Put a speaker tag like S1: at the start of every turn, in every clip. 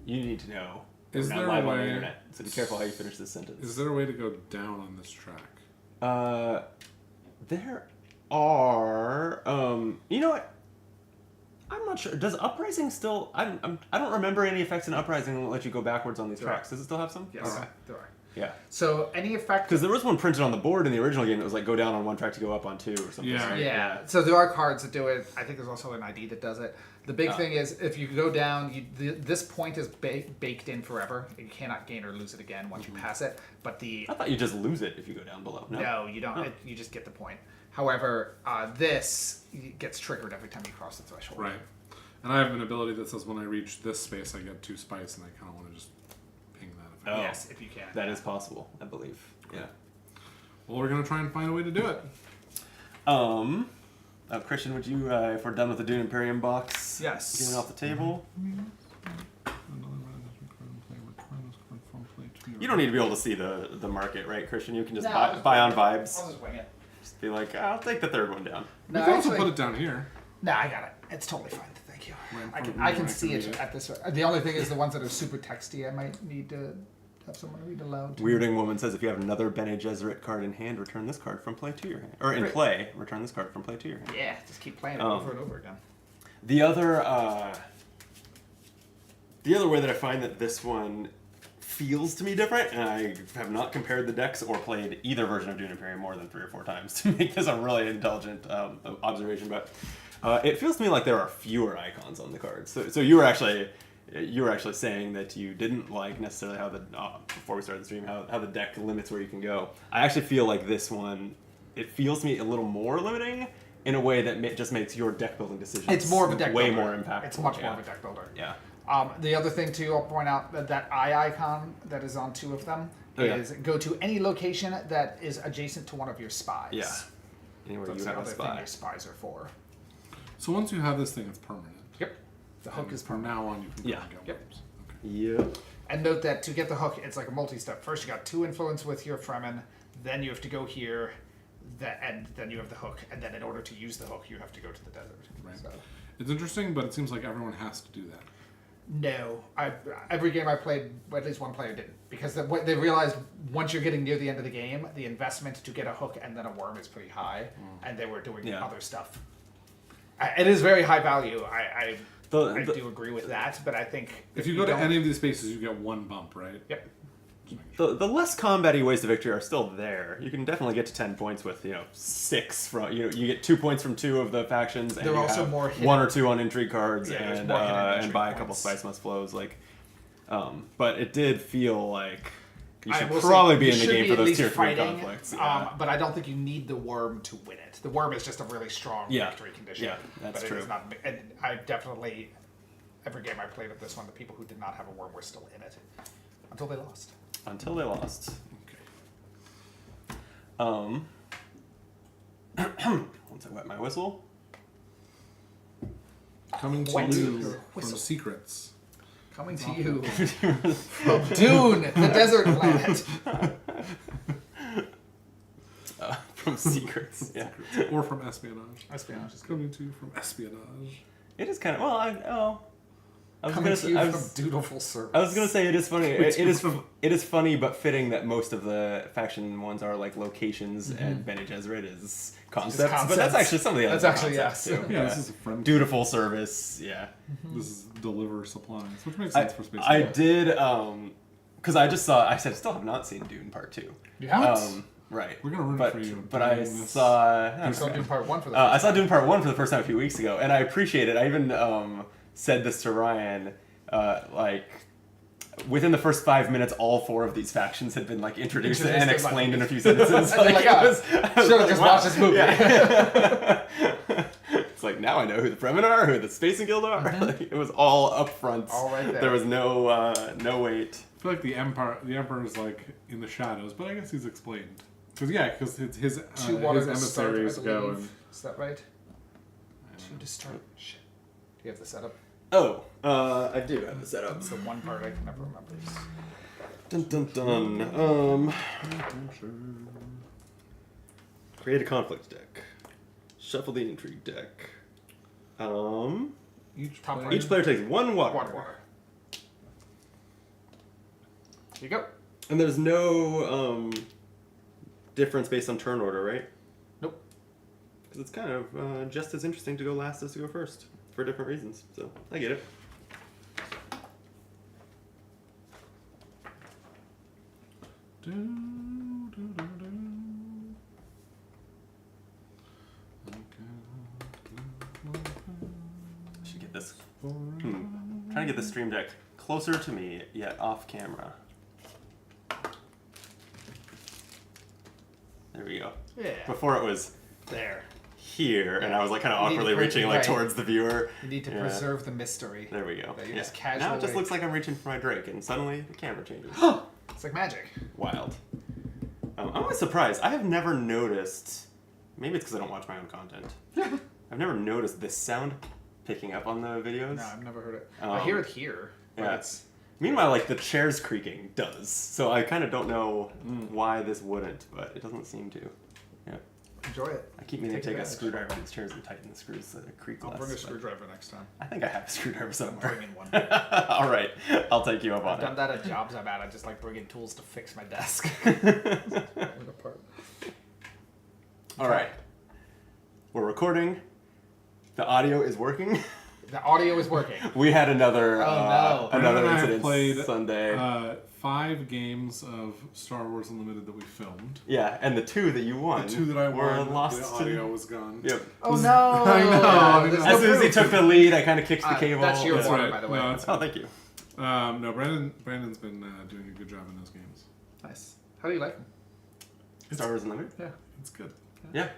S1: You need to know.
S2: Is
S1: We're
S2: there
S1: not live
S2: a
S1: on the
S2: way-
S1: internet, so be careful how you finish this sentence.
S2: Is there a way to go down on this track?
S1: There are. You know what? I'm not sure. Does Uprising still? I don't remember any effects in Uprising that let you go backwards on these tracks. Does it still have some?
S3: Yes,
S1: Okay.
S3: there are.
S1: Yeah.
S3: So any effect...
S1: Because there was one printed on the board in the original game that was like go down on one track to go up on two or something.
S2: Yeah.
S1: Right?
S3: Yeah. So there are cards that do it. I think there's also an ID that does it. The big thing is if you go down, this point is baked in forever. You cannot gain or lose it again once you pass it. But
S1: I thought you just lose it if you go down below.
S3: No, you don't. You just get the point. However, this gets triggered every time you cross the threshold.
S2: Right. And I have an ability that says when I reach this space, I get 2 spice, and I kind of want to just ping that effect.
S1: Oh,
S3: Yes, if you can.
S1: That is possible, I believe. Yeah.
S2: Well, we're going to try and find a way to do it.
S1: Christian, would you, if we're done with the Dune Imperium box,
S3: Yes.
S1: get it off the table? You don't need to be able to see the market, right, Christian? You can just buy on vibes.
S3: I'll just wing it.
S1: Just be like, I'll take the third one down.
S2: We can also put it down here.
S3: No, I got it. It's totally fine. Thank you.
S2: Right,
S3: I can see it at this. The only thing is the ones that are super texty. I might need to have someone read aloud.
S1: Weirding Woman says, if you have another Bene Gesserit card in hand, return this card from play to your hand. Or in play, return this card from play to your hand.
S3: Yeah, just keep playing it over and over again.
S1: The other way that I find that this one feels to me different, and I have not compared the decks or played either version of Dune Imperium more than 3 or 4 times to make this a really intelligent observation, but it feels to me like there are fewer icons on the cards. So you were actually saying that you didn't like necessarily how the before we started the stream how the deck limits where you can go. I actually feel like this one, it feels to me a little more limiting in a way that just makes your deck building decisions
S3: It's more of a deck
S1: way
S3: builder.
S1: more impactful.
S3: It's much more of a deck builder.
S1: Yeah.
S3: The other thing too, I'll point out that eye icon that is on 2 of them is go to any location that is adjacent to one of your spies.
S1: Yeah. Anywhere
S3: That's
S1: you
S3: the
S1: have a
S3: other thing
S1: spy.
S3: your spies are for.
S2: So once you have this thing, it's permanent.
S3: Yep. The hook is
S2: From
S3: permanent.
S2: now on, you can
S1: Yeah.
S2: get
S3: Yep.
S2: worms. Okay.
S1: Yep.
S3: And note that to get the hook, it's like a multi-step. First, you got 2 influence with your Fremen, then you have to go here, and then you have the hook, and then in order to use the hook, you have to go to the desert.
S2: Right.
S3: So,
S2: It's interesting, but it seems like everyone has to do that.
S3: no, every game I played, at least one player didn't, because they realized once you're getting near the end of the game, the investment to get a hook and then a worm is pretty high, and they were doing other stuff. It is very high value. I do agree with that, but I think
S2: If you go to any of these spaces, you get 1 bump, right?
S3: Yep.
S1: The less combat-y ways to victory are still there. You can definitely get to 10 points with 6 from you get 2 points from 2 of the factions, and
S3: There are
S1: you
S3: also
S1: have
S3: more hidden-
S1: 1 or 2 on intrigue cards,
S3: Yeah, there's
S1: and
S3: more hidden
S1: and
S3: intrigue
S1: buy a couple
S3: points.
S1: spice must flows. But it did feel like you
S3: I
S1: should
S3: will say
S1: probably be
S3: you
S1: in the
S3: should
S1: game
S3: be
S1: for
S3: at
S1: those
S3: least
S1: tier 3
S3: fighting,
S1: conflicts. Yeah.
S3: But I don't think you need the worm to win it. The worm is just a really strong victory condition.
S1: Yeah, that's
S3: but
S1: true.
S3: It is not, and I definitely, every game I played of this one, the people who did not have a worm were still in it until they lost.
S1: Until they lost.
S2: Okay.
S1: Once I wet my whistle.
S2: Coming to
S3: Wet
S2: you
S3: your
S2: from
S3: whistle.
S2: Secrets.
S3: Coming to you from Dune, the desert planet.
S1: From Secrets. Yeah.
S2: Or from Espionage.
S3: Espionage is good.
S2: Coming to you from Espionage.
S1: It is kind of I was
S3: Coming
S1: gonna
S3: to
S1: say,
S3: you
S1: I
S3: from
S1: was,
S3: dutiful service.
S1: I was gonna say it is funny. It is funny but fitting that most of the faction ones are like locations and Bene Gesserit is concepts. But that's actually some of the other
S3: That's actually,
S1: concepts
S3: yes.
S1: too.
S2: Yeah, this is a friend.
S1: Dutiful service. Yeah.
S2: This is deliver supplies, which makes sense for space.
S1: I did because I still have not seen Dune Part 2.
S3: You haven't?
S1: Right.
S2: We're gonna ruin it for you.
S1: But I saw.
S3: You saw Dune Part 1 for the
S1: I saw Dune Part 1 for the first time a few weeks ago, and I appreciate it. I even said this to Ryan, within the first 5 minutes, all 4 of these factions had been introduced and explained in a few sentences.
S3: Should have just watched this movie.
S1: Yeah. It's like, now I know who the Fremen are, who the Spacing Guild are. It was all up front.
S3: All right there.
S1: There was no wait.
S2: I feel like the Emperor is in the shadows, but I guess he's explained. Because his
S3: 2 water to start, I
S2: emissaries go
S3: believe.
S2: and
S3: Is that right? 2 to start. Shit. Do you have the setup?
S1: Oh, I do have the setup.
S3: That's the one part I can never remember.
S1: Dun dun dun. Create a conflict deck. Shuffle the intrigue deck.
S2: each
S3: Top
S2: player,
S1: Each player takes 1 water.
S3: Water. you go.
S1: And there's no difference based on turn order, right?
S3: Nope.
S1: Because it's kind of just as interesting to go last as to go first for different reasons. So I get it. I should get this. Trying to get the stream deck closer to me, yet off camera. There we go.
S3: Yeah.
S1: Before it was
S3: There.
S1: here, and I was like kind of
S3: You need to
S1: awkwardly
S3: put-
S1: reaching like
S3: right.
S1: towards the viewer.
S3: You need to
S1: Yeah.
S3: preserve the mystery.
S1: There we go.
S3: That you
S1: Yeah.
S3: just
S1: Now it just
S3: casually-
S1: looks like I'm reaching for my Drake, and suddenly the camera changes.
S3: It's like magic.
S1: Wild. I'm always surprised. I have never noticed. Maybe it's because I don't watch my own content. I've never noticed this sound picking up on the videos.
S3: No, I've never heard it. I hear it here. But
S1: Yeah.
S3: it's
S1: Meanwhile, like the chairs creaking does. So I kind of don't know why this wouldn't, but it doesn't seem to. Yeah.
S3: enjoy it.
S1: I keep meaning to take a
S3: advantage.
S1: screwdriver to these chairs and tighten the screws so they creak
S3: I'll
S1: less.
S3: bring a
S1: but
S3: screwdriver next time.
S1: I think I have a screwdriver somewhere.
S3: Bring in one.
S1: All right, I'll take you up on
S3: I've done that at jobs I'm at. I just like bring in tools to fix my desk.
S1: it. All right, we're recording. The audio is working.
S3: The audio is working.
S1: We had another
S3: Oh, no.
S1: another
S2: Brandon and I
S1: incident
S2: played,
S1: Sunday.
S2: 5 games of Star Wars Unlimited that we filmed.
S1: Yeah, and the 2 that you won.
S2: The 2 that I
S1: were
S2: won,
S1: lost
S2: the
S1: to
S2: audio was gone.
S1: Yep.
S3: Oh no!
S2: I know.
S3: There's
S1: As
S3: no
S1: soon as he
S3: proof.
S1: took the lead, I kind of kicked the cable.
S3: That's your
S1: Yeah.
S3: water,
S2: right.
S3: by the way.
S2: No, it's-
S1: Oh, thank you.
S2: No, Brandon's been doing a good job in those games.
S3: Nice. How do you like them?
S1: Star Wars Unlimited.
S3: Yeah.
S2: It's good.
S1: Yeah,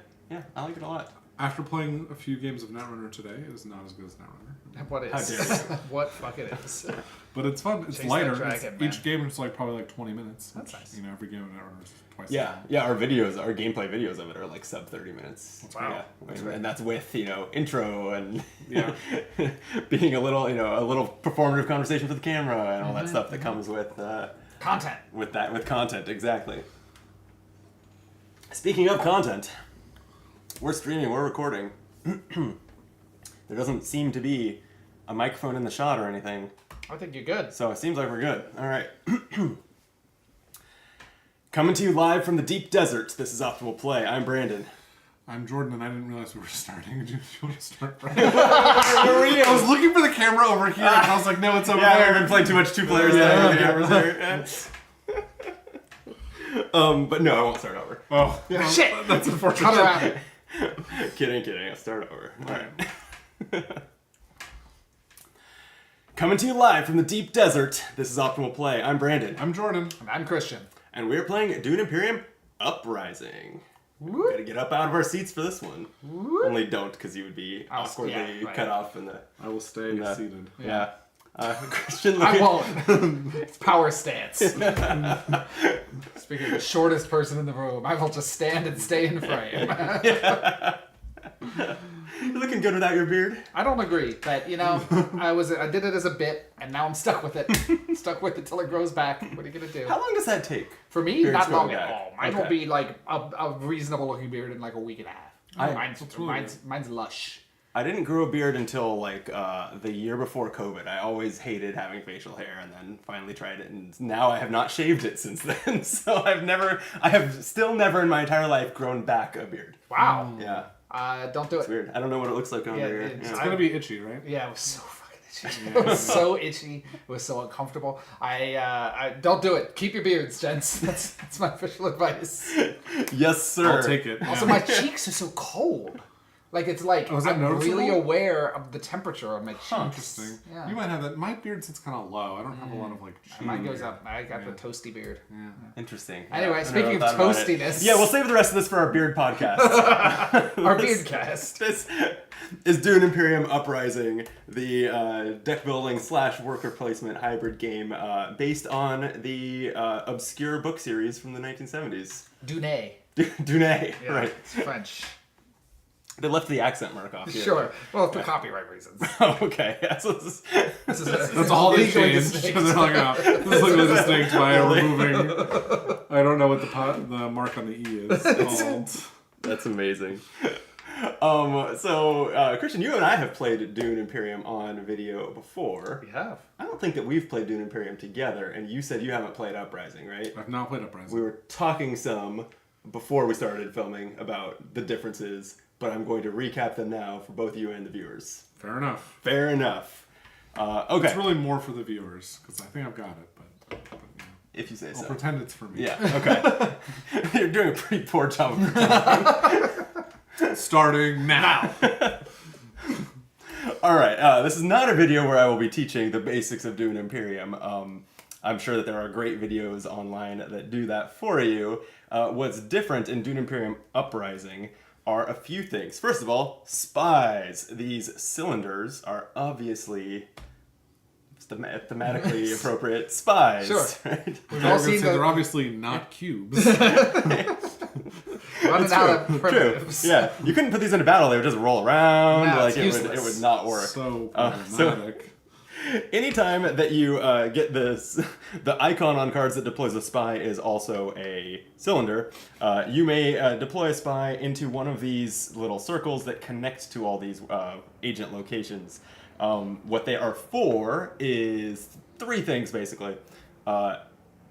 S1: I like it a lot.
S2: After playing a few games of Netrunner today, it is not as good as Netrunner.
S3: What is?
S1: How dare
S3: What fuck it is?
S2: But it's fun. It's
S3: Chase that
S2: lighter.
S3: dragon,
S2: Each
S3: man.
S2: game is like probably like 20 minutes.
S3: That's
S2: which,
S3: nice.
S2: You know, every game of Netrunner is twice.
S1: Yeah, yeah. Our gameplay videos of it are like sub 30 minutes.
S3: Wow.
S1: Yeah,
S3: That's
S1: and,
S3: great.
S1: and that's with intro and
S2: Yeah.
S1: being a little performative conversation for the camera and all that stuff that comes with
S3: Content.
S1: with content. Exactly. Speaking of content, we're streaming, we're recording. There doesn't seem to be a microphone in the shot or anything,
S3: I think you're good.
S1: so it seems like we're good. All right. Coming to you live from the deep desert. This is Optimal Play. I'm Brandon.
S2: I'm Jordan, and I didn't realize we were starting. Do you want to start?
S1: Where were you?
S2: I was looking for the camera over here, and I was like, no, it's over
S1: Yeah,
S2: there.
S1: we've been playing too much two players
S2: Yeah.
S1: there. The cameras there. But no, I won't start over.
S2: Oh,
S3: Shit!
S2: that's unfortunate.
S3: Cut around.
S1: Kidding. I'll start over. All right. Coming to you live from the deep desert. This is Optimal Play. I'm Brandon,
S2: I'm Jordan.
S3: And I'm Christian.
S1: and we're playing Dune Imperium Uprising. Gotta get up out of our seats for this one. Only don't, because you would be awkwardly
S3: yeah, right.
S1: cut off in the.
S2: I will stay
S1: Yeah.
S2: seated.
S1: Yeah. Christian,
S3: I
S1: looking.
S3: won't. It's power stance. Speaking of the shortest person in the room, I will just stand and stay in frame.
S1: You're looking good without your beard.
S3: I don't agree, but I did it as a bit, and now I'm stuck with it. Stuck with it till it grows back. What are you gonna do?
S1: How long does that take?
S3: For me,
S1: Beards
S3: not long
S1: growing
S3: at
S1: back.
S3: all. Mine will
S1: Okay.
S3: be like a reasonable looking beard in like a week and a half.
S1: That's
S2: really
S3: Mine's lush.
S1: I didn't grow a beard until like the year before COVID. I always hated having facial hair, and then finally tried it, and now I have not shaved it since then. So I have still never in my entire life grown back a beard.
S3: Wow.
S1: Yeah,
S3: Don't do
S1: it's
S3: it.
S1: weird. I don't know what it looks like on
S3: Yeah,
S1: there.
S3: it's-
S2: It's gonna be itchy, right?
S3: Yeah, it was so fucking itchy. It was so itchy. It was so uncomfortable. I don't do it. Keep your beards, gents. That's my official advice.
S1: Yes, sir.
S2: I'll take it.
S3: Also,
S2: yeah.
S3: my cheeks are so cold. Like it's like
S2: Oh, is that
S3: I'm
S2: noticeable?
S3: really aware of the temperature of my cheeks.
S2: Interesting.
S3: Yeah.
S2: You might have that. My beard sits kind of low. I don't have a lot of like.
S3: Mine
S2: chin
S3: goes
S2: hair.
S3: up. I got the
S2: Yeah.
S3: toasty beard.
S2: Yeah.
S1: Interesting.
S3: Anyway,
S1: I
S3: speaking
S1: never
S3: of
S1: thought about it.
S3: toastiness.
S1: Yeah, we'll save the rest of this for our beard podcast.
S3: Our beard cast.
S1: This is Dune Imperium Uprising, the deck building / worker placement hybrid game based on the obscure book series from the 1970s.
S3: Dune.
S1: Dune,
S3: Yeah,
S1: right.
S3: it's French.
S1: They left the accent mark off here.
S3: Sure. Well, for copyright reasons.
S1: Oh, okay. Yeah, so this
S3: This is
S2: That's all they
S3: legally
S2: changed.
S3: distinct.
S2: They're like, oh, this is legally distinct by removing. I don't know what the mark on the E is called.
S1: That's amazing. Christian, you and I have played Dune Imperium on video before.
S3: We have.
S1: I don't think that we've played Dune Imperium together, and you said you haven't played Uprising, right?
S2: I've not played Uprising.
S1: We were talking some before we started filming about the differences, but I'm going to recap them now for both you and the viewers.
S2: Fair enough.
S1: Fair enough. Okay.
S2: It's really more for the viewers, because I think I've got it, but
S1: If you say so.
S2: I'll pretend it's for me.
S1: Yeah, okay. You're doing a pretty poor job of pretending.
S2: Starting now.
S1: All right, this is not a video where I will be teaching the basics of Dune Imperium. I'm sure that there are great videos online that do that for you. What's different in Dune Imperium Uprising are a few things. First of all, spies. These cylinders are obviously thematically appropriate spies.
S3: Sure.
S1: Right?
S3: We've all seen
S2: They're obviously not cubes.
S3: running out of primitives.
S1: Yeah, you couldn't put these in a battle; they would just roll around.
S3: No,
S1: like
S3: it's
S1: it would not work.
S2: So
S1: so-
S2: problematic.
S1: Anytime that you get this, the icon on cards that deploys a spy is also a cylinder. You may deploy a spy into one of these little circles that connect to all these agent locations. What they are for is three things, basically.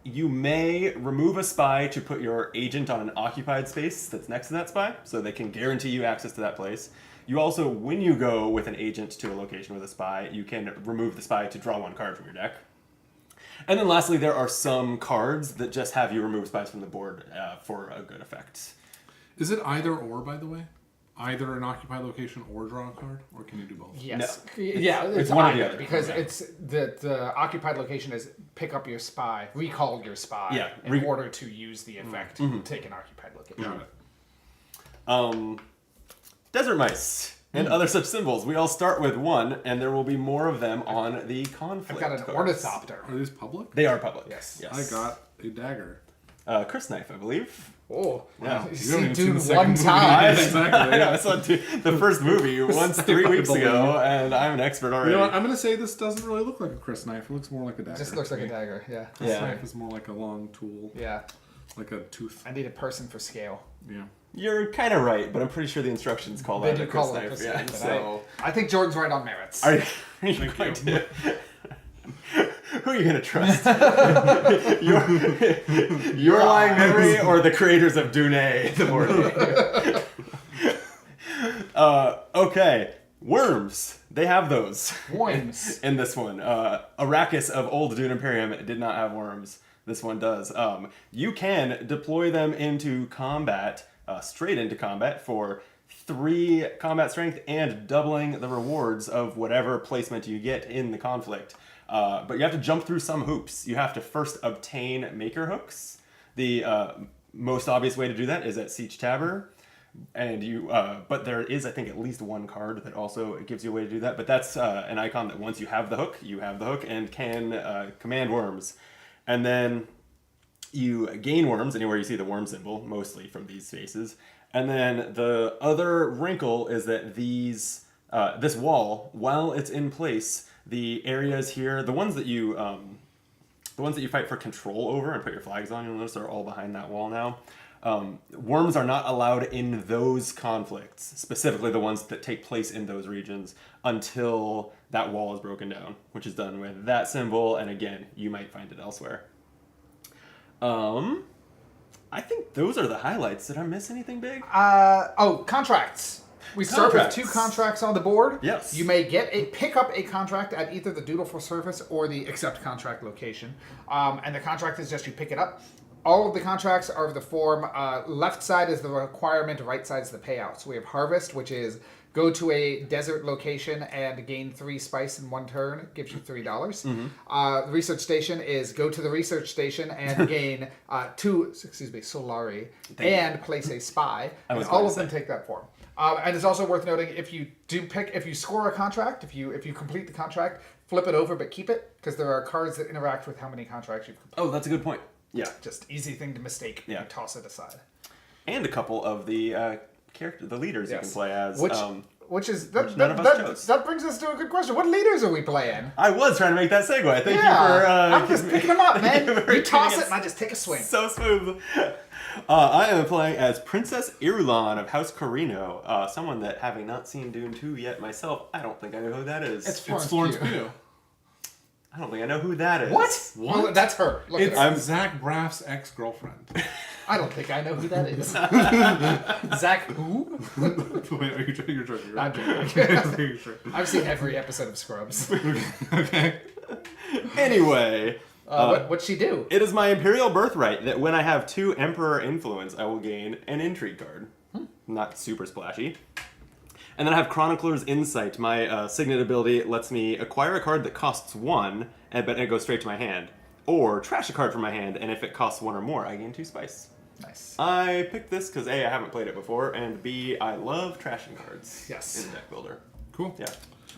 S1: You may remove a spy to put your agent on an occupied space that's next to that spy, so they can guarantee you access to that place. You also, when you go with an agent to a location with a spy, you can remove the spy to draw one card from your deck. And then lastly, there are some cards that just have you remove spies from the board for a good effect.
S2: Is it either or, by the way? Either an occupied location or draw a card? Or can you do both?
S3: Yes.
S1: No.
S3: Yeah, it's
S1: one or the
S3: either,
S1: other.
S3: because
S1: Okay.
S3: it's the occupied location is pick up your spy, recall your spy
S1: Yeah,
S3: in order to use the effect.
S1: Mm-hmm.
S3: Take an occupied location.
S2: Got it.
S1: Desert mice and other such symbols. We all start with one, and there will be more of them on the conflict
S3: I've got an
S1: cards.
S3: ornithopter.
S2: Are these public?
S1: They are public.
S3: Yes.
S2: I got a dagger.
S1: Chris Knife, I believe.
S3: Oh,
S1: Yeah.
S3: you
S2: You
S3: see
S2: haven't even seen
S3: Dune
S2: the second
S3: one
S2: movie.
S3: time.
S2: Exactly.
S1: I know, I saw the first movie once 3 weeks ago, and I'm an expert already.
S2: You know what? I'm going to say this doesn't really look like a Chris knife. It looks more like a dagger.
S3: Just looks like a
S2: to me.
S3: dagger. Yeah.
S2: This
S1: Yeah.
S2: knife is more like a long tool.
S3: Yeah.
S2: Like a tooth.
S3: I need a person for scale.
S2: Yeah.
S1: You're kind of right, but I'm pretty sure the instructions call
S3: They
S1: that
S3: do
S1: a Chris
S3: call it
S1: Knife.
S3: a
S1: Yeah,
S3: person,
S1: so...
S3: I think Jordan's right on merits.
S1: Are you
S2: Thank
S1: going
S2: you.
S1: to... Who are you going to trust? your lying memory or the creators of Dune, the board game? Okay. Worms. They have those
S3: Worms.
S1: in this one. Arrakis of old Dune Imperium did not have worms. This one does. You can deploy them into combat, straight into combat, for 3 combat strength and doubling the rewards of whatever placement you get in the conflict. But you have to jump through some hoops. You have to first obtain maker hooks. The most obvious way to do that is at Siege Tabber. And but there is, I think, at least one card that also gives you a way to do that. But that's an icon that once you have the hook and can command worms. And then you gain worms anywhere you see the worm symbol, mostly from these spaces. And then the other wrinkle is that these this wall, while it's in place, the areas here, the ones that you fight for control over and put your flags on, you'll notice are all behind that wall now. Worms are not allowed in those conflicts, specifically the ones that take place in those regions, until that wall is broken down, which is done with that symbol, and again, you might find it elsewhere. I think those are the highlights. Did I miss anything big?
S3: Contracts. We start with
S1: Contracts.
S3: 2 contracts on the board.
S1: Yes.
S3: You may pick up a contract at either the dutiful service or the accept contract location. And the contract is just you pick it up. All of the contracts are of the form, left side is the requirement, right side is the payout. So we have Harvest, which is go to a desert location and gain 3 spice in 1 turn, gives you $3. The research station is go to the research station and gain 2 Solari and place a spy. And all of them take that form. And it's also worth noting, if you score a contract, if you complete the contract, flip it over but keep it, because there are cards that interact with how many contracts you've completed.
S1: Oh, that's a good point. Yeah.
S3: Just easy thing to mistake.
S1: Yeah.
S3: You toss it aside.
S1: And a couple of the the leaders you can
S3: Yes.
S1: play as.
S3: Which Which is
S1: Which none of us chose.
S3: that brings us to a good question. What leaders are we playing?
S1: I was trying to make that segue. Thank you for.
S3: I'm just picking them up, man. You toss
S1: keeping
S3: it, and I just take a swing.
S1: So smooth. I am playing as Princess Irulan of House Carino, someone that, having not seen Dune 2 yet myself, I don't think I know who that is.
S3: It's
S2: It's Florence
S3: Pugh.
S2: Pugh.
S1: I don't think I know who that is.
S3: What?
S2: What?
S3: Well, that's her. Look
S2: It's
S3: at her.
S2: Zach Braff's ex-girlfriend.
S3: I don't think I know who that is. Zach who?
S2: Wait, are you joking? You're joking,
S3: I'm
S2: right?
S3: joking.
S2: Sure.
S3: I've seen every episode of Scrubs.
S2: Okay.
S1: Anyway,
S3: What'd she do?
S1: it is my imperial birthright that when I have 2 Emperor influence, I will gain an intrigue card. Not super splashy. And then I have Chronicler's Insight. My signet ability lets me acquire a card that costs 1, but it goes straight to my hand. Or trash a card from my hand, and if it costs 1 or more, I gain 2 spice.
S3: Nice.
S1: I picked this because A, I haven't played it before, and B, I love trashing cards
S3: Yes.
S1: in deck builder.
S2: Cool.
S1: Yeah.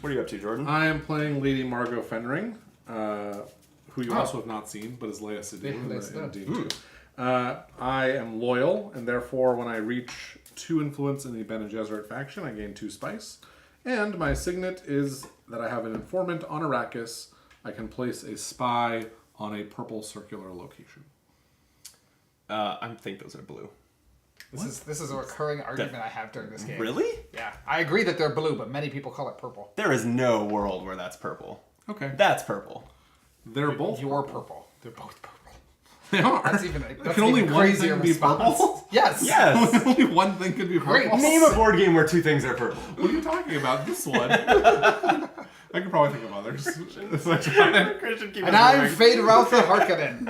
S1: What are you up to, Jordan?
S2: I am playing Lady Margot Fenring, who you
S3: Oh.
S2: also have not seen, but is Leia Sadu
S3: Yeah,
S2: in
S3: Leia Sadu.
S2: Dune 2. I am loyal, and therefore when I reach 2 influence in the Bene Gesserit faction, I gain 2 spice. And my signet is that I have an informant on Arrakis. I can place a spy on a purple circular location.
S1: I think those are blue.
S3: This is a recurring argument I have during this game.
S1: Really?
S3: Yeah. I agree that they're blue, but many people call it purple.
S1: There is no world where that's purple.
S2: Okay.
S1: That's purple.
S2: They're both
S3: You're purple. They're both purple.
S2: They are.
S3: That's even that's
S2: Can only
S3: even
S2: one
S3: crazier
S2: thing be
S3: response.
S2: purple?
S3: Yes.
S1: Yes.
S2: Only one thing could be
S3: Great.
S2: purple.
S1: Name a board game where 2 things are purple.
S2: What are you talking about? This one. I could probably think of others.
S1: Christian, keep
S3: And I'm Fade Routha Harkonnen,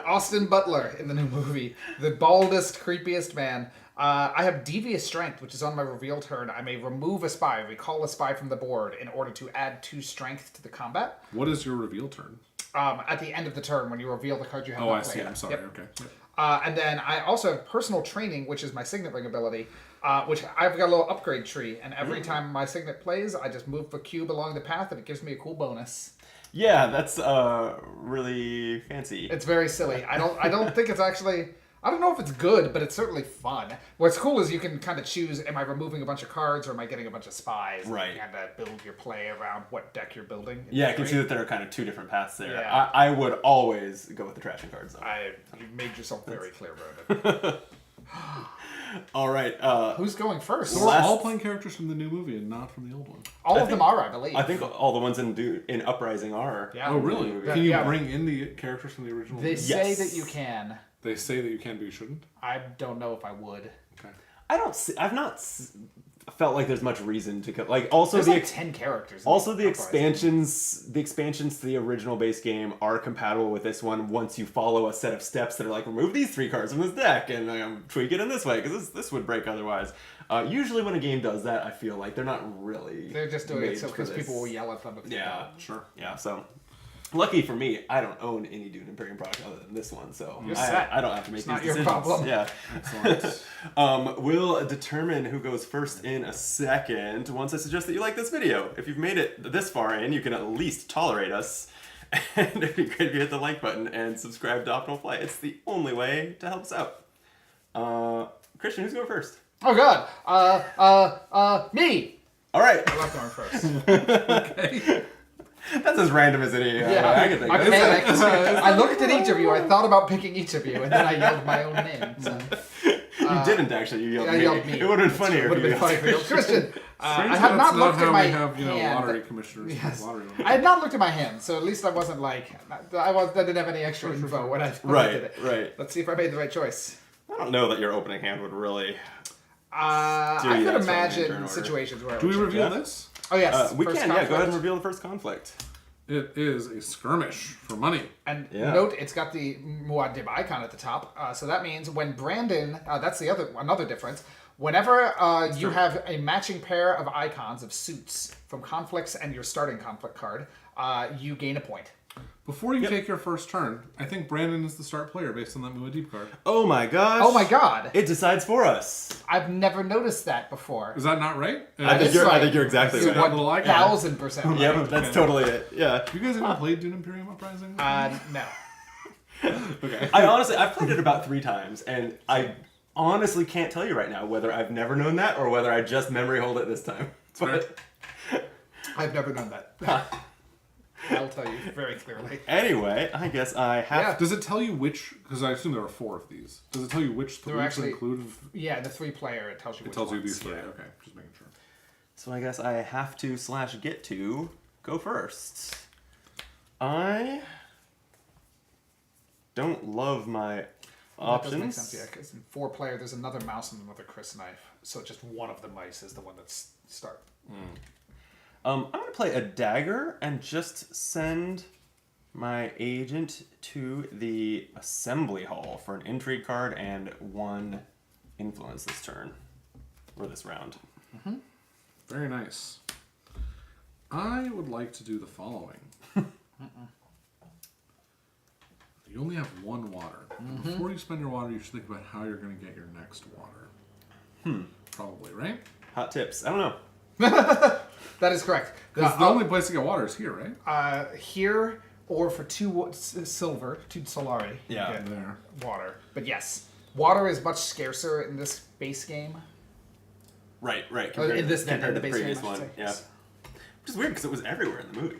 S3: Austin Butler in the new movie, the baldest, creepiest man. I have Devious Strength, which is on my reveal turn. I may remove a spy, recall a spy from the board in order to add 2 strength to the combat.
S2: What is your reveal turn?
S3: At the end of the turn, when you reveal the card you have
S2: Oh,
S3: not
S2: I see.
S3: played.
S2: I'm sorry.
S3: Yep.
S2: Okay. Yep.
S3: And then I also have Personal Training, which is my Signet Ring ability, which I've got a little upgrade tree, and every time my Signet plays, I just move a cube along the path, and it gives me a cool bonus.
S1: Yeah, that's really fancy.
S3: It's very silly. I don't think it's actually. I don't know if it's good, but it's certainly fun. What's cool is you can kind of choose: am I removing a bunch of cards, or am I getting a bunch of spies?
S1: Right.
S3: And kind of build your play around what deck you're building.
S1: Yeah, I can see that there are kind of 2 different paths there.
S3: Yeah.
S1: I would always go with the trashing cards, though.
S3: You made yourself very clear about it.
S1: All right.
S3: Who's going first?
S2: So we're
S1: Last-
S2: all playing characters from the new movie and not from the old one.
S3: All of
S1: think-
S3: them are, I believe.
S1: I think all the ones in Uprising are.
S3: Yeah.
S2: Oh, really?
S1: Yeah.
S2: Can you
S3: Yeah.
S2: bring in the characters from the original
S3: They
S2: movie?
S3: say
S1: Yes.
S3: that you can.
S2: They say that you can, but you shouldn't?
S3: I don't know if I would.
S2: Okay.
S1: I've not felt like there's much reason to like. Also,
S3: There's
S1: the
S3: like 10 characters. in
S1: also the
S3: Uprising.
S1: expansions to the original base game are compatible with this one once you follow a set of steps that are like remove these 3 cards from this deck and tweak it in this way because this would break otherwise. Usually when a game does that, I feel like they're not really.
S3: They're just doing it
S1: made
S3: so
S1: for
S3: because
S1: this.
S3: people will yell at them if they
S1: Yeah,
S3: don't.
S1: sure. Yeah, so lucky for me, I don't own any Dune Imperium product other than this one, so
S3: You're set.
S1: I don't have to make
S3: It's
S1: these
S3: not your
S1: decisions.
S3: problem.
S1: Yeah.
S2: Excellent.
S1: We'll determine who goes first in a second once I suggest that you like this video. If you've made it this far in, you can at least tolerate us. And it'd be great if you hit the like button and subscribe to Optimal Flight. It's the only way to help us out. Christian, who's going first?
S3: Oh god. Me.
S1: All right.
S3: I love going first.
S1: That's as random as any
S3: Yeah.
S1: I can think
S3: I
S1: of.
S3: panicked. I looked at each of you. I thought about picking each of you, and then I yelled my own name. So.
S1: You didn't actually. You yelled
S3: I
S1: me.
S3: yelled me.
S1: It would have been funnier.
S3: It would have
S1: if
S3: been funny for you. Christian, I
S2: Strangely,
S3: have not
S2: that's
S3: looked
S2: how
S3: at my
S2: we have,
S3: hand.
S2: lottery commissioners.
S3: Yes.
S2: Lottery
S3: I had not looked at my hand, so at least I wasn't like I didn't have any extra info when I did
S1: Right,
S3: it.
S1: right.
S3: Let's see if I made the right choice.
S1: I don't know that your opening hand would really.
S3: I
S1: Do
S3: could
S1: that strong in turn
S3: imagine
S1: order.
S3: situations where. I
S2: Do we
S3: would
S2: reveal
S1: Yeah.
S2: this?
S3: Oh yes,
S1: We
S3: first
S1: can, yeah. Go ahead and
S3: conflict.
S1: reveal the first conflict.
S2: It is a skirmish for money.
S3: And
S1: Yeah.
S3: note, it's got the Muad'Dib icon at the top. So that means when Brandon, that's another difference. Whenever you have a matching pair of icons of suits from conflicts and your starting conflict card, you gain a point.
S2: Before you take your first turn, I think Brandon is the start player based on that Muad'Dib card.
S1: Oh my gosh.
S3: Oh my god!
S1: It decides for us.
S3: I've never noticed that before.
S2: Is that not right?
S1: I think
S3: is
S1: you're. I
S3: right.
S1: think you're exactly
S2: See
S1: right.
S2: that little icon?
S3: 1000% right.
S1: Yeah, that's totally it. Yeah.
S2: You guys ever played Dune Imperium Uprising?
S3: No.
S2: Okay.
S1: I've played it about 3 times, and I honestly can't tell you right now whether I've never known that or whether I just memory hold it this time. But
S3: I've never done that. I'll tell you very clearly.
S1: anyway, I guess I have.
S3: Yeah.
S2: Does it tell you which? Because I assume there are 4 of these. Does it tell you which
S3: There
S2: 3
S3: are
S2: to
S3: actually-
S2: include?
S3: Yeah, the 3-player, it tells you
S2: It
S3: which
S2: tells you
S3: ones.
S2: these 3.
S3: Yeah.
S2: Okay, just making sure.
S1: So I guess I have to / get to go first. I don't love my
S3: That
S1: options.
S3: doesn't make sense, yeah, because in 4-player, there's another mouse and another Chris knife. So just one of the mice is the one that's start.
S1: I'm going to play a dagger and just send my agent to the assembly hall for an intrigue card and 1 influence this turn. Or this round.
S2: Very nice. I would like to do the following. You only have 1 water. Before you spend your water, you should think about how you're going to get your next water. Probably, right?
S1: Hot tips. I don't know.
S3: That is correct.
S2: Because the only place to get water is here, right?
S3: Here, or for 2 silver, 2 solari,
S1: Yeah.
S3: you get
S2: There.
S3: water. But yes, water is much scarcer in this base game.
S1: Right.
S3: In this
S1: compared to the
S3: base
S1: previous
S3: game, I should
S1: one.
S3: say.
S1: Yeah. Which is weird because it was everywhere in the movie.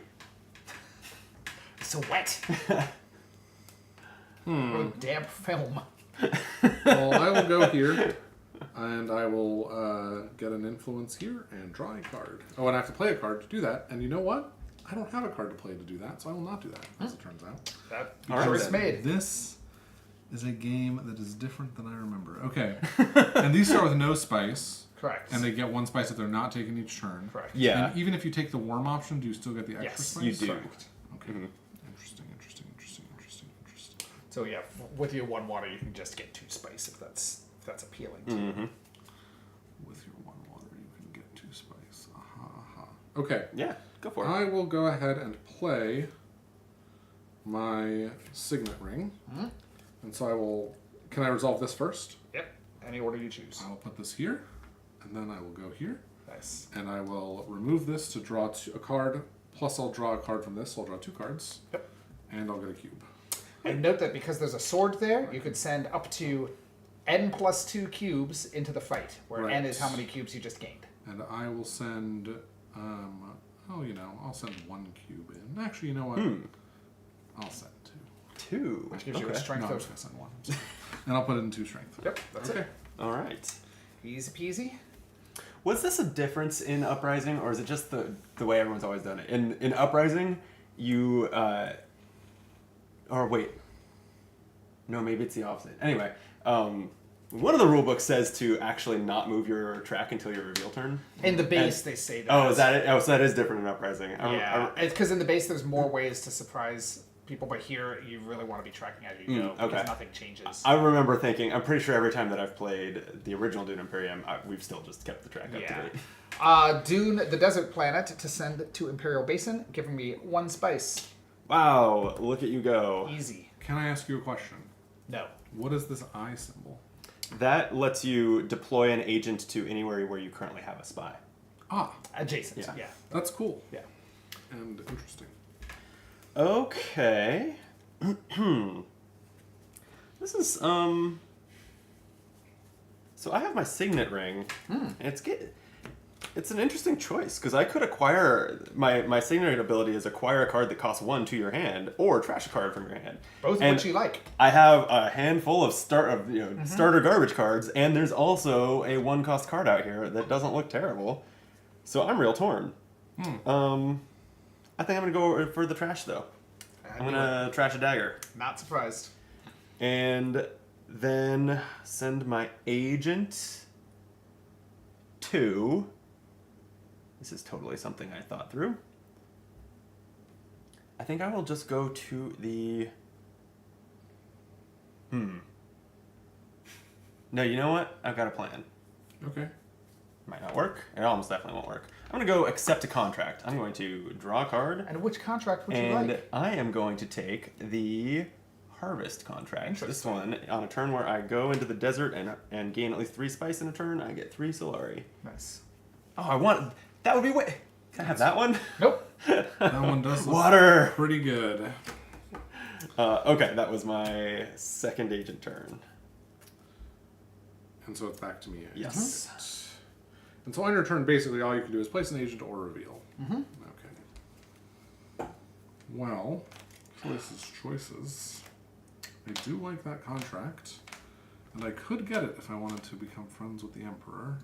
S3: It's so wet. What a damp film.
S2: Well, I will go here, and I will get an influence here and draw a card. Oh, and I have to play a card to do that. And you know what? I don't have a card to play to do that, so I will not do that, as it turns out.
S3: That
S1: All right,
S3: choice
S1: then.
S3: made.
S2: This is a game that is different than I remember. Okay. And these start with no spice,
S3: Correct.
S2: and they get 1 spice if they're not taking each turn.
S3: Correct.
S1: Yeah.
S2: And even if you take the worm option, do you still get the extra
S3: Yes,
S2: spice?
S1: you do.
S3: Correct.
S2: Okay. Interesting.
S3: So yeah, with your 1 water, you can just get 2 spice if that's appealing to you.
S2: With your 1 water, you can get 2 spice. Okay.
S1: Yeah, go for it.
S2: I will go ahead and play my signet ring. And so I will... Can I resolve this first?
S3: Yep. Any order you choose.
S2: I will put this here, and then I will go here,
S3: Nice.
S2: and I will remove this to draw a card, plus I'll draw a card from this, so I'll draw 2 cards,
S3: Yep.
S2: and I'll get a cube.
S3: And note that because there's a sword there, you could send up to n plus 2 cubes into the fight, where n
S2: Right.
S3: is how many cubes you just gained.
S2: And I will send, I'll send 1 cube in. Actually, you know what? I'll send 2.
S1: 2.
S3: Which gives you a strength
S2: No, I'm
S3: of...
S2: just going to send 1. And I'll put it in 2 strength.
S3: Yep, that's
S2: Okay.
S3: it.
S1: All right.
S3: Easy peasy.
S1: Was this a difference in Uprising, or is it just the way everyone's always done it? In Uprising, you or wait, no, maybe it's the opposite. Anyway, one of the rule books says to actually not move your track until your reveal turn.
S3: In the base, they say that.
S1: Oh, is that it? Oh, so that is different in Uprising.
S3: Yeah, it's because in the base there's more ways to surprise people, but here you really want to be tracking as you go because
S1: okay.
S3: nothing changes.
S1: I remember thinking, I'm pretty sure every time that I've played the original Dune Imperium, we've still just kept the track up to date.
S3: Dune, the desert planet, to send to Imperial Basin, giving me 1 spice.
S1: Wow, look at you go.
S3: Easy.
S2: Can I ask you a question?
S3: No.
S2: What is this eye symbol?
S1: That lets you deploy an agent to anywhere where you currently have a spy.
S2: Ah,
S3: Adjacent,
S1: Yeah.
S3: yeah.
S2: that's cool.
S3: Yeah.
S2: And interesting.
S1: Okay. This is so I have my signet ring. It's an interesting choice because I could acquire my signet ability is acquire a card that costs 1 to your hand or trash a card from your hand.
S3: Both of
S1: And
S3: which you like.
S1: I have a handful of starter garbage cards, and there's also a 1-cost card out here that doesn't look terrible. So I'm real torn. I think I'm gonna go for the trash though. I'm gonna trash a dagger.
S3: Not surprised.
S1: And then send my agent to... This is totally something I thought through. I think I will just go to the... No, you know what? I've got a plan.
S2: Okay.
S1: Might not work. It almost definitely won't work. I'm going to go accept a contract. I'm going to draw a card.
S3: And which contract would you
S1: And
S3: like?
S1: I am going to take the harvest contract. This
S3: Interesting.
S1: one, on a turn where I go into the desert and gain at least 3 spice in a turn, I get 3 Solari.
S3: Nice.
S1: Oh, I want... That would be way... Can I have that one?
S3: Nope.
S2: That one does look
S1: Water!
S2: pretty good.
S1: Okay, that was my second agent turn.
S2: And so it's back to me.
S1: Yes.
S2: And so on your turn, basically all you can do is place an agent or reveal. Mm-hmm. Okay. Well, choices. I do like that contract. And I could get it if I wanted to become friends with the Emperor.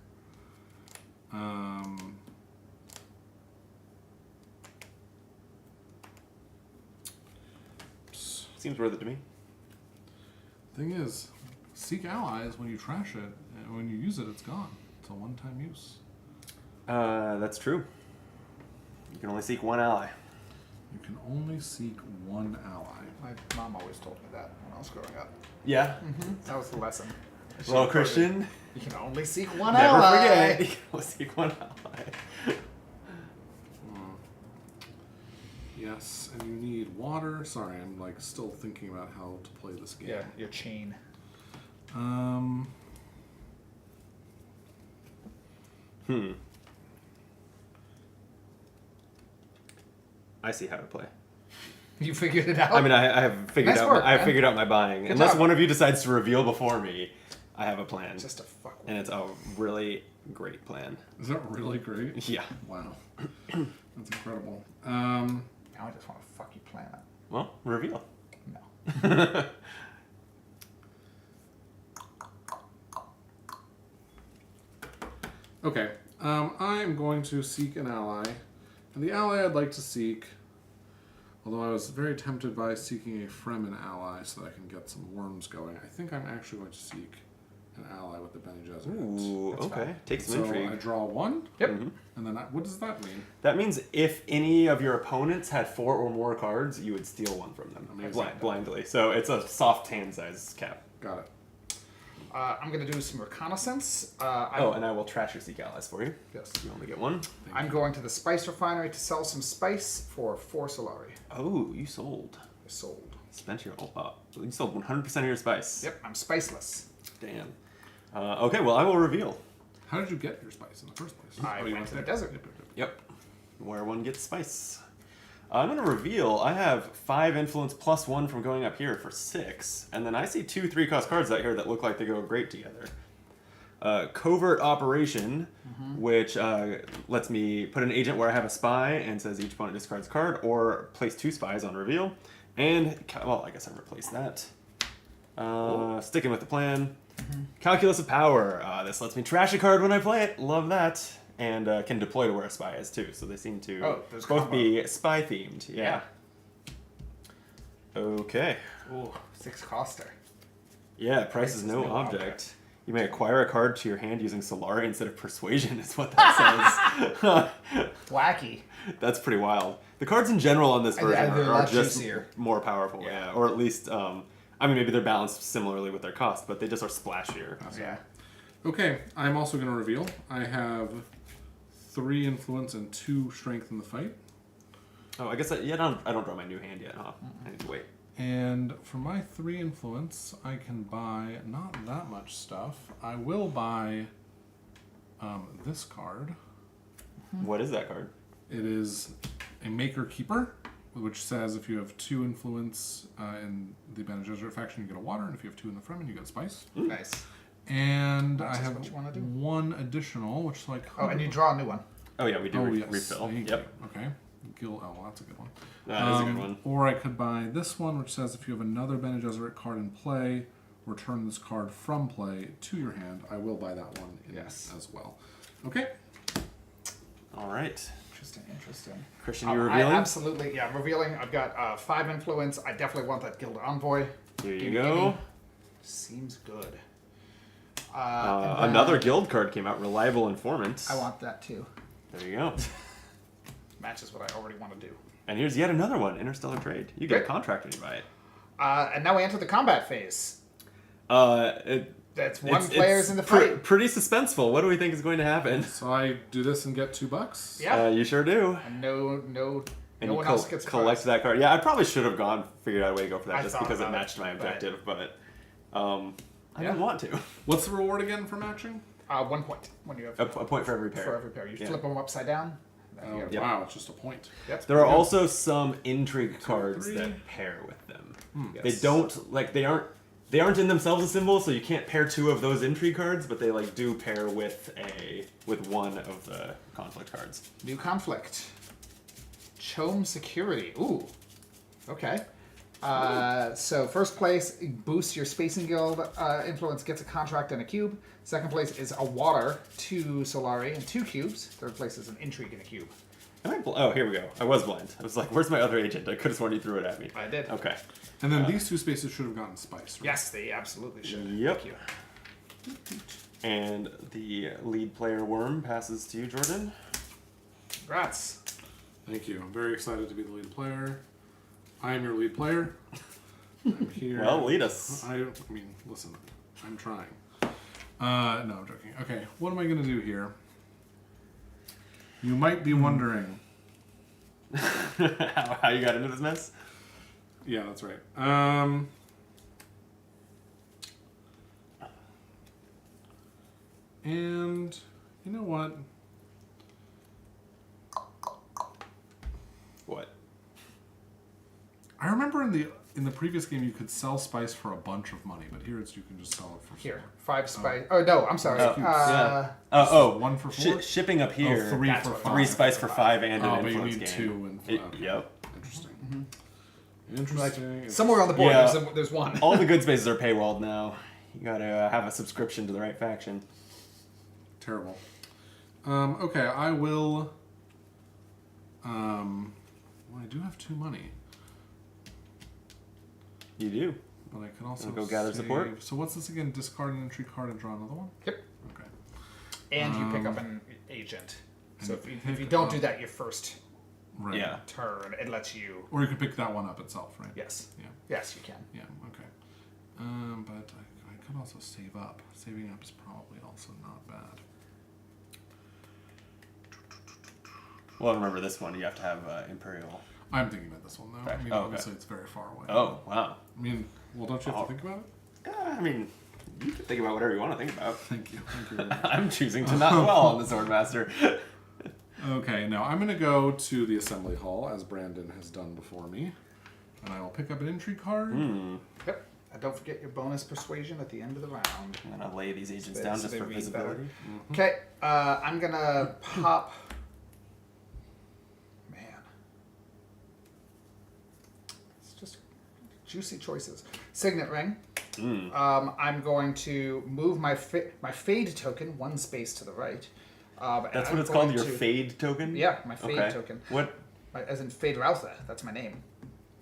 S1: Seems worth it to me.
S2: Thing is, seek allies when you trash it, and when you use it, it's gone. It's a one-time use.
S1: That's true. You can only seek one ally.
S2: You can only seek one ally.
S3: My mom always told me that when I was growing up.
S1: Yeah.
S3: That was the lesson.
S1: Well, Christian,
S3: You can only seek one
S1: never
S3: ally.
S1: forget. You can only seek one ally.
S2: Yes, and you need water. Sorry, I'm like still thinking about how to play this game.
S3: Yeah, your chain.
S1: I see how to play.
S3: You figured it out.
S1: I mean, I have figured
S3: Nice
S1: out.
S3: work,
S1: I have
S3: man.
S1: figured out my buying.
S3: Good
S1: Unless
S3: job.
S1: one of you decides to reveal before me, I have a plan,
S3: Just a fuck.
S1: and it's a really great plan.
S2: Is that really great?
S1: Yeah.
S2: Wow. That's incredible.
S3: Now I just want to fuck you planet.
S1: Well, reveal.
S3: No.
S2: Okay. I'm going to seek an ally. And the ally I'd like to seek, although I was very tempted by seeking a Fremen ally so that I can get some worms going, I think I'm actually going to seek an ally with the Bene Gesserit.
S1: Ooh,
S3: That's
S1: okay.
S3: fine.
S1: Take some
S2: So
S1: intrigue.
S2: I draw one,
S3: Yep.
S2: and then what does that mean?
S1: That means if any of your opponents had 4 or more cards, you would steal one from them blindly. So it's a soft hand size cap.
S2: Got it.
S3: I'm going to do some reconnaissance.
S1: And I will trash your seek allies for you.
S3: Yes.
S1: You only get one.
S3: I'm going to the spice refinery to sell some spice for 4 Solari.
S1: Oh, you sold.
S3: Sold.
S1: Spent your you sold 100% of your spice.
S3: Yep, I'm spiceless.
S1: Damn. Okay, well I will reveal.
S2: How did you get your spice in the first place?
S3: I
S2: you
S3: went to the
S2: there?
S3: desert.
S1: Yep. Where one gets spice. I'm going to reveal I have 5 influence plus 1 from going up here for 6. And then I see 2 3-cost cards out here that look like they go great together. Covert Operation, which lets me put an agent where I have a spy and says each opponent discards a card, or place 2 spies on reveal. And, well, I guess I replace that. Sticking with the plan. Calculus of Power. This lets me trash a card when I play it. Love that. And can deploy to where a spy is too. So they seem to
S3: there's
S1: both
S3: combo.
S1: be spy themed. Yeah. Okay.
S3: Ooh, 6 coster.
S1: Yeah, price is no object. You may acquire a card to your hand using Solari instead of Persuasion, is what that says.
S3: Wacky.
S1: That's pretty wild. The cards in general on this version
S3: they're a
S1: are
S3: lot
S1: just
S3: juicier.
S1: more powerful. Yeah. Or at least, I mean, maybe they're balanced similarly with their cost, but they just are splashier.
S3: Yeah.
S2: Okay, I'm also going to reveal. I have 3 influence and 2 strength in the fight.
S1: Oh, I guess I don't draw my new hand yet, huh? I need to wait.
S2: And for my 3 influence, I can buy not that much stuff. I will buy this card.
S1: What is that card?
S2: It is a Maker Keeper, which says if you have 2 influence in the Bene Gesserit faction, you get a water, and if you have 2 in the Fremen, you get a spice.
S3: Nice.
S2: And
S3: That's
S2: I
S3: just
S2: have
S3: what you wanna do.
S2: 1 additional, which is like...
S3: Oh, and you draw a new one.
S1: Oh yeah, we do
S2: yes.
S1: refill.
S2: Thank
S1: Yep.
S2: you. Okay. Oh, well, that's a good one.
S1: That is a good one.
S2: Or I could buy this one, which says if you have another Bene Gesserit card in play, return this card from play to your hand. I will buy that one as well. Okay.
S1: All right.
S3: Interesting.
S1: Christian, you revealing?
S3: I absolutely, yeah, I'm revealing. I've got 5 influence. I definitely want that Guild Envoy.
S1: Here you
S3: Gimme,
S1: go.
S3: gimme. Seems good. And then
S1: Another guild card came out, Reliable Informant.
S3: I want that too.
S1: There you go.
S3: Matches what I already want to do.
S1: And here's yet another one, Interstellar Trade. You get a
S3: Great.
S1: contract when you buy it.
S3: And now we enter the combat phase. That's one
S1: It's
S3: player's in the fight.
S1: Pretty suspenseful. What do we think is going to happen?
S2: So I do this and get $2.
S3: Yeah.
S1: You sure do.
S3: And no
S1: And
S3: one
S1: you
S3: else gets
S1: collect
S3: surprised.
S1: that card. Yeah, I probably should have figured out a way to go for that
S3: I
S1: just
S3: thought
S1: because it
S3: about it,
S1: matched my
S3: but-
S1: objective, but I
S3: Yeah.
S1: didn't want to.
S2: What's the reward again for matching?
S3: 1 point when you have
S1: A point for every pair.
S3: for every pair. You
S1: Yeah.
S3: flip them upside down.
S2: Oh,
S3: Yep.
S2: wow, it's just a point.
S3: Yep.
S1: There are also some intrigue cards
S2: 3.
S1: that pair with them.
S3: Yes.
S1: They don't they aren't They aren't in themselves a symbol, so you can't pair 2 of those intrigue cards, but they like do pair with one of the conflict cards.
S3: New conflict. Chome security. Ooh. Okay. So first place boosts your Spacing Guild influence, gets a contract and a cube. Second place is a water, 2 Solari and 2 cubes. Third place is an intrigue and a cube.
S1: Oh, here we go. I was blind. I was like, where's my other agent? I could have sworn you threw it at me.
S3: I did.
S1: Okay.
S2: And then these 2 spaces should have gotten spice, right?
S3: Yes, they absolutely should.
S1: Yep.
S3: Thank you.
S1: And the lead player worm passes to you, Jordan.
S3: Congrats.
S2: Thank you. I'm very excited to be the lead player. I am your lead player. I'm here.
S1: Well, lead us.
S2: I mean, listen, I'm trying. No, I'm joking. Okay, what am I going to do here? You might be wondering.
S1: How you got into this mess?
S2: Yeah, that's right. And you know what?
S1: What?
S2: I remember in the previous game you could sell spice for a bunch of money, but here it's you can just sell it for
S3: Here,
S2: four.
S3: 5 spice. Oh no, I'm sorry.
S1: Yeah. 1 for 4? Shipping up here.
S2: 3
S3: That's
S2: for
S3: what-
S2: 5.
S1: 3 spice for 5 and
S2: Oh,
S1: an
S2: but you
S1: influence
S2: need
S1: gain.
S2: 2 and
S1: Yep.
S2: Interesting.
S3: Like,
S2: Interesting.
S3: somewhere on the board,
S1: Yeah.
S3: there's one.
S1: All the good spaces are paywalled now. You gotta have a subscription to the right faction.
S2: Terrible. Okay, I will. Well, I do have 2 money,
S1: You do.
S2: but I could also
S1: Wanna go gather support?
S2: save- So what's this again? Discard an entry card and draw another one.
S3: Yep.
S2: Okay.
S3: And you pick up an agent. So
S2: and
S3: if you
S2: pick
S3: don't
S2: up-
S3: do that your first
S2: Right.
S1: Yeah.
S3: turn, it lets you.
S2: Or you could pick that one up itself, right?
S3: Yes.
S2: Yeah.
S3: Yes, you can.
S2: Yeah. Okay. But I could also save up. Saving up is probably also not bad.
S1: Well, remember this one. You have to have Imperial.
S2: I'm thinking about this one though. I
S1: Okay.
S2: mean,
S1: Oh, okay.
S2: obviously it's very far away.
S1: Oh, wow.
S2: I mean, well, don't you have
S1: Oh.
S2: to think about it?
S1: I mean, you can think about whatever you want to think about.
S2: Thank you. Thank you very much.
S1: I'm choosing to not dwell on the Swordmaster.
S2: Okay, now I'm going to go to the assembly hall, as Brandon has done before me. And I will pick up an entry card.
S3: Yep. And don't forget your bonus persuasion at the end of the round.
S1: I'm gonna lay these agents
S3: So
S1: down
S3: they
S1: just for
S3: read
S1: visibility.
S3: Okay, I'm gonna pop. Man, it's just juicy choices. Signet ring. I'm going to move my fade token 1 space to the right. And
S1: That's
S3: I'm
S1: what it's called.
S3: going
S1: Your
S3: to-
S1: fade token.
S3: Yeah, my fade
S1: Okay.
S3: token.
S1: What?
S3: As in Fade Routha. That's my name.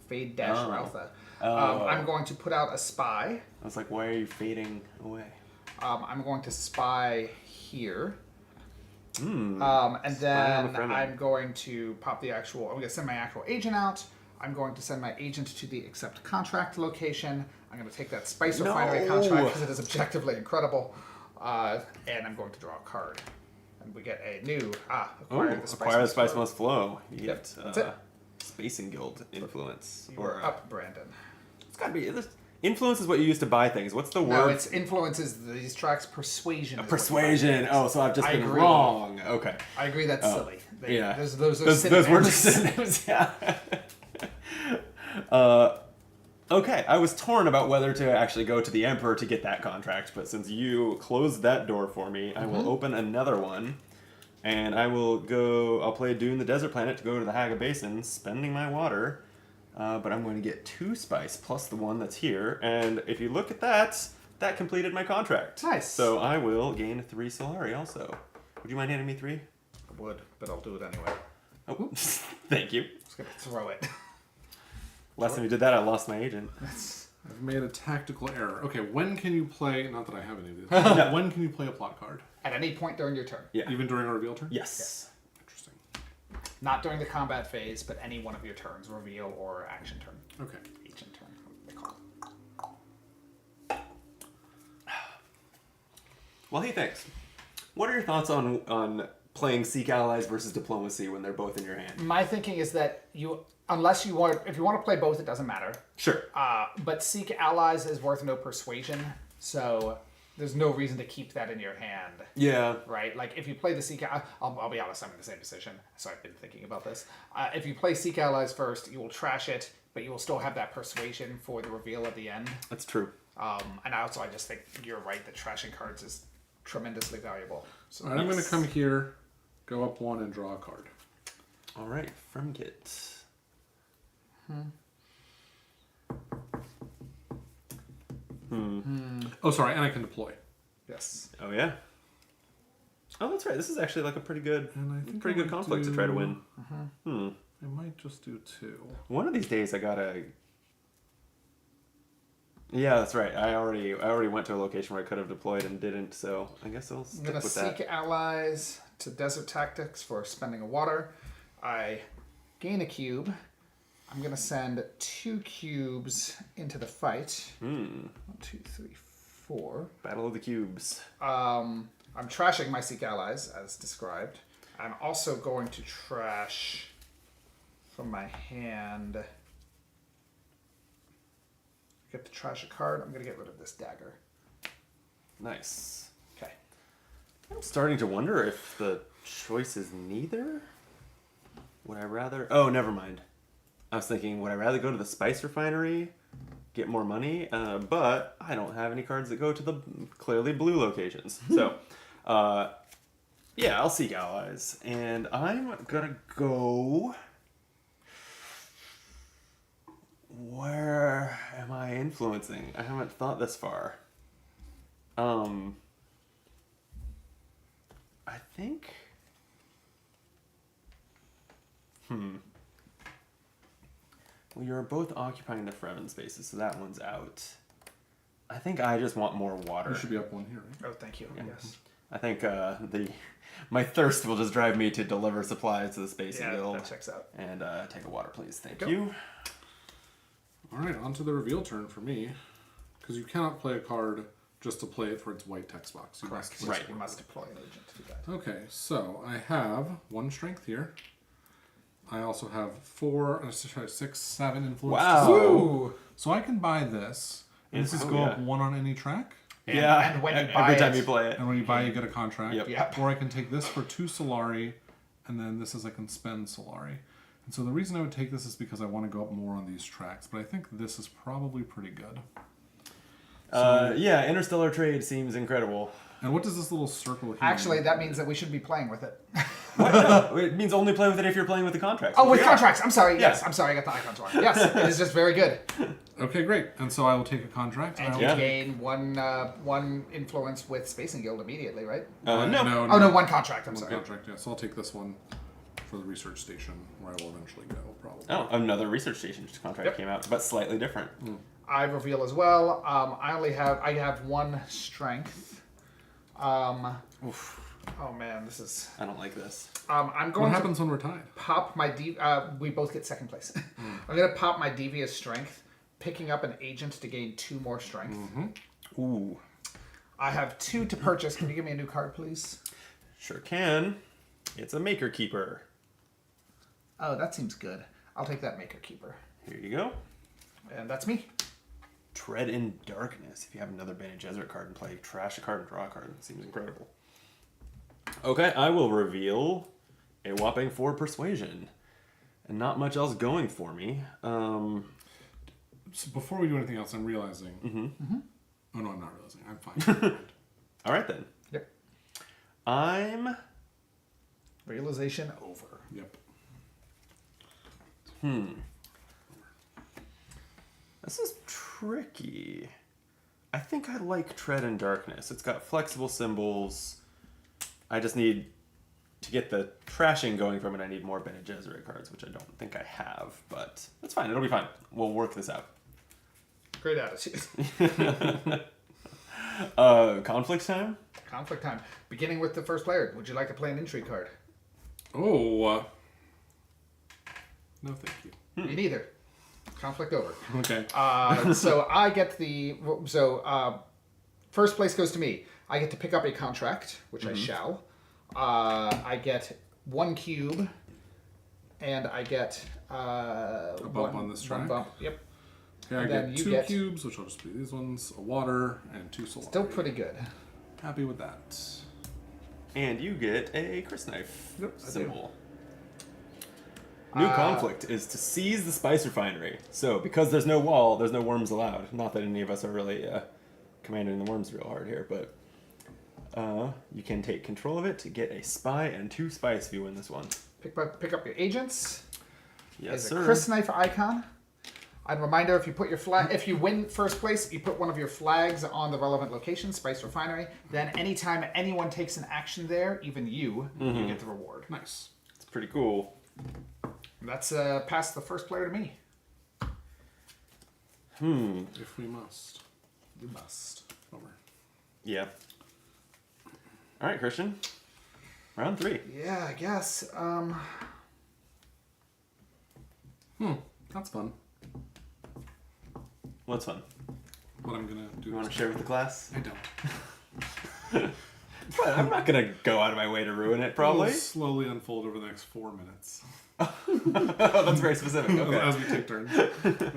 S3: Fade dash
S1: Oh.
S3: Routha.
S1: Oh.
S3: I'm going to put out a spy.
S1: I was like, why are you fading away?
S3: I'm going to spy here. And
S1: on the
S3: then
S1: front end.
S3: I'm going to pop the actual. I'm going to send my actual agent out. I'm going to send my agent to the accept contract location. I'm going to take that Spice Refinery
S1: No.
S3: contract because it is objectively incredible. And I'm going to draw a card. And we get a new acquire the Spice.
S1: Acquire the
S3: Must
S1: spice
S3: Flow.
S1: must flow. You
S3: Yep,
S1: get
S3: that's it.
S1: Spacing Guild influence.
S3: You are up, Brandon.
S1: It's gotta be. Influence is what you use to buy things. What's the
S3: No,
S1: word?
S3: it's influences these tracks. Persuasion. is what you
S1: Persuasion.
S3: buy.
S1: Oh, so I've just
S3: I
S1: been
S3: agree.
S1: wrong. Okay.
S3: I agree. That's silly.
S1: Yeah.
S3: Those
S1: Those were just
S3: synonyms.
S1: synonyms. Yeah. Okay, I was torn about whether to actually go to the Emperor to get that contract, but since you closed that door for me, I will open another one, and I'll play Dune the Desert Planet to go to the Haga Basin, spending my water, but I'm going to get 2 spice plus the one that's here, and if you look at that, that completed my contract.
S3: Nice.
S1: So I will gain 3 Solari also. Would you mind handing me 3?
S3: I would, but I'll do it anyway.
S1: Oh, thank you.
S3: Just gonna throw it.
S1: Last time you did that, I lost my agent.
S2: I've made a tactical error. Okay, when can you play... Not that I have any of these. When can you play a plot card?
S3: At any point during your turn.
S1: Yeah.
S2: Even during a reveal turn?
S1: Yes.
S2: Interesting.
S3: Not during the combat phase, but any one of your turns, reveal or action turn.
S2: Okay.
S3: Agent turn, what they call it.
S1: Well, hey, thanks. What are your thoughts on playing Seek Allies versus Diplomacy when they're both in your hand?
S3: My thinking is that if you want to play both, it doesn't matter.
S1: Sure.
S3: But Seek Allies is worth no persuasion, so there's no reason to keep that in your hand.
S1: Yeah.
S3: Right? Like, if you play the Seek... I'll be honest, I'm in the same position, so I've been thinking about this. If you play Seek Allies first, you will trash it, but you will still have that persuasion for the reveal at the end.
S1: That's true.
S3: And I just think you're right that trashing cards is tremendously valuable. So
S2: All right, I'm going to come here, go up 1, and draw a card.
S1: All right, from Kit.
S2: Oh, sorry, and I can deploy.
S3: yes.
S1: Oh yeah. Oh, that's right. This is actually like a pretty good,
S2: And I think
S1: pretty
S2: I
S1: good
S2: might
S1: conflict to try to win.
S2: I might just do 2.
S1: One of these days, I gotta. Yeah, that's right. I already went to a location where I could have deployed and didn't, so I guess I'll
S3: I'm
S1: stick
S3: going to
S1: with
S3: seek
S1: that.
S3: allies to Desert Tactics for spending a water. I gain a cube. I'm going to send 2 cubes into the fight. 1, 2, 3, 4.
S1: Battle of the Cubes.
S3: I'm trashing my Seek Allies, as described. I'm also going to trash from my hand. Get to trash a card. I'm going to get rid of this dagger.
S1: Nice.
S3: Okay.
S1: I'm starting to wonder if the choice is neither. Would I rather? Oh, never mind. I was thinking, would I rather go to the spice refinery, get more money? But I don't have any cards that go to the clearly blue locations. So, yeah, I'll seek allies. And I'm gonna go. Where am I influencing? I haven't thought this far. I think. Well, you're both occupying the Fremen spaces, so that one's out. I think I just want more water.
S2: You should be up 1 here, right?
S3: Oh, thank you. Yes.
S1: I think my thirst will just drive me to deliver supplies to the Spacing
S3: Yeah,
S1: Guild.
S3: that checks out.
S1: And take a water, please. Thank
S3: Go.
S1: you.
S2: All right, on to the reveal turn for me. Because you cannot play a card just to play it for its white text box. You
S3: Correct.
S2: must
S1: Right.
S3: You must deploy an agent to do that.
S2: Okay, so I have 1 strength here. I also have 6, 7 influence.
S1: Wow.
S3: Ooh.
S2: So I can buy this. And this is go up 1 on any track.
S3: And when you buy
S1: every time
S3: it-
S1: you play it.
S2: And when you buy, you get a contract.
S1: Yep.
S3: Yep.
S2: Or I can take this for 2 Solari, and then this is I can spend Solari. And so the reason I would take this is because I want to go up more on these tracks. But I think this is probably pretty good.
S1: Yeah, interstellar trade seems incredible.
S2: And what does this little circle here
S3: Actually,
S2: mean?
S3: that means that we shouldn't be playing with it.
S1: What? No, it means only play with it if you're playing with the contracts.
S3: Oh, with
S1: Yeah.
S3: contracts. I'm sorry. Yes,
S1: Yeah.
S3: I'm sorry. I got the icons wrong. Yes, it is just very good.
S2: Okay, great. And so I will take a contract.
S3: And
S2: I
S3: you
S2: will-
S1: Yeah.
S3: gain one influence with Spacing Guild immediately, right?
S1: No.
S3: Oh no, 1 contract. I'm
S2: One
S3: sorry.
S2: contract, yeah. So I'll take this one for the research station, where I will eventually go, probably.
S1: Oh, another research station contract
S3: Yep.
S1: came out, but slightly different.
S3: I reveal as well. I have 1 strength. Oh man, this is.
S1: I don't like this.
S3: I'm
S2: What
S3: going to
S2: happens when we're tied?
S3: pop my we both get 2nd place. I'm gonna pop my devious strength, picking up an agent to gain 2 more strength.
S1: Ooh,
S3: I have 2 to purchase. Can you give me a new card, please?
S1: sure can. It's a Maker Keeper.
S3: Oh, that seems good. I'll take that Maker Keeper,
S1: Here you go.
S3: and that's me.
S1: Tread in Darkness. If you have another Bene Gesserit card and play, trash a card and draw a card. It seems incredible. Okay, I will reveal a whopping 4 Persuasion. And not much else going for me.
S2: So before we do anything else, I'm realizing. Oh no, I'm not realizing. I'm fine.
S1: All right then.
S3: Yep.
S1: I'm...
S3: Realization over.
S2: Yep.
S1: This is tricky. I think I like Tread in Darkness. It's got flexible symbols. I just need to get the trashing going from it. I need more Bene Gesserit cards, which I don't think I have, but that's fine. It'll be fine. We'll work this out.
S3: Great attitude.
S1: Conflict time?
S3: Conflict time. Beginning with the first player. Would you like to play an intrigue card?
S2: Oh. No, thank you.
S3: Me neither. Conflict over.
S2: Okay.
S3: So I get the first place goes to me. I get to pick up a contract, which I shall. I get 1 cube, and I get
S2: a bump on this track.
S3: 1 bump. Yep.
S2: Okay, I
S3: and then
S2: get
S3: you
S2: 2
S3: get-
S2: cubes, which will just be these ones, a water, and 2 Solari.
S3: Still pretty good.
S2: Happy with that.
S1: And you get a Chris Knife
S3: Yep, I do.
S1: symbol. New conflict is to seize the spice refinery. So, because there's no wall, there's no worms allowed. Not that any of us are really commanding the worms real hard here, but you can take control of it to get a spy and 2 spice if you win this one.
S3: Pick up your agents.
S1: Yes,
S3: There's
S1: sir.
S3: a Chris Knife icon. And a reminder: if you put your flag, if you win first place, you put one of your flags on the relevant location, Spice Refinery. Then, anytime anyone takes an action there, even you get the reward.
S2: Nice.
S1: It's pretty cool.
S3: That's past the first player to me.
S2: If we must.
S3: You must.
S2: Over.
S1: Yeah. All right, Christian. Round 3.
S3: Yeah, I guess.
S2: That's fun.
S1: What's fun?
S2: What I'm gonna do.
S1: You want to share with the class?
S2: I don't.
S1: But I'm not gonna go out of my way to ruin it, probably.
S2: It'll slowly unfold over the next 4 minutes.
S1: That's very specific. Okay.
S2: As we take turns. I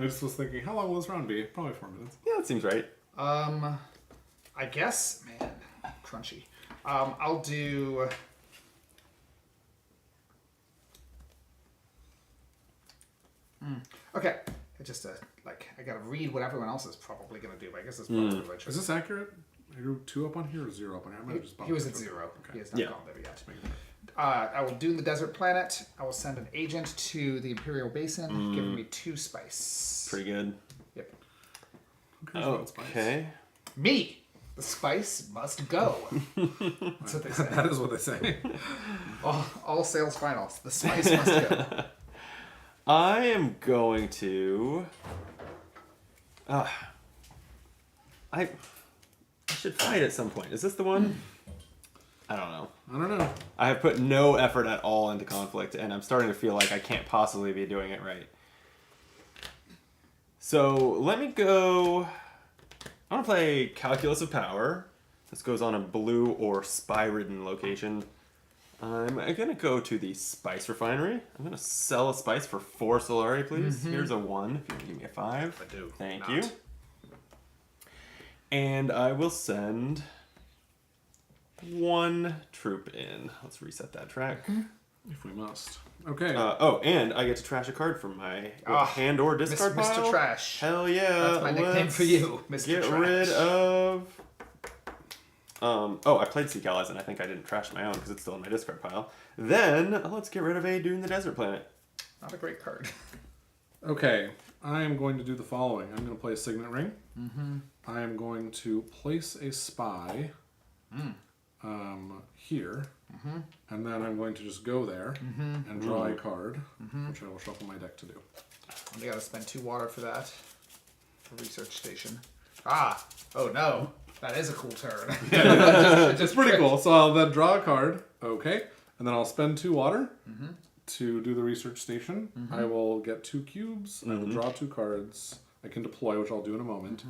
S2: just was thinking, how long will this round be? Probably 4 minutes.
S1: Yeah, that seems right.
S3: I guess, man, crunchy. I'll do. Okay, I just I gotta read what everyone else is probably gonna do. But I guess it's probably what I should.
S2: Is this accurate? I drew 2 up on here or 0 up on here? I might have just
S3: He was at
S2: bumped it.
S3: 0.
S2: Okay.
S3: He has not
S1: Yeah.
S3: gone there yet. I will Dune the Desert Planet. I will send an agent to the Imperial Basin, giving me 2 spice.
S1: Pretty good.
S3: Yep.
S2: Who cares about spice?
S1: Okay.
S3: Me! The spice must go. That's what they say.
S2: That is what they say.
S3: All sales finals. The spice must go.
S1: I am going to. I should fight at some point. Is this the one? I don't know.
S2: I don't know.
S1: I have put no effort at all into conflict, and I'm starting to feel like I can't possibly be doing it right. So let me go. I want to play Calculus of Power. This goes on a blue or spy-ridden location. I'm going to go to the Spice Refinery. I'm going to sell a spice for 4 Solari, please. Here's a 1. If you can give me a 5.
S3: I do.
S1: Thank
S3: not.
S1: you. And I will send 1 troop in. Let's reset that track.
S2: If we must. Okay.
S1: And I get to trash a card from my
S3: Ah,
S1: hand or discard
S3: Mr.
S1: pile.
S3: Trash.
S1: Hell yeah.
S3: That's my nickname
S1: let's
S3: for you, Mr.
S1: Get
S3: Trash.
S1: rid of... I played Seek Allies, and I think I didn't trash my own because it's still in my discard pile. Then, let's get rid of a Dune the Desert Planet.
S3: Not a great card.
S2: Okay. I am going to do the following. I'm going to play a Signet Ring. I am going to place a spy here. And then I'm going to just go there and draw a card, which I will shuffle my deck to do.
S3: I gotta spend 2 water for that. For research station. Ah! Oh no! That is a cool turn.
S2: It's pretty cool. So I'll then draw a card. Okay. And then I'll spend 2 water to do the research station. I will get 2 cubes. I will draw 2 cards. I can deploy, which I'll do in a moment.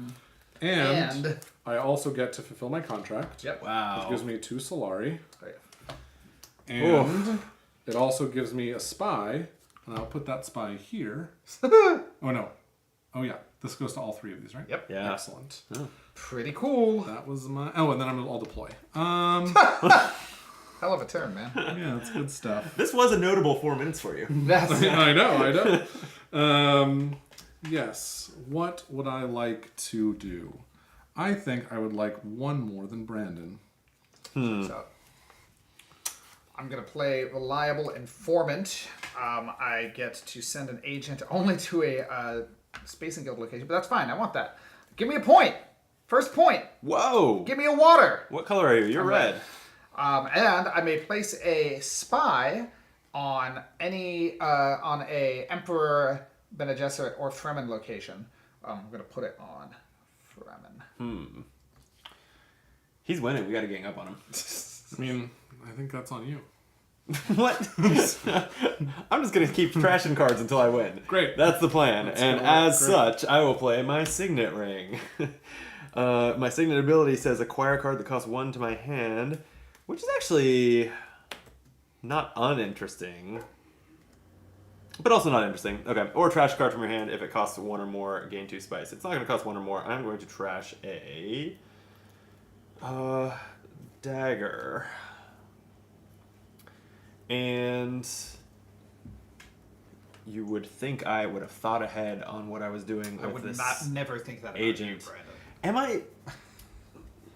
S2: And I also get to fulfill my contract.
S3: Yep.
S1: Wow.
S2: Which gives me 2 Solari.
S3: Oh, yeah.
S2: And it also gives me a spy. And I'll put that spy here. Oh, no. Oh, yeah. This goes to all 3 of these, right?
S3: Yep.
S1: Yeah.
S2: Excellent.
S3: Pretty cool.
S2: That was my... Oh, and then I'll deploy.
S3: Hell of a turn, man.
S2: Yeah, that's good stuff.
S1: This was a notable 4 minutes for you.
S3: That's
S2: I know. Yes. What would I like to do? I think I would like 1 more than Brandon.
S3: So, I'm gonna play Reliable Informant. I get to send an agent only to a Space and Guild location, but that's fine. I want that. Give me a point. First point.
S1: Whoa!
S3: Give me a water.
S1: What color are you? You're red.
S3: And I may place a spy on on a Emperor, Bene Gesserit, or Fremen location. I'm gonna put it on Fremen.
S1: He's winning. We got to gang up on him.
S2: I mean, I think that's on you.
S1: What? I'm just going to keep trashing cards until I win.
S2: Great.
S1: That's the plan.
S2: That's
S1: and
S2: gonna work.
S1: as
S2: Great.
S1: such, I will play my Signet Ring. My Signet ability says acquire a card that costs 1 to my hand, which is actually not uninteresting. But also not interesting. Okay. Or trash a card from your hand if it costs 1 or more, gain 2 spice. It's not going to cost 1 or more. I'm going to trash a... dagger. you would think I would have thought ahead on what I was doing with
S3: I would
S1: this
S3: never think that about
S1: agent.
S3: you, Brandon.
S1: Am I?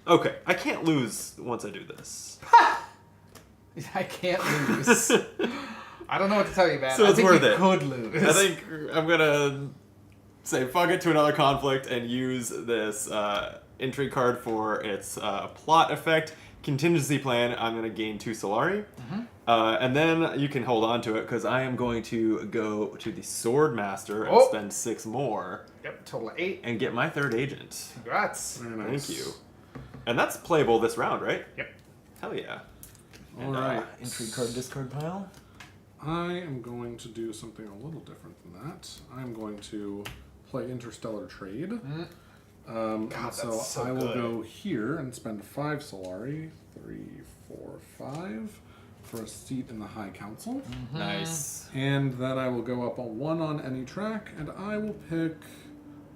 S1: Okay, I can't lose once I do this.
S3: I can't lose. I don't know what to tell you, man.
S1: So
S3: I
S1: it's
S3: think
S1: worth
S3: you
S1: it.
S3: could lose.
S1: I think I'm gonna say fuck it to another conflict and use this intrigue card for its plot effect. Contingency plan, I'm going to gain 2 Solari. And then you can hold on to it because I am going to go to the Sword Master and spend 6 more.
S3: Yep, total of 8.
S1: And get my 3rd agent.
S3: Congrats.
S2: Very nice.
S1: Thank you. And that's playable this round, right?
S3: Yep.
S1: Hell yeah.
S2: All right.
S1: Intrigue card, discard pile.
S2: I am going to do something a little different than that. I'm going to play Interstellar Trade.
S3: God,
S2: so
S3: that's so
S2: I will
S3: good.
S2: go here and spend 5 Solari, 3, 4, 5, for a seat in the High Council.
S1: Nice.
S2: And then I will go up on 1 on any track, and I will pick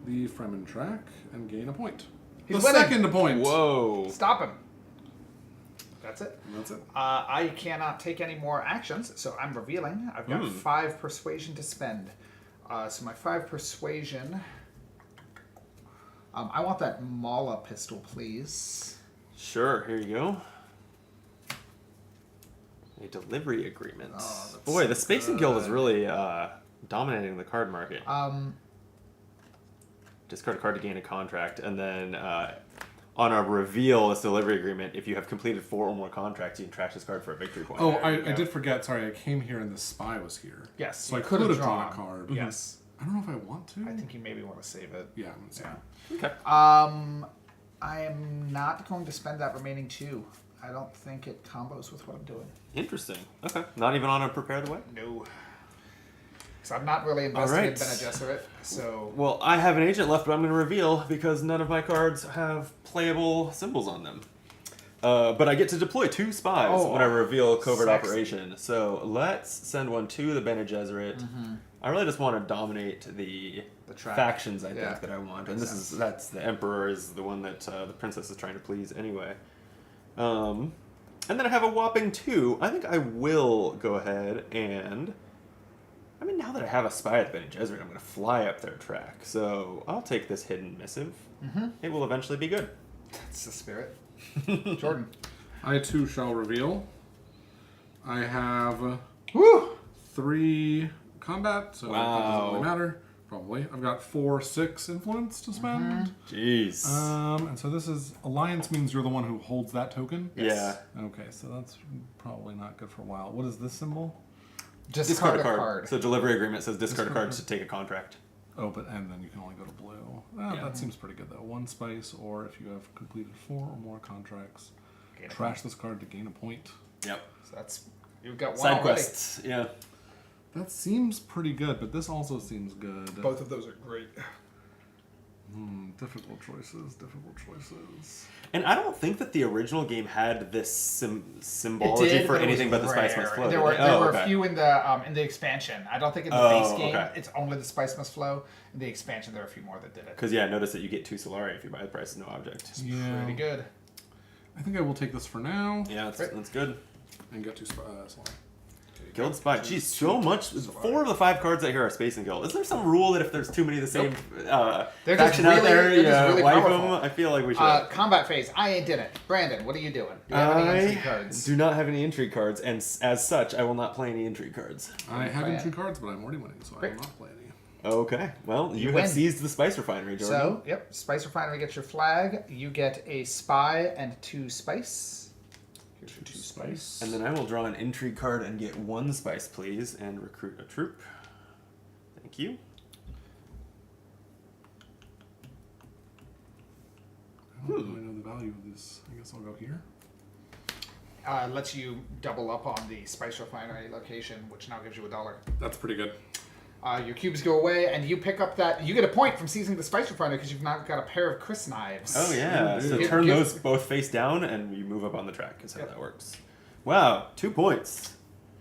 S2: the Fremen track and gain a point.
S3: He's
S2: the
S3: winning.
S2: second point.
S1: Whoa.
S3: Stop him. That's it.
S2: That's it.
S3: I cannot take any more actions, so I'm revealing. I've got 5 persuasion to spend. So my 5 persuasion. I want that Mala pistol, please.
S1: Sure, here you go. A delivery agreement.
S3: Oh, that's
S1: Boy,
S3: so
S1: the Spacing Guild is really dominating the card market. Discard a card to gain a contract, and then on a reveal, this delivery agreement, if you have completed 4 or more contracts, you can trash this card for a victory point.
S2: Oh,
S1: There you
S2: I
S1: go.
S2: did forget. Sorry, I came here and the spy was here.
S3: Yes,
S2: So I
S3: you
S2: could have drawn a card.
S3: Yes.
S2: I don't know if I want to.
S3: I think you maybe want to save it.
S2: Yeah, I'm gonna say.
S1: Okay.
S3: I am not going to spend that remaining 2. I don't think it combos with what I'm doing.
S1: Interesting. Okay. Not even on a prepare the way?
S3: No. Because I'm not really invested in
S1: Alright.
S3: Bene Gesserit, so...
S1: Well, I have an agent left, but I'm going to reveal because none of my cards have playable symbols on them. But I get to deploy 2 spies when I reveal Covert
S3: Sexy.
S1: Operation. So let's send one to the Bene Gesserit. I really just want to dominate the
S3: track.
S1: factions. I
S3: Yeah.
S1: think that I want, and
S3: Makes
S1: that's the Emperor is the one that the Princess is trying to please anyway. And then I have a whopping 2. I think I will go ahead and. I mean, now that I have a spy at Bene Gesserit, I'm going to fly up their track. So I'll take this hidden missive. It will eventually be good.
S3: That's the spirit. Jordan.
S2: I too shall reveal. I have
S3: Woo!
S2: 3 combat, so that doesn't
S1: Wow.
S2: really matter. Probably. I've got 4, 6 influence to spend.
S1: Jeez.
S2: And so this is alliance means you're the one who holds that token.
S1: Yeah.
S2: Okay, so that's probably not good for a while. What is this symbol?
S3: Just
S1: Discard a
S3: card.
S1: card. So delivery agreement says discard a card to take a contract.
S2: Oh, but and then you can only go to blue. That seems pretty good though. 1 spice, or if you have completed 4 or more contracts,
S3: Gain a
S2: trash this card to gain a point.
S1: Yep.
S3: So that's... You've got one
S1: Side
S3: already.
S1: quests. Yeah.
S2: That seems pretty good, but this also seems good.
S3: Both of those are great.
S2: Difficult choices. Difficult choices.
S1: And I don't think that the original game had this symbology for
S3: but it
S1: anything
S3: was
S1: but the Spice
S3: rare.
S1: Must Flow.
S3: There were,
S1: did they?
S3: there
S1: Oh,
S3: were
S1: okay.
S3: a few in the expansion. I don't think in the base game it's only the Spice Must Flow. In the expansion, there are a few more that did it.
S1: Because yeah, notice that you get 2 Solari if you buy the price of no object.
S2: Yeah.
S3: Pretty good.
S2: I think I will take this for now
S1: Yeah, that's good.
S2: and get to Solari.
S1: Guild Spy. Geez, so much. 4 of the 5 cards I hear are Space and Guild. Is there some rule that if there's too many of the same
S3: They're
S1: faction
S3: just
S1: out there,
S3: really- they're just really
S1: wipe
S3: powerful.
S1: them? I feel like we should.
S3: Combat phase. I ain't in it. Brandon, what are you doing? Do you have any
S1: I
S3: intrigue cards?
S1: do not have any intrigue cards, and as such, I will not play any intrigue cards.
S2: I have
S3: Plan.
S2: entry cards, but I'm already winning, so I
S3: Great.
S2: will not play any.
S1: Okay, well, you
S3: win.
S1: have seized the Spice Refinery, Jordan.
S3: So, yep, Spice Refinery gets your flag. You get a spy and 2 spice. Here's your 2 spice.
S1: And then I will draw an intrigue card and get 1 spice, please, and recruit a troop. Thank you.
S2: I don't really know the value of this. I guess I'll go here.
S3: Lets you double up on the Spice Refinery location, which now gives you $1.
S2: That's pretty good.
S3: Your cubes go away, and you pick up that. You get a point from seizing the Spice Refinery because you've now got a pair of Chris knives.
S1: Oh, yeah. So
S3: Give-
S1: turn
S3: give-
S1: those both face down, and you move up on the track, is how that works. Wow, 2 points.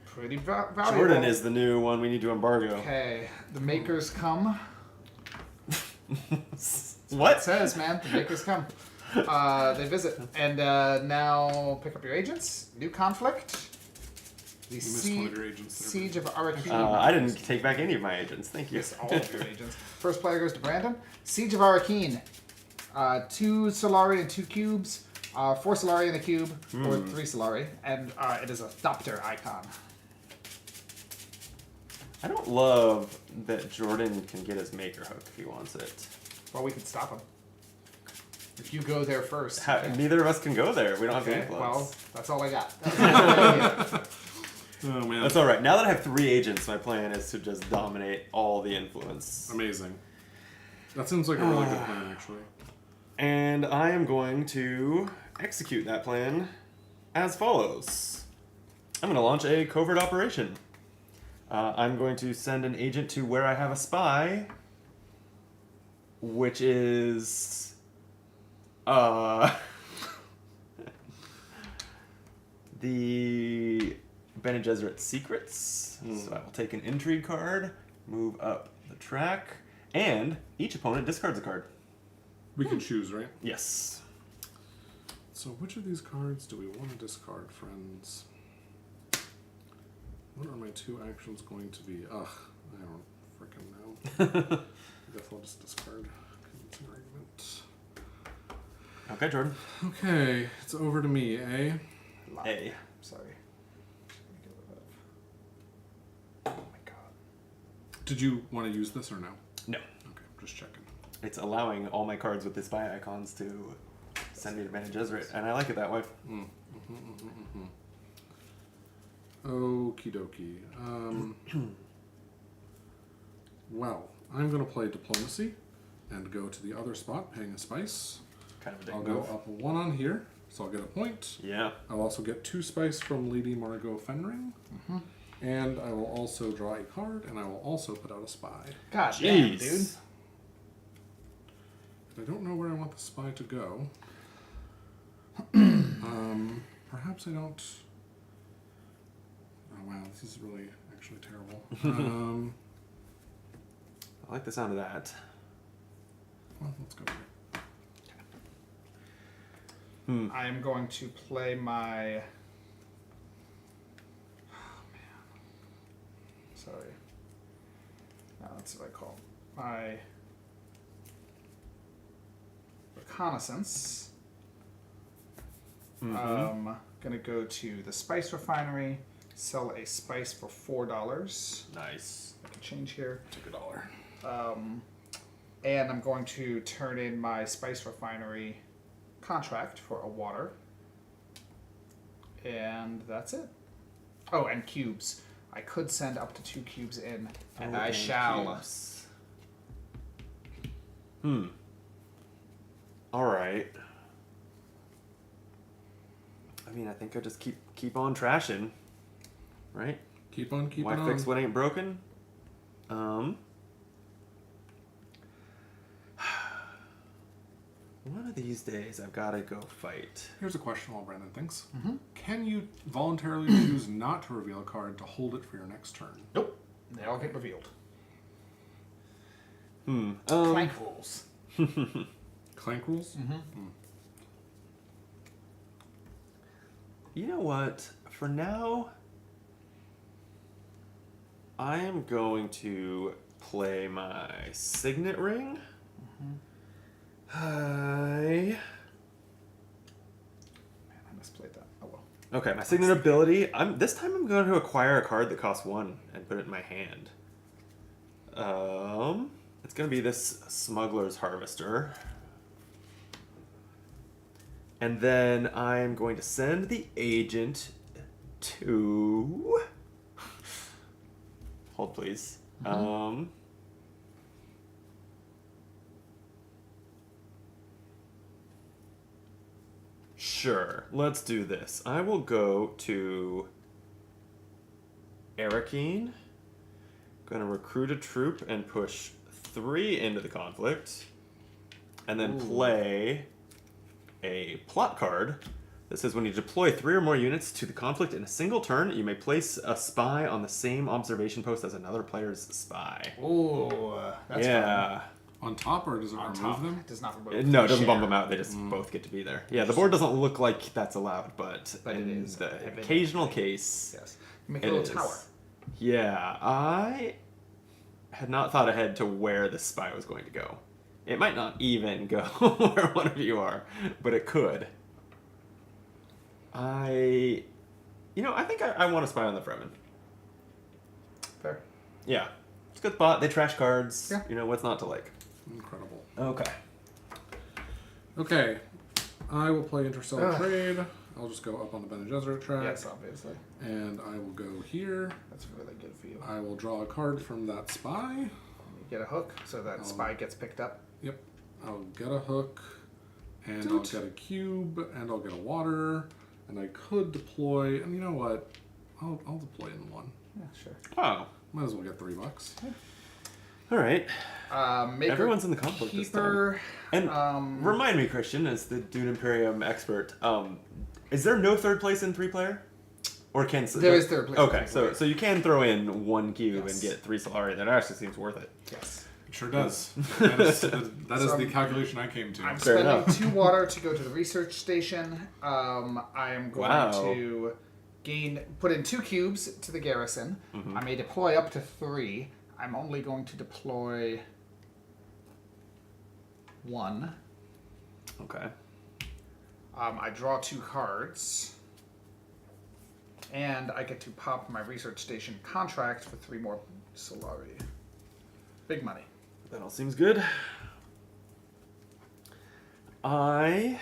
S3: Pretty valuable.
S1: Jordan is the new one we need to embargo.
S3: Okay, the makers come.
S1: What?
S3: It says, man, the makers come. They visit. And now pick up your agents. New conflict. The
S2: missed one of your agents there.
S3: Siege of Arakeen.
S1: I didn't take back any of my agents. Thank you.
S3: Yes, all of your agents. First player goes to Brandon. Siege of Arakeen. 2 Solari and 2 cubes. 4 Solari in a cube, or 3 Solari, and it is a Thopter icon.
S1: I don't love that Jordan can get his maker hook if he wants it.
S3: Well, we can stop him. If you go there first.
S1: Neither of us can go there. We don't have the
S3: Okay,
S1: influence.
S3: well, that's all I got. That's all I got.
S2: Oh man,
S1: That's all right. Now that I have 3 agents, my plan is to just dominate all the influence.
S2: amazing. That seems like a really good plan, actually.
S1: And I am going to execute that plan as follows. I'm going to launch a covert operation. I'm going to send an agent to where I have a spy, which is the Bene Gesserit secrets. So I will take an intrigue card, move up the track, and each opponent discards a card.
S2: We can choose, right?
S1: Yes.
S2: So which of these cards do we want to discard, friends? What are my 2 actions going to be? Ugh, I don't freaking know. I guess I'll just discard. It's an argument.
S1: Okay, Jordan.
S2: Okay, it's over to me, eh?
S1: A.
S3: Sorry. Oh my god.
S2: Did you want to use this or no?
S1: No.
S2: Okay, just checking.
S1: It's allowing all my cards with the spy icons to send me to Bene Gesserit, and I like it that way.
S2: Okie dokie. Well, I'm going to play Diplomacy and go to the other spot, paying a spice.
S1: Kind of a big
S2: I'll
S1: move.
S2: go up a 1 on here, so I'll get a point.
S1: Yeah.
S2: I'll also get 2 spice from Lady Margot Fenring. And I will also draw a card, and I will also put out a spy.
S3: God damn,
S1: Jeez.
S3: dude.
S2: I don't know where I want the spy to go. Perhaps I don't... Oh wow, this is really actually terrible.
S1: I like the sound of that.
S2: Well, let's go here.
S3: I am going to play my... Oh, man. Sorry. No, that's what I call my reconnaissance. Gonna go to the spice refinery, sell a spice for $4.
S1: Nice.
S3: I can change here.
S2: Took $1.
S3: And I'm going to turn in my spice refinery contract for a water. And that's it. Oh, and cubes. I could send up to 2 cubes in, and I shall.
S1: Cubes. All right. I mean, I think I just keep on trashing, right?
S2: Keep on keeping
S1: Why
S2: on.
S1: fix what ain't broken? One of these days, I've got to go fight.
S2: Here's a question while Brandon thinks. Can you voluntarily choose not to reveal a card to hold it for your next turn?
S3: Nope. They all get revealed.
S1: Clank
S3: rules.
S2: Clank rules?
S1: You know what? For now, I am going to play my signet ring. Hi.
S3: Man, I misplayed that. Oh well.
S1: Okay, my signet ability. This time I'm going to acquire a card that costs 1 and put it in my hand. It's going to be this Smuggler's Harvester. And then I'm going to send the agent to... Hold, please. Sure, let's do this. I will go to Arakeen. Gonna recruit a troop and push 3 into the conflict. And then play a plot card that says when you deploy 3 or more units to the conflict in a single turn, you may place a spy on the same observation post as another player's spy.
S3: Ooh, that's fun.
S2: On top, or does it
S3: On
S2: remove
S3: top.
S2: them?
S3: It does not remove.
S1: No, it doesn't bump
S3: Share.
S1: them out. They just both get to be there. Yeah, the board doesn't look like that's allowed, but
S3: But it
S1: in
S3: is.
S1: the
S3: Evidently.
S1: occasional case.
S3: Yes. Make a
S1: It
S3: little
S1: is.
S3: tower.
S1: Yeah, I had not thought ahead to where the spy was going to go. It might not even go where one of you are, but it could. I think I want to spy on the Fremen.
S3: Fair.
S1: Yeah. It's a good thought. They trash cards.
S3: Yeah.
S1: What's not to like?
S2: Incredible.
S1: Okay.
S2: Okay, I will play Interstellar Trade. I'll just go up on the Bene Gesserit track.
S3: Yes, obviously.
S2: And I will go here.
S3: That's really good for you.
S2: I will draw a card from that spy.
S3: You get a hook, so that spy gets picked up.
S2: Yep. I'll get a hook, and I'll get a cube, and I'll get a water, and I could deploy. And you know what? I'll deploy in one.
S3: Yeah, sure.
S1: Oh.
S2: Might as well get $3.
S1: All right. Everyone's in the
S3: conflict
S1: conflict this
S3: keeper.
S1: And remind me, Christian, as the Dune Imperium expert, is there no third place in 3-player? Or can
S3: There is third place.
S1: Okay, so you can throw in one cube
S3: Yes.
S1: and get 3 Solari. That actually seems worth it.
S3: Yes.
S2: It sure does. That is the calculation I came to.
S3: I'm
S1: Fair
S3: spending
S1: enough.
S3: 2 water to go to the research station. I am going to put in 2 cubes to the garrison.
S1: Mm-hmm.
S3: I may deploy up to 3. I'm only going to deploy 1.
S1: Okay.
S3: I draw 2 cards. And I get to pop my research station contract for 3 more Solari. Big money.
S1: That all seems good. And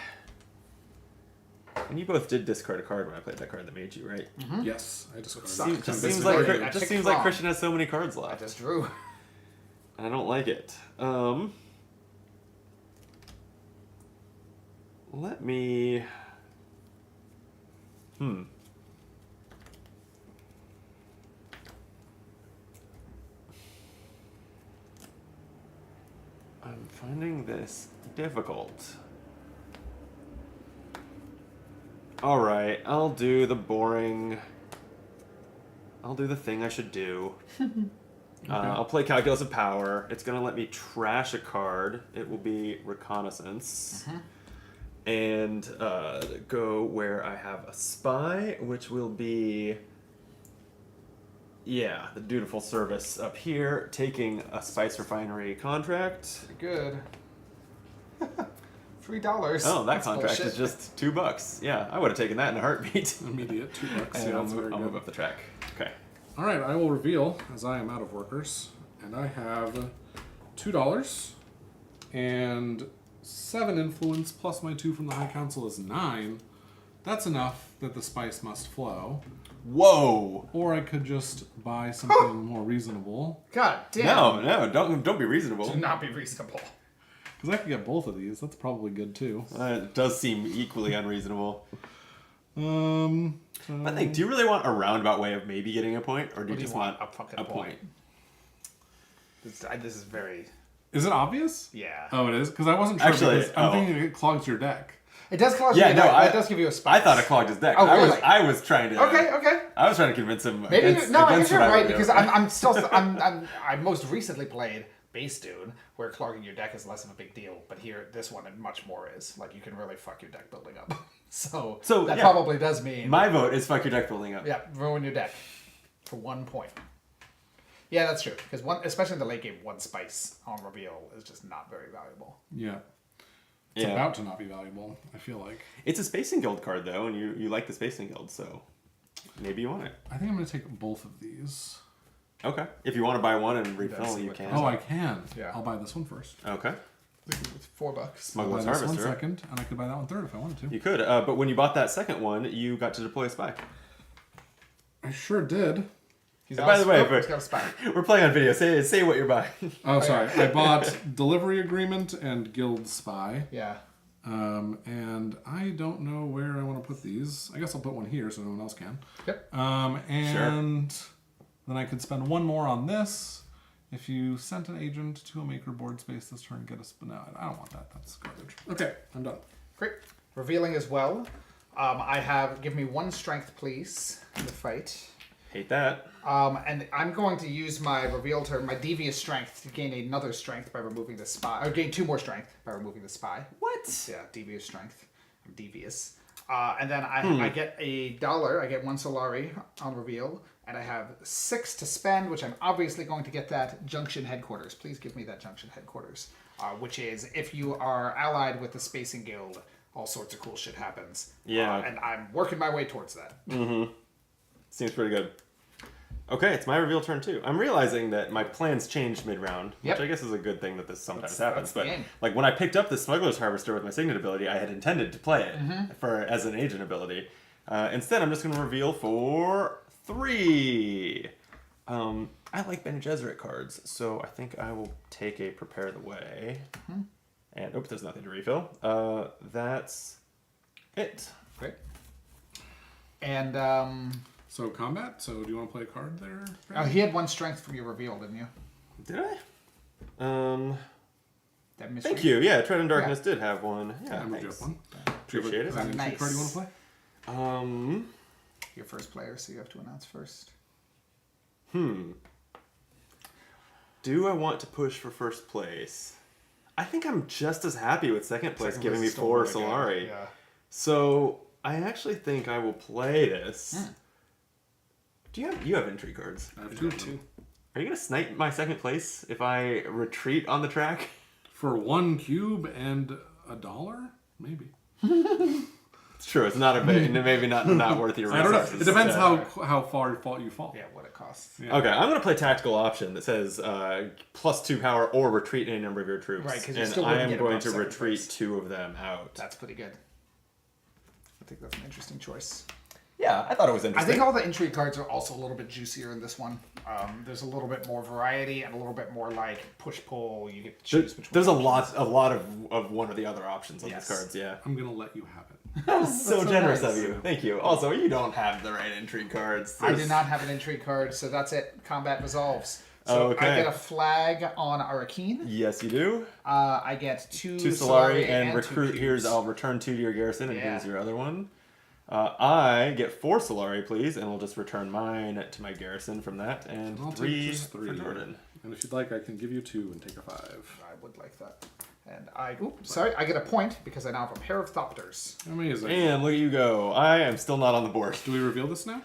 S1: you both did discard a card when I played that card that made you, right?
S2: Yes, I discarded.
S3: Sucked.
S1: Just
S3: This
S1: seems
S3: is
S1: like
S3: great. I
S1: just
S3: picked
S1: seems like
S3: wrong.
S1: Christian has so many cards
S3: I
S1: left.
S3: just drew.
S1: I don't like it. Let me. I'm finding this difficult. Alright, I'll do the boring. I'll do the thing I should do. I'll play Calculus of Power. It's going to let me trash a card. It will be Reconnaissance. And go where I have a spy, which will be. Yeah, the dutiful service up here, taking a spice refinery contract.
S3: Good. $3.
S1: Oh, that
S3: That's
S1: contract
S3: bullshit.
S1: is just $2. Yeah, I would have taken that in a heartbit.
S2: Immediate $2.
S1: And
S2: Yeah,
S1: I'll,
S2: that's very
S1: I'll
S2: good.
S1: move up the track. Okay.
S2: All right, I will reveal as I am out of workers, and I have $2 and 7 influence plus my 2 from the High Council is 9. That's enough that the spice must flow.
S1: Whoa!
S2: Or I could just buy something more reasonable.
S3: God damn.
S1: No, don't be reasonable.
S3: Do not be reasonable.
S2: Because I could get both of these. That's probably good too.
S1: It does seem equally unreasonable.
S2: So-
S1: I think, do you really want a roundabout way of maybe getting a point, or do you
S3: What do you
S1: just
S3: want?
S1: want
S3: A fucking
S1: a point?
S3: This is very...
S2: Is it obvious?
S3: Yeah.
S2: Oh, it is? Because I wasn't sure.
S1: Actually,
S2: Because I'm thinking it clogs your deck.
S3: It does cause
S1: Yeah,
S3: you
S1: no,
S3: that does give you a spot.
S1: I thought it clogged his deck.
S3: Oh, really?
S1: I was trying to.
S3: Okay.
S1: I was trying to convince him.
S3: Maybe
S1: against,
S3: no, I
S1: against
S3: guess you're
S1: what I
S3: right
S1: would do.
S3: because I most recently played base Dune, where clogging your deck is less of a big deal, but here this one and much more is. Like you can really fuck your deck building up. So that
S1: yeah.
S3: probably does mean
S1: My vote is fuck your deck building up.
S3: yeah, ruin your deck for 1 point. Yeah, that's true. Because especially in the late game, 1 spice on reveal is just not very valuable.
S2: Yeah. It's
S1: Yeah.
S2: about to not be valuable, I feel like.
S1: It's a Spacing Guild card though, and you like the Spacing Guild, so maybe you want it.
S2: I think I'm going to take both of these.
S1: Okay. If you want to buy one and refill,
S3: see
S1: you
S3: what
S1: can.
S2: Oh, I can.
S3: Yeah.
S2: I'll buy this one first.
S1: Okay.
S3: It's $4.
S2: I'll buy
S1: Smuggler's
S2: this one
S1: Harvester.
S2: second, and I could buy that one third if I wanted to.
S1: You could, but when you bought that second one, you got to deploy a spy.
S2: I sure did.
S3: He's
S1: By the way,
S3: he's got a spy.
S1: we're playing on video. Say what you're buying.
S2: Oh, sorry. I bought Delivery Agreement and Guild Spy.
S3: Yeah.
S2: And I don't know where I want to put these. I guess I'll put one here so no one else can.
S3: Yep.
S2: And then I could spend 1 more on this. If you sent an agent to a maker board space this turn, get a... No, I don't want that. That's garbage. Okay, I'm done.
S3: Great. Revealing as well. Give me 1 strength, please, in the fight.
S1: Hate that.
S3: And I'm going to use my reveal turn, my devious strength, to gain another strength by removing the spy. Or gain 2 more strength by removing the spy.
S1: What?
S3: Yeah, devious strength. I'm devious. And then I get $1. I get 1 Solari on reveal. and I have 6 to spend, which I'm obviously going to get that Junction Headquarters. Please give me that Junction Headquarters, which is if you are allied with the Spacing Guild, all sorts of cool shit happens.
S1: Yeah.
S3: And I'm working my way towards that.
S1: Seems pretty good. Okay, it's my reveal turn too. I'm realizing that my plans changed mid-round,
S3: Yep.
S1: which I guess is a good thing that this sometimes
S3: That's
S1: happens.
S3: the
S1: But
S3: game.
S1: like when I picked up the Smuggler's Harvester with my Signet ability, I had intended to play it as an agent ability. Instead, I'm just going to reveal for 3. I like Bene Gesserit cards, so I think I will take a Prepare the Way. And there's nothing to refill. That's it.
S3: Great. And
S2: So combat. So do you want to play a card there?
S3: he had 1 strength for your reveal, didn't you?
S1: Did I?
S3: That mystery?
S1: Thank you. Yeah, Tread in Darkness did have 1. Yeah,
S2: I moved you up
S1: thanks.
S2: 1.
S1: Appreciate it.
S2: Is that an entry
S3: Nice.
S2: card you want to play?
S3: Your first player, so you have to announce first.
S1: Do I want to push for first place? I think I'm just as happy with second place
S3: Second
S1: giving
S3: place
S1: me
S3: is still
S1: 4
S3: really good.
S1: Solari.
S3: Yeah.
S1: So I actually think I will play this. Do you have entry cards?
S2: I have 2.
S1: Are you gonna snipe my second place if I retreat on the track?
S2: For 1 cube and $1, maybe.
S1: It's true. It's not maybe not worth your
S2: I don't know.
S1: resources.
S2: It depends
S1: to-
S2: how far you fall.
S3: Yeah, what it costs.
S2: Yeah.
S1: Okay, I'm gonna play tactical option that says +2 power or retreat any number of your troops.
S3: Right, 'cause you
S1: and
S3: still
S1: I
S3: wouldn't
S1: am
S3: get
S1: going
S3: above
S1: to
S3: second
S1: retreat
S3: place.
S1: 2 of them out.
S3: That's pretty good. I think that's an interesting choice.
S1: Yeah, I thought it was
S3: I
S1: interesting.
S3: think all the intrigue cards are also a little bit juicier in this one. There's a little bit more variety and a little bit more like push-pull. You get to choose between.
S1: There's a lot of one or the other options on
S3: Yes.
S1: these cards. Yeah,
S2: I'm gonna let you have it.
S1: so
S3: so
S1: generous
S3: nice.
S1: of you. Thank you. Also, you don't have the right intrigue cards.
S3: I do not have an intrigue card, so that's it. Combat resolves. So
S1: Okay.
S3: I get a flag on Arakeen.
S1: Yes, you do.
S3: I get 2
S1: 2 Solari and
S3: 2
S1: recruit. Here's
S3: cubes.
S1: I'll return 2 to your garrison, and
S3: Yeah.
S1: here's your other one. I get 4 Solari, please, and we'll just return mine to my garrison from that, and
S2: I'll take
S1: 3
S2: just
S1: for
S2: 3.
S1: Jordan.
S2: And if you'd like, I can give you 2 and take a 5.
S3: I would like that. And I get a point because I now have a pair of Thopters.
S2: Amazing.
S1: And look at you go. I am still not on the board.
S2: Do we reveal this now?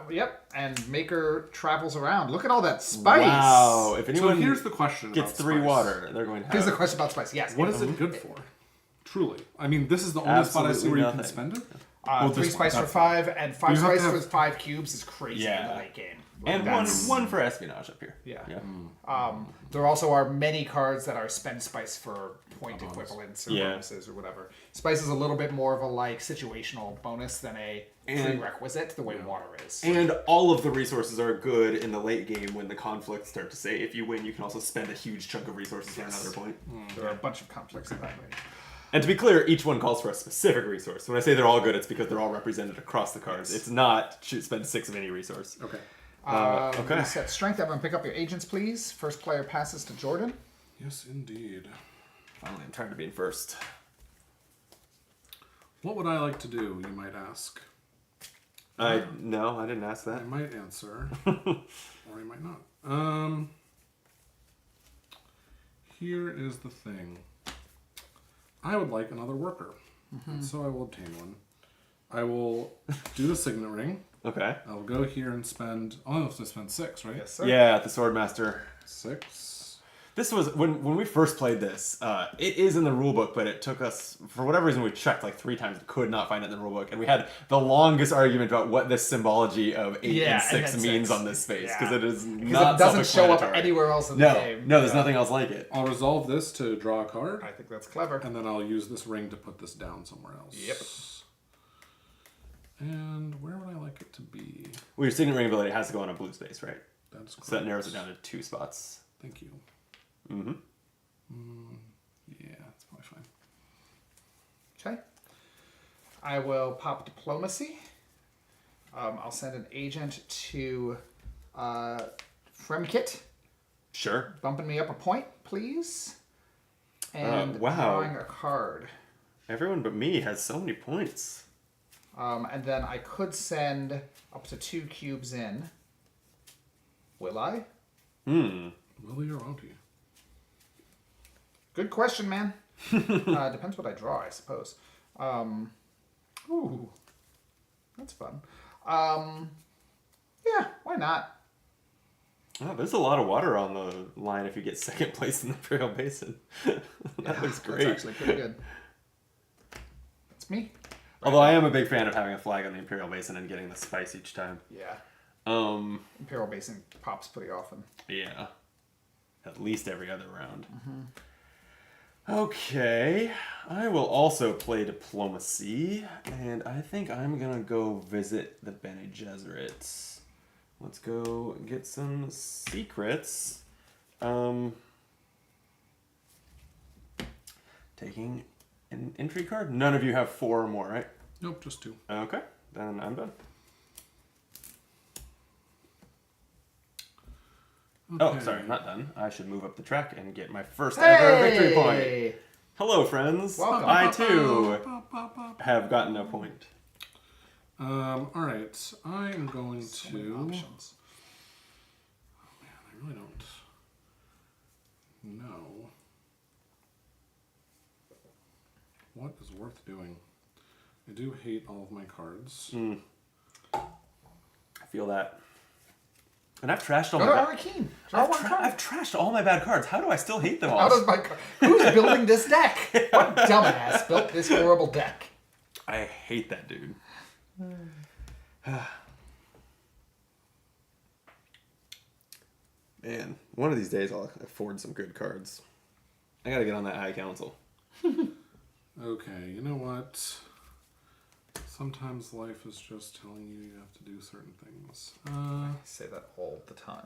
S3: Yep. And Maker travels around. Look at all that spice.
S1: Wow. If
S2: So
S1: anyone
S2: here's the question.
S1: gets
S2: about
S1: 3
S2: spice.
S1: water, they're going to have
S3: Here's the question about spice. Yes.
S2: What is it good for? Truly. I mean, this is the only spot I see
S1: Absolutely
S2: where you can
S1: nothing.
S2: spend it.
S3: 3
S2: this-
S3: spice for
S2: that's-
S3: 5 and 5
S2: You have to
S3: spice
S2: have-
S3: for 5 cubes is crazy in
S1: Yeah.
S3: the late game.
S1: And
S3: That's-
S1: one for espionage up here.
S3: Yeah.
S1: Yeah.
S3: There also are many cards that are spend spice for point equivalents or
S1: Yeah.
S3: bonuses or whatever. Spice is a little bit more of a like situational bonus than a
S1: And-
S3: prerequisite the way water is.
S1: And all of the resources are good in the late game when the conflicts start to say if you win, you can also spend a huge chunk of resources for another point.
S3: There are a bunch of conflicts in that way.
S1: And to be clear, each one calls for a specific resource. When I say they're all good, it's because they're all represented across the cards. It's not spend 6 of any resource.
S2: Okay.
S1: Okay.
S3: Reset strength. Everyone pick up your agents, please. First player passes to Jordan.
S2: Yes, indeed.
S1: Finally, I'm trying to be in first.
S2: What would I like to do, you might ask?
S1: No, I didn't ask
S2: I
S1: that.
S2: might answer, or I might not. Here is the thing. I would like another worker, and so I will obtain one. I will do the signet ring.
S1: Okay.
S2: I'll go here and spend. Oh, I have to spend 6, right?
S3: Yes, sir.
S1: Yeah, the Swordmaster.
S2: 6.
S1: This was when we first played this. It is in the rulebook, but it took us for whatever reason we checked like 3 times, could not find it in the rulebook, and we had the longest argument about what this symbology of 8
S3: Yeah,
S1: and 6
S3: and
S1: means
S3: 6.
S1: on this space
S3: Yeah.
S1: because it is
S3: Because
S1: not
S3: it doesn't show up
S1: self-explanatory.
S3: anywhere else in
S1: No,
S3: the game.
S1: no, there's nothing else like it.
S2: I'll resolve this to draw a card,
S3: I think that's clever.
S2: and then I'll use this ring to put this down somewhere else.
S3: Yep.
S2: And where would I like it to be?
S1: Well, your signet ring ability has to go on a blue space, right?
S2: That's correct.
S1: So that narrows it down to 2 spots.
S2: Thank you.
S1: Mm-hmm.
S2: Yeah, that's probably fine.
S3: Okay. I will pop diplomacy. I'll send an agent to Fremkit,
S1: Sure.
S3: bumping me up a point, please. And
S1: wow.
S3: drawing a card.
S1: Everyone but me has so many points.
S3: And then I could send up to 2 cubes in. Will I?
S2: Will you or won't you?
S3: Good question, man. Depends what I draw, I suppose. Ooh, that's fun. Yeah, why not?
S1: Oh, there's a lot of water on the line if you get second place in the Imperial Basin. That looks great.
S3: That's actually pretty good. That's me.
S1: Although I am a big fan of having a flag on the Imperial Basin and getting the spice each time.
S3: Yeah.
S1: Um,
S3: Imperial Basin pops pretty often.
S1: yeah. At least every other round. Okay. I will also play Diplomacy, and I think I'm gonna go visit the Bene Gesserits. Let's go get some secrets. Taking an entry card. None of you have 4 or more, right?
S2: Nope, just 2.
S1: Okay, then I'm done.
S2: Okay.
S1: Oh, sorry, not done. I should move up the track and get my first ever victory point. Hello, friends.
S3: Welcome.
S1: I too have gotten a point.
S2: All right. I am going
S3: So
S2: to.
S3: many options.
S2: Oh man, I really don't know what is worth doing. I do hate all of my cards.
S1: I feel that. And I've trashed all
S3: Go
S1: my
S3: to
S1: bad.
S3: Hurricane. Draw one card.
S1: I've trashed all my bad cards. How do I still hate them all?
S3: How does my who's building this deck? What dumbass built this horrible deck?
S1: I hate that dude. Man, one of these days I'll afford some good cards. I gotta get on that High Council.
S2: Okay, you know what? Sometimes life is just telling you have to do certain things.
S3: I say that all the time.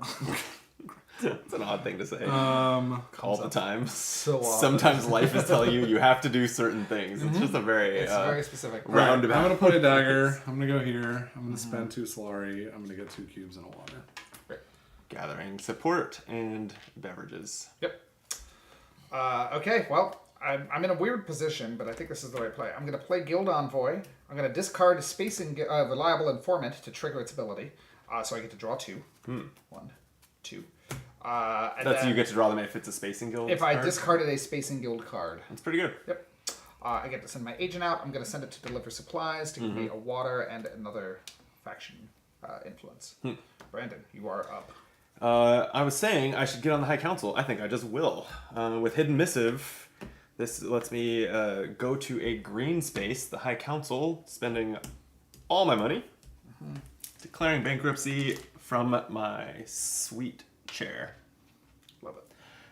S1: It's an odd thing to say.
S2: All
S1: the time.
S3: So often.
S1: Sometimes life is telling you have to do certain things. It's just a very,
S3: It's very specific.
S1: roundabout.
S2: I'm gonna put a dagger. I'm gonna go here. I'm gonna spend 2 Solari. I'm gonna get 2 cubes and a water.
S1: Gathering support and beverages.
S3: Yep. Okay, well, I'm in a weird position, but I think this is the right play. I'm going to play Guild Envoy. I'm going to discard a Spacing Reliable Informant to trigger its ability. So I get to draw 2. 1, 2. And
S1: That's
S3: then
S1: you get to draw them if it's a Spacing Guild
S3: if I
S1: card?
S3: discarded a Spacing Guild card.
S1: That's pretty good.
S3: Yep. I get to send my agent out. I'm going to send it to deliver supplies to give me a water and another faction influence. Brandon, you are up.
S1: I was saying I should get on the High Council. I think I just will. With Hidden Missive, this lets me go to a green space, the High Council, spending all my money, declaring bankruptcy from my sweet chair.
S3: Love it.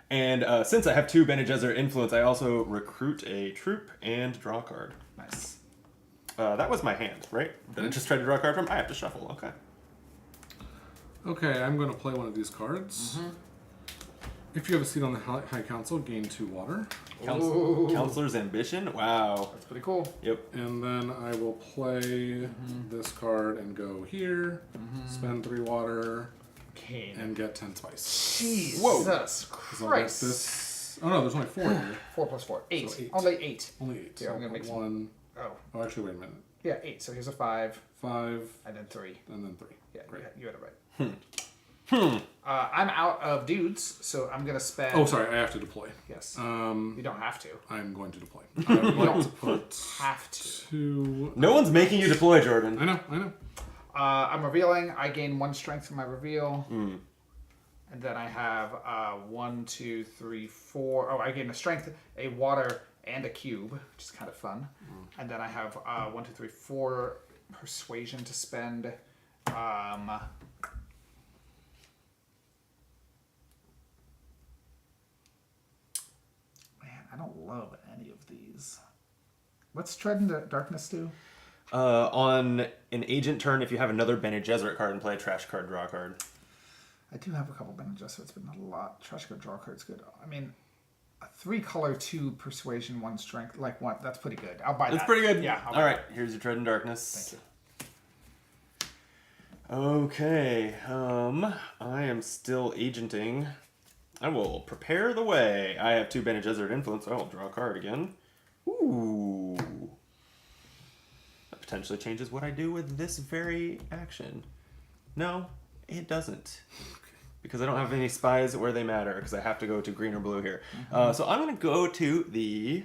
S1: And since I have 2 Bene Gesserit influence, I also recruit a troop and draw a card.
S3: Nice.
S1: That was my hand, right? That I just tried to draw a card from? I have to shuffle, okay.
S2: Okay, I'm going to play one of these cards. If you have a seat on the High Council, gain 2 water.
S1: Counselor's Ambition? Wow.
S3: That's pretty cool.
S1: Yep.
S2: And then I will play this card and go here, spend 3 water,
S3: Kane.
S2: and get 10 spice.
S3: Jesus
S1: Whoa.
S2: So I'll get
S3: Christ.
S2: this. Oh no, there's only 4 here.
S3: 4 plus 4. 8.
S2: So 8.
S3: Only 8.
S2: Only 8.
S3: Yeah,
S2: So
S3: I'm gonna
S2: I'll
S3: make
S2: put
S3: some-
S2: 1.
S3: Oh.
S2: Oh, actually, wait a minute.
S3: Yeah, 8. So here's a 5.
S2: 5,
S3: And then 3.
S2: and then 3.
S3: Yeah,
S2: Great.
S3: you had it right. I'm out of dudes, so I'm gonna spend.
S2: Oh, sorry, I have to deploy.
S3: Yes.
S2: Um,
S3: You don't have to.
S2: I'm going to deploy. I would like to put
S3: Have to.
S2: 2.
S1: No one's making you deploy, Jordan.
S2: I know.
S3: I'm revealing. I gain 1 strength from my reveal. And then I have 1, 2, 3, 4. Oh, I gain a strength, a water, and a cube, which is kind of fun. And then I have 1, 2, 3, 4 persuasion to spend. Man, I don't love any of these. What's Tread into Darkness do?
S1: On an agent turn, if you have another Bene Gesserit card and play a trash card, draw a card.
S3: I do have a couple Bene Gesserits, but not a lot. Trash card, draw card's good. I mean, a 3 color, 2 persuasion, 1 strength, like 1. That's pretty good. I'll buy that.
S1: That's pretty good.
S3: Yeah. I'll buy
S1: All right,
S3: that.
S1: here's your Tread in Darkness.
S3: Thank you.
S1: Okay, I am still agenting. I will prepare the way. I have 2 Bene Gesserit influence, so I will draw a card again. Ooh. That potentially changes what I do with this very action. No, it doesn't. Because I don't have any spies where they matter, because I have to go to green or blue here. So I'm going to go to the...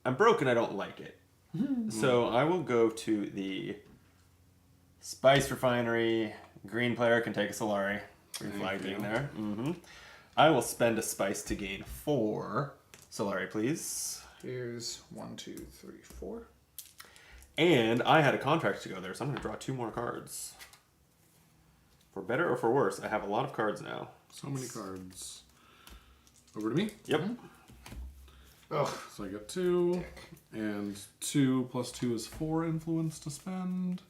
S1: I'm broken, I don't like it. So I will go to the Spice Refinery, Green player can take a Solari. Green flag being there. Mm-hmm. I will spend a spice to gain 4 Solari, please.
S3: Here's 1, 2, 3, 4.
S1: And I had a contract to go there, so I'm going to draw 2 more cards. For better or for worse, I have a lot of cards now.
S2: So many cards. Over to me?
S1: Yep.
S3: Ugh.
S2: So I get 2. And 2 plus 2 is 4 influence to spend.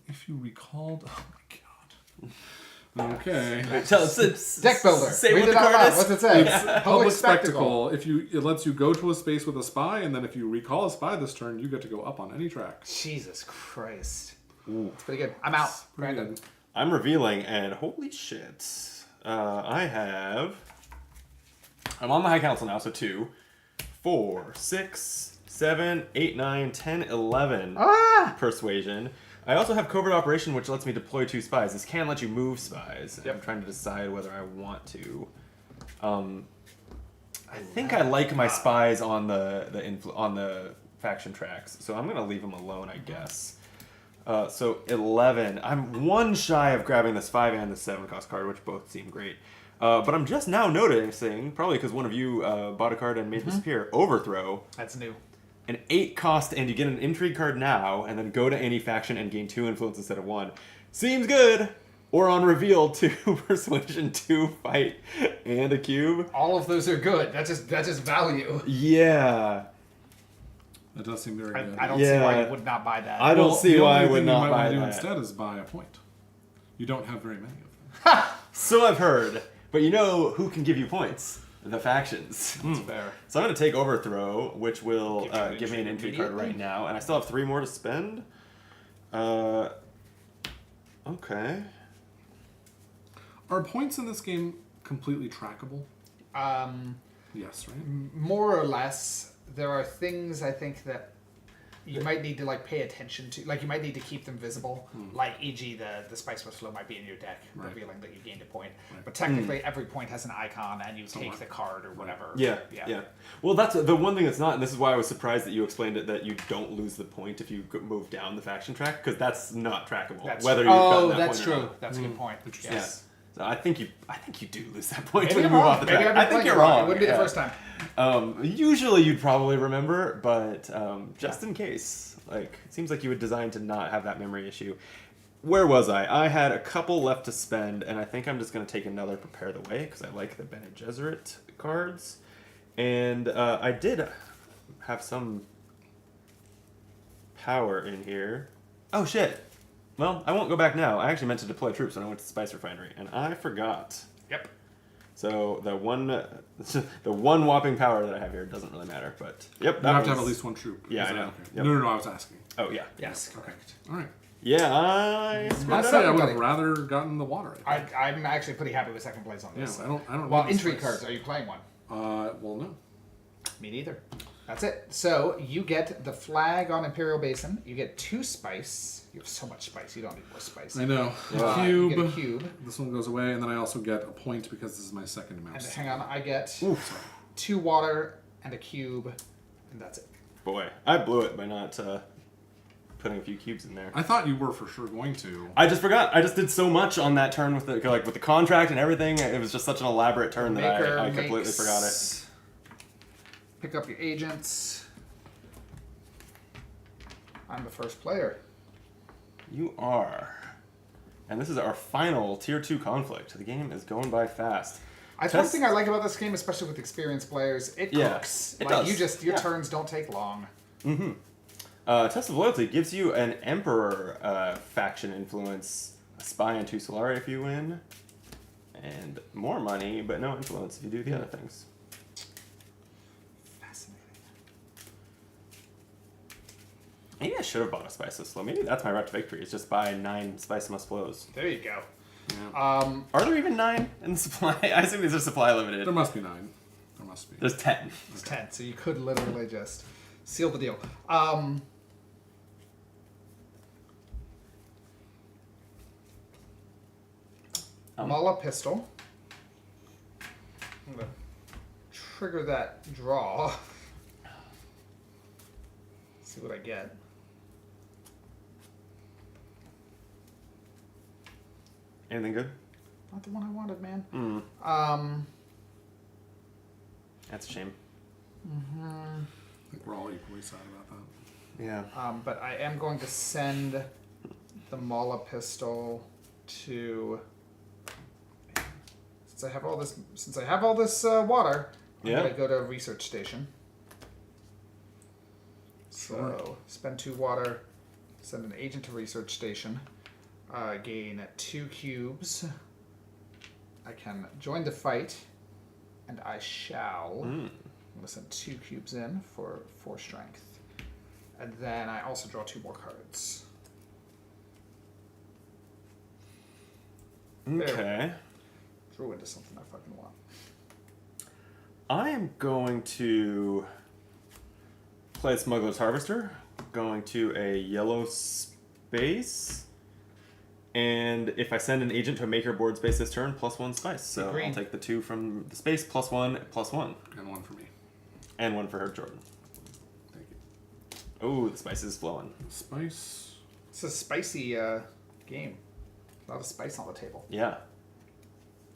S2: If you recalled... Oh my god. Okay.
S1: Tell us,
S3: Deck builder.
S1: Say
S3: Read
S1: what
S3: it
S1: the
S3: out
S1: card
S3: loud.
S1: is.
S3: What's it say?
S2: Public spectacle. It lets you go to a space with a spy, and then if you recall a spy this turn, you get to go up on any track.
S3: Jesus Christ.
S1: Ooh.
S3: It's pretty good. I'm out.
S2: Pretty
S3: Brandon.
S2: good.
S1: I'm revealing, and holy shit. I'm on the High Council now, so 2, 4, 6, 7, 8, 9, 10, 11 persuasion. I also have covert operation, which lets me deploy 2 spies. This can let you move spies.
S3: Yep.
S1: I'm trying to decide whether I want to. I think I like my spies on the faction tracks, so I'm gonna leave them alone, I guess. So 11. I'm 1 shy of grabbing this 5 and the 7 cost card, which both seem great. But I'm just now noticing, probably because one of you bought a card and made this appear, Overthrow.
S3: That's new.
S1: An 8 cost, and you get an intrigue card now, and then go to any faction and gain 2 influence instead of 1. Seems good! Or on reveal, 2 persuasion, 2 fight, and a cube.
S3: All of those are good. That's just value.
S1: Yeah.
S2: That does seem very good.
S3: I don't see why you would not buy that.
S1: I don't see
S2: the
S1: why I
S2: only
S1: would
S2: thing
S1: not
S2: you might
S1: buy
S2: want to do
S1: that.
S2: instead is buy a point. You don't have very many of them.
S1: So I've heard. But you know who can give you points? The factions.
S3: That's fair.
S1: So I'm going to take Overthrow, which will give me an
S3: intrigue
S1: intrigue card right now. And I still have 3 more to spend. Okay.
S2: Are points in this game completely trackable? Yes, right?
S3: More or less, there are things I think that you might need to like pay attention to. Like you might need to keep them visible. Like e.g. the Spice Must Flow might be in your deck, revealing that you gained a point. But technically, every point has an icon, and you take the card or whatever.
S1: Yeah. Well, that's the one thing that's not, and this is why I was surprised that you explained it, that you don't lose the point if you move down the faction track, because that's not trackable.
S3: That's
S1: whether
S3: true.
S1: you've gotten that
S3: That's
S1: point or
S3: true.
S1: not.
S3: That's a good point.
S1: Yeah.
S3: Yes.
S1: So I think you do lose that point
S3: Maybe
S1: when you
S3: I'm
S1: move
S3: wrong.
S1: off the
S3: Maybe
S1: track.
S3: I've been
S1: I think
S3: playing
S1: you're
S3: it
S1: wrong.
S3: It wouldn't be the
S1: yeah.
S3: first time.
S1: Usually you'd probably remember, but just in case, like it seems like you would design to not have that memory issue. Where was I? I had a couple left to spend, and I think I'm just going to take another Prepare the Way because I like the Bene Gesserit cards, and I did have some power in here. Oh shit! Well, I won't go back now. I actually meant to deploy troops when I went to Spice Refinery, and I forgot.
S3: Yep.
S1: So the one whopping power that I have here doesn't really matter, but yep.
S2: You have to have at least 1 troop.
S1: Yeah,
S2: Is
S1: I
S2: that
S1: know.
S2: okay?
S1: Yep.
S2: No, I was asking.
S1: Oh yeah.
S3: Yes.
S2: Correct. All right.
S1: Yeah, I screwed
S2: I'd
S1: that
S2: say
S1: up.
S2: I would have
S3: buddy.
S2: rather gotten the water. I think.
S3: I'm actually pretty happy with second place on this.
S2: I don't.
S3: Well,
S2: need the
S3: intrigue
S2: spice.
S3: cards. Are you playing one?
S2: Well, no.
S3: Me neither. That's it. So you get the flag on Imperial Basin. You get 2 spice. You have so much spice. You don't need more spice.
S2: I know.
S3: You
S2: Cube.
S3: get a cube.
S2: This one goes away, and then I also get a point because this is my second
S3: And
S2: mouse.
S3: hang on, I get 2 water and a cube, and that's it.
S1: Boy, I blew it by not putting a few cubes in there.
S2: I thought you were for sure going to.
S1: I just forgot. I just did so much on that turn with the contract and everything. It was just such an elaborate turn that
S3: Maker
S1: I completely
S3: makes-
S1: forgot it.
S3: Pick up your agents. I'm the first player.
S1: You are. And this is our final Tier 2 conflict. The game is going by fast.
S3: That's one thing I like about this game, especially with experienced players. It
S1: Yeah,
S3: cooks.
S1: it
S3: like
S1: does.
S3: your turns don't take long.
S1: Test of Loyalty gives you an Emperor faction influence, a spy and 2 Solari if you win, and more money, but no influence if you do the other things.
S3: Fascinating.
S1: Maybe I should have bought a Spice of Slow. Maybe that's my route to victory, is just buy 9 Spice Must Flows.
S3: There you go.
S2: Yeah.
S1: Are there even 9 in the supply? I assume these are supply limited.
S2: There must be 9. There must be.
S1: There's 10.
S3: It's 10, so you could literally just seal the deal. Mala pistol. I'm gonna trigger that draw. See what I get.
S1: Anything good?
S3: Not the one I wanted, man.
S1: That's a shame.
S2: I think we're all equally sad about that.
S1: Yeah.
S3: But I am going to send the Mala pistol to. Since I have all this water, I'm
S1: Yeah.
S3: gonna go to research station.
S2: Sure.
S3: So spend 2 water, send an agent to research station, gain 2 cubes. I can join the fight, and I shall. I'm gonna send 2 cubes in for 4 strength. And then I also draw 2 more cards.
S1: Okay.
S3: Drew into something I fucking want.
S1: I am going to play Smuggler's Harvester, going to a yellow space, and if I send an agent to a maker board space this turn, +1 spice. So
S3: Green.
S1: I'll take the 2 from the space, +1,
S2: And 1 for me.
S1: and 1 for Herb Jordan.
S2: Thank you.
S1: Oh, the spice is flowing.
S2: Spice.
S3: It's a spicy game. A lot of spice on the table.
S1: Yeah.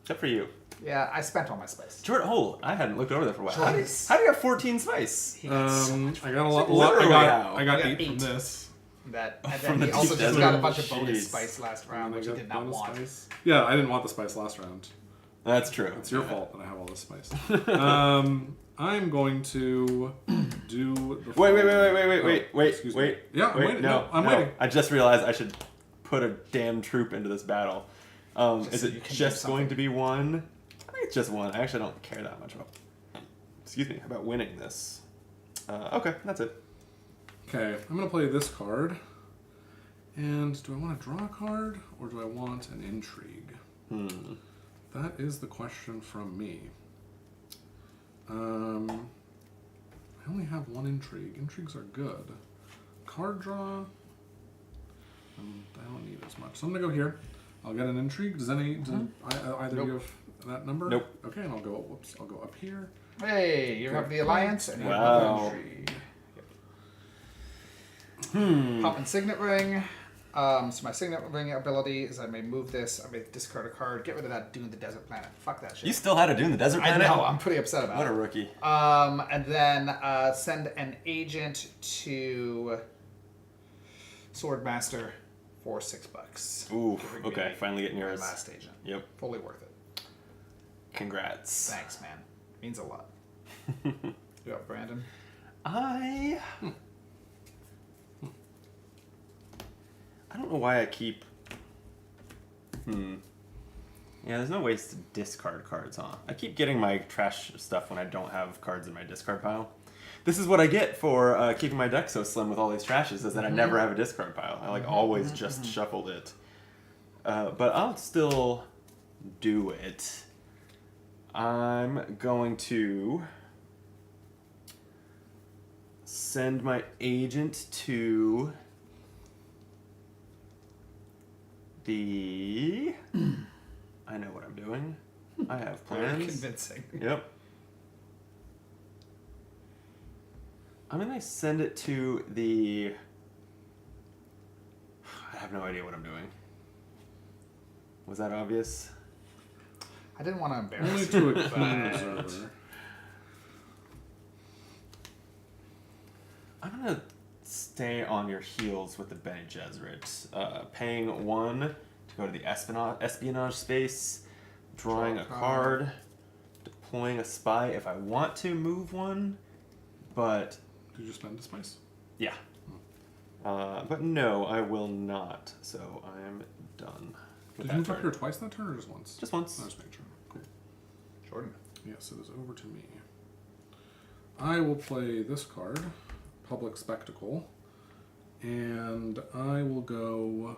S1: Except for you.
S3: Yeah, I spent all my spice.
S1: Jordan, I hadn't looked over there for a while. How do you
S3: Jordan's-
S1: have 14 spice?
S3: He got so much
S2: I got a lot.
S1: Literally how?
S2: I got
S3: I got
S2: 8 from
S3: 8.
S2: this.
S3: that, and
S1: From
S3: then he
S1: the
S3: also
S1: deep
S3: just got a
S1: desert.
S3: bunch of bonus
S1: Jeez.
S3: spice last round,
S2: And I
S3: which he
S2: got
S3: did not
S2: bonus
S3: want.
S2: spice. Yeah, I didn't want the spice last round.
S1: That's true.
S2: It's your fault that I have all this spice. I'm going to do the.
S1: Wait,
S2: excuse me.
S1: wait.
S2: Yeah, I'm waiting.
S1: No,
S2: I'm waiting.
S1: I just realized I should put a damn troop into this battle. Is
S3: so
S1: it
S3: you can do
S1: just going
S3: something.
S1: to be 1? I think it's just 1. I actually don't care that much about winning this. Okay, that's it.
S2: Okay, I'm going to play this card. And do I want to draw a card or do I want an intrigue? That is the question from me. I only have 1 intrigue. Intrigues are good. Card draw. I don't need as much. So I'm gonna go here. I'll get an intrigue. Does either of you have that number?
S1: Nope.
S2: Okay, and I'll go. Whoops. I'll go up here.
S3: Hey, you have the alliance and you have
S1: Wow.
S3: another intrigue. Pop and signet ring. So my signet ring ability is I may move this, I may discard a card, get rid of that Dune the Desert Planet. Fuck that shit.
S1: You still had to do in the desert
S3: I
S1: planet?
S3: know, I'm pretty upset about
S1: What a
S3: it.
S1: rookie.
S3: And then send an agent to Swordmaster for $6.
S1: Ooh,
S3: Giving
S1: okay,
S3: me
S1: finally getting
S3: my
S1: yours.
S3: last agent.
S1: Yep.
S3: Fully worth it.
S1: Congrats.
S3: Thanks, man. Means a lot. You up, Brandon?
S1: I don't know why I keep. Yeah, there's no ways to discard cards, huh? I keep getting my trash stuff when I don't have cards in my discard pile. This is what I get for keeping my deck so slim with all these trashes, is that I never have a discard pile. I always just shuffled it. But I'll still do it. I'm going to send my agent to the... I know what I'm doing. I have
S3: Very
S1: plans.
S3: convincing.
S1: Yep. I'm gonna send it to the... I have no idea what I'm doing. Was that obvious?
S3: I didn't want to
S2: Only
S3: embarrass
S2: to
S3: you.
S2: a keen observer.
S1: I'm gonna stay on your heels with the Bene Gesserit. Paying 1 to go to the espionage space, drawing
S3: Draw
S1: a
S3: a
S1: card, deploying a spy if I want to move 1, but
S2: Did you spend the spice?
S1: yeah. But no, I will not. So I'm done with
S2: Did
S1: that
S2: you move up
S1: turn.
S2: here twice that turn or just once?
S1: Just once.
S2: I was making sure. Cool.
S3: Jordan.
S2: Yes, it is over to me. I will play this card, Public Spectacle, and I will go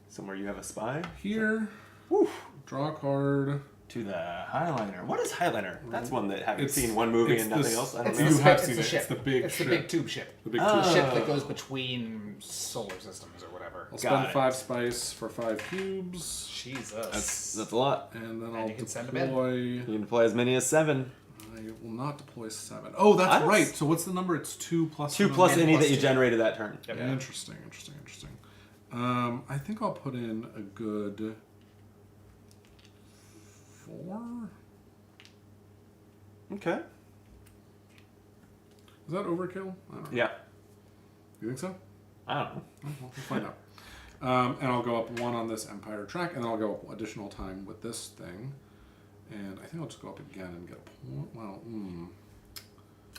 S1: Somewhere you have a spy?
S2: here,
S1: Woo.
S2: draw a card.
S1: To the Highliner. What is Highliner? That's one that having
S2: It's-
S1: seen one movie
S2: it's
S1: and nothing
S2: this-
S1: else. I don't
S3: It's
S1: know.
S2: You
S3: the,
S2: have
S3: it's
S2: seen
S3: the
S2: it.
S3: ship.
S2: It's the big
S3: It's
S2: ship.
S3: the big tube ship.
S2: The big
S1: Oh.
S2: two.
S3: Ship that goes between solar systems or whatever.
S2: I'll
S1: Got
S2: spend
S1: it.
S2: 5 spice for 5 cubes,
S3: Jesus.
S1: That's a lot.
S2: and then
S3: And
S2: I'll
S3: you can send 'em in.
S2: deploy.
S1: You can deploy as many as 7.
S2: I will not deploy 7. Oh, that's
S1: I don't
S2: right.
S1: s-
S2: So what's the number? It's 2 plus
S1: 2
S2: the
S1: plus
S2: number.
S1: any
S3: plus
S1: that you
S3: 2.
S1: generated that turn.
S3: Yep.
S2: Interesting. I think I'll put in a good 4.
S1: Okay.
S2: Is that overkill? I don't know.
S1: Yeah.
S2: You think so?
S1: I don't know.
S2: Oh, well, we'll find out. And I'll go up 1 on this Empire track, and then I'll go up additional time with this thing. And I think I'll just go up again and get a point. Well,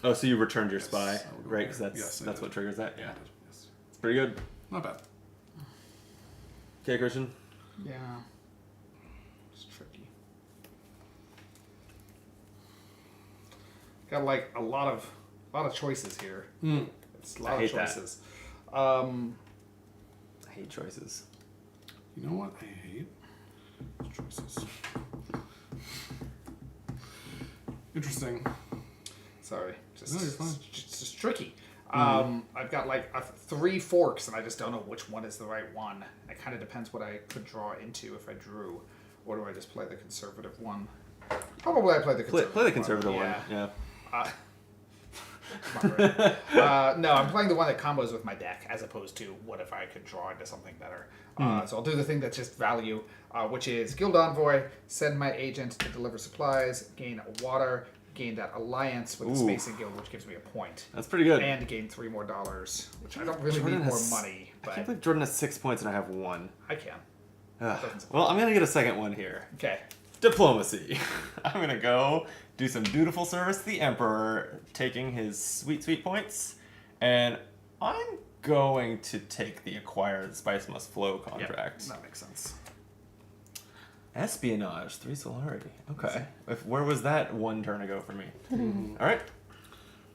S1: Oh, so you returned your
S2: Yes,
S1: spy,
S2: I will go
S1: right? Because
S2: there.
S1: that's
S2: Yes, I
S1: that's
S2: did.
S1: what triggers that.
S2: I
S1: Yeah.
S2: did, yes.
S1: It's pretty good.
S2: Not bad.
S1: Okay, Christian.
S3: Yeah. It's tricky. Got like a lot of choices here. It's a lot
S1: I
S3: of
S1: hate that.
S3: choices.
S1: I hate choices.
S2: You know what I hate? Choices. Interesting.
S3: Sorry, just,
S2: No, you're fine.
S3: It's just tricky. I've got like 3 forks, and I just don't know which one is the right one. It kind of depends what I could draw into if I drew, or do I just play the conservative one? Probably I play the conservative.
S1: Play the conservative one.
S3: Yeah.
S1: Yeah.
S3: Come on, Brett. No, I'm playing the one that combos with my deck, as opposed to what if I could draw into something better. So I'll do the thing that's just value, which is Guild Envoy, send my agent to deliver supplies, gain a water, gain that alliance with the
S1: Ooh.
S3: Spacing Guild, which gives me a point,
S1: That's pretty good.
S3: and gain $3 more, which I don't really
S1: Jordan
S3: need more
S1: has-
S3: money,
S1: I
S3: but
S1: can't believe Jordan has 6 points and I have 1.
S3: I can.
S1: Ugh.
S3: doesn't
S1: Well, I'm gonna get a second one here.
S3: Okay.
S1: Diplomacy. I'm gonna go do some dutiful service to the Emperor, taking his sweet points, and I'm going to take the acquire the Spice Must Flow contract.
S3: That makes sense.
S1: Espionage, 3 Solari. Okay. Where was that 1 turn ago for me? All right.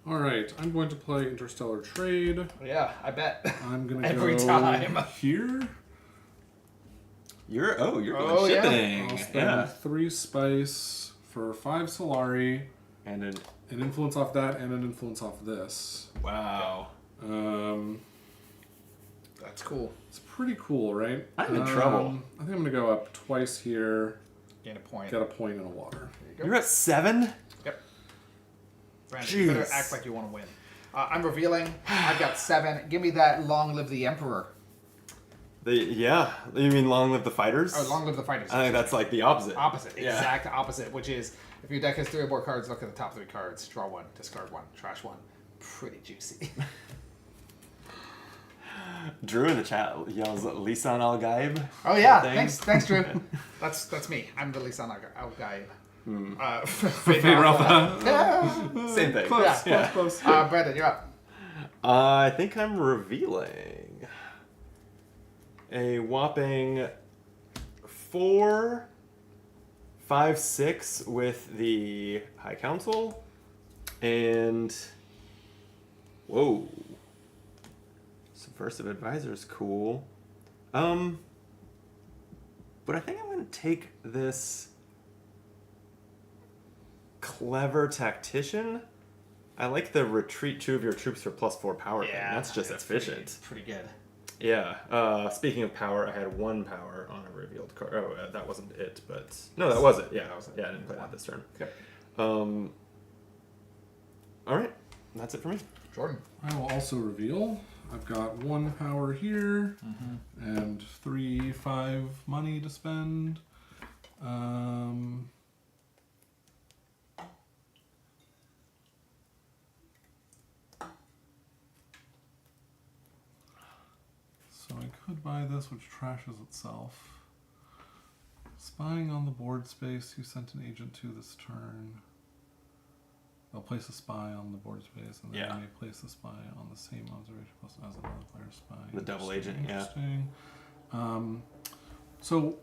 S2: All right, I'm going to play Interstellar Trade.
S3: Yeah, I bet.
S2: I'm going to
S3: Every
S2: go
S3: time.
S2: here.
S1: You're going
S3: Oh, yeah.
S1: shipping.
S2: I'll spend
S1: Yeah.
S2: 3 spice for 5 Solari,
S1: And an
S2: an influence off that, and an influence off this.
S1: wow.
S3: That's cool.
S2: It's pretty cool, right?
S1: I'm in trouble.
S2: I think I'm going to go up twice here,
S3: Gain a point.
S2: get a point and a water.
S3: There you go.
S1: You're at 7?
S3: Yep. Brandon, you better
S1: Jeez.
S3: act like you want to win. I'm revealing. I've got 7. Give me that Long Live the Emperor.
S1: Yeah. You mean Long Live the Fighters?
S3: Oh, Long Live the Fighters.
S1: I think that's like the opposite.
S3: Opposite.
S1: Yeah.
S3: Exact opposite, which is if your deck has 3 or more cards, look at the top 3 cards. Draw 1, discard 1, trash 1. Pretty juicy.
S1: Drew in the chat yells Lisan Al Gaib.
S3: Oh yeah,
S1: thing.
S3: thanks, Drew. That's me. I'm the Lisan Al Gaib.
S2: Fade Rafa.
S3: Yeah.
S1: Same thing.
S2: Close,
S3: Yeah.
S2: close.
S3: Brandon, you're up.
S1: I think I'm revealing a whopping 4, 5, 6 with the High Council, and whoa, Subversive Advisor is cool. But I think I'm gonna take this Clever Tactician. I like the retreat 2 of your troops for +4 power thing. That's just efficient.
S3: Pretty good.
S1: Yeah. Speaking of power, I had 1 power on a revealed card. Oh, that wasn't it, but no, that was it. Yeah,
S3: That was it.
S1: Yeah, I didn't play that this turn.
S3: Okay.
S1: All right, that's it for me.
S3: Jordan.
S2: I will also reveal. I've got 1 power here, and 3, 5 money to spend. So I could buy this, which trashes itself. Spying on the board space. You sent an agent to this turn. They'll place a spy on the board space, and then
S1: Yeah.
S2: they may place a spy on the same observation plus as another player's spy.
S1: The double agent, yeah.
S2: Interesting. So,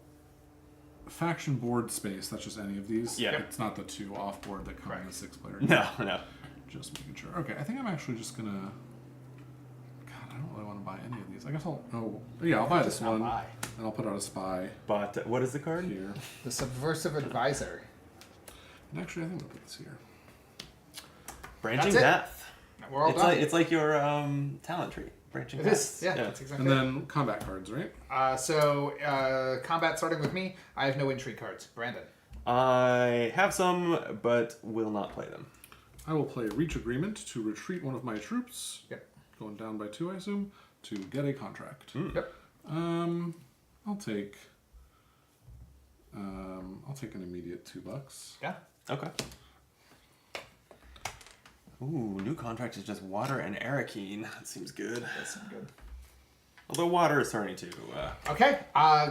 S2: faction board space, that's just any of these?
S1: Yeah.
S2: It's not the 2 off board that come in the 6-player.
S1: No.
S2: Just making sure. Okay, I think I'm actually just gonna. God, I don't really want to buy any of these. I guess I'll. Oh, yeah, I'll buy this
S3: Not
S2: one,
S3: buy.
S2: and I'll put out a spy
S1: But what is the card?
S2: here.
S3: The Subversive Advisor.
S2: And actually, I think I'll put this here.
S1: Branching
S3: That's it.
S1: Death.
S3: We're all
S1: It's
S3: done.
S1: like your talent tree. Branching
S3: It
S1: Death.
S3: is. Yeah, that's exactly
S2: And
S3: it.
S2: then combat cards, right?
S3: Combat starting with me. I have no intrigue cards. Brandon.
S1: I have some, but will not play them.
S2: I will play Reach Agreement to retreat one of my troops.
S3: Yep.
S2: Going down by 2, I assume, to get a contract.
S3: Yep.
S2: I'll take I'll take an immediate $2.
S3: Yeah.
S1: Okay. Ooh, new contract is just water and Arakeen. That seems good.
S3: That sounds good.
S1: Although water is starting to.
S3: Okay.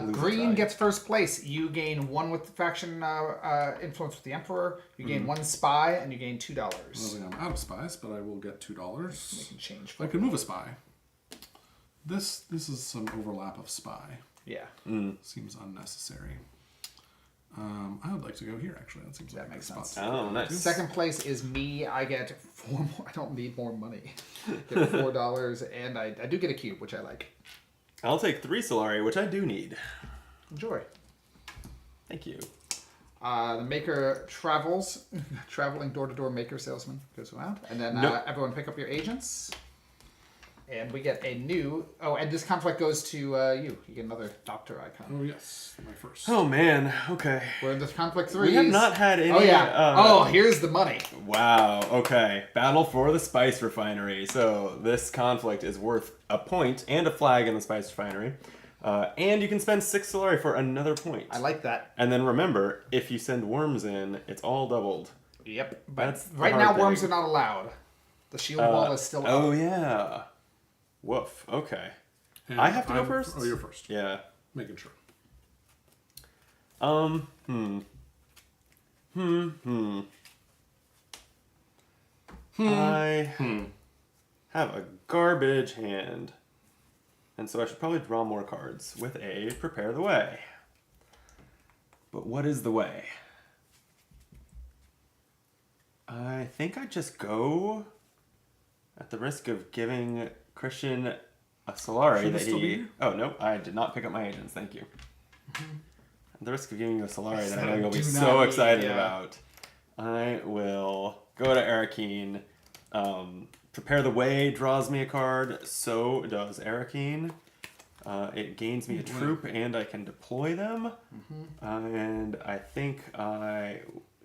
S1: Lose
S3: Green
S1: its
S3: gets first place. You gain 1 with faction influence with the Emperor. You gain 1 spy, and you gain $2.
S2: Well, I'm out of spies, but I will get $2.
S3: Making change.
S2: I can move a spy. This is some overlap of spy.
S3: Yeah.
S2: Seems unnecessary. I would like to go here, actually. That seems like
S3: That
S2: a
S3: makes
S2: good spot.
S3: sense.
S1: Oh, nice.
S3: Second place is me. I get 4 more. I don't need more money. Get $4, and I do get a cube, which I like.
S1: I'll take 3 Solari, which I do need.
S3: Enjoy.
S1: Thank you.
S3: The maker travels. Traveling door-to-door maker salesman goes around. And then
S1: Nope.
S3: everyone pick up your agents. And we get a new... Oh, and this conflict goes to you. You get another doctor icon.
S2: Oh, yes. My first.
S1: Oh, man. Okay.
S3: We're in the conflict 3.
S1: We have not had any...
S3: Oh, yeah. Here's the money.
S1: Wow. Okay. Battle for the Spice Refinery. So this conflict is worth a point and a flag in the Spice Refinery. And you can spend 6 Solari for another point.
S3: I like that.
S1: And then remember, if you send worms in, it's all doubled.
S3: Yep. But
S1: That's the
S3: right
S1: hard
S3: now, worms
S1: thing.
S3: are not allowed. The shield wall is still up.
S1: Oh, yeah. Woof. Okay.
S2: And
S1: I have to go first?
S2: Oh, you're first.
S1: Yeah.
S2: Making sure.
S1: I have a garbage hand. And so I should probably draw more cards with a Prepare the Way. But what is the way? I think I just go at the risk of giving Christian a Solari
S2: Should it
S1: that
S2: still be
S1: he...
S2: here?
S1: Oh, no, I did not pick up my agents. Thank you. At the risk of giving you a Solari that I know
S3: I
S1: you'll be
S3: do
S1: so
S3: not need,
S1: excited
S3: yeah.
S1: about, I will go to Arakeen. Prepare the Way draws me a card. So does Arakeen. It gains me a troop, and I can deploy them. And I think I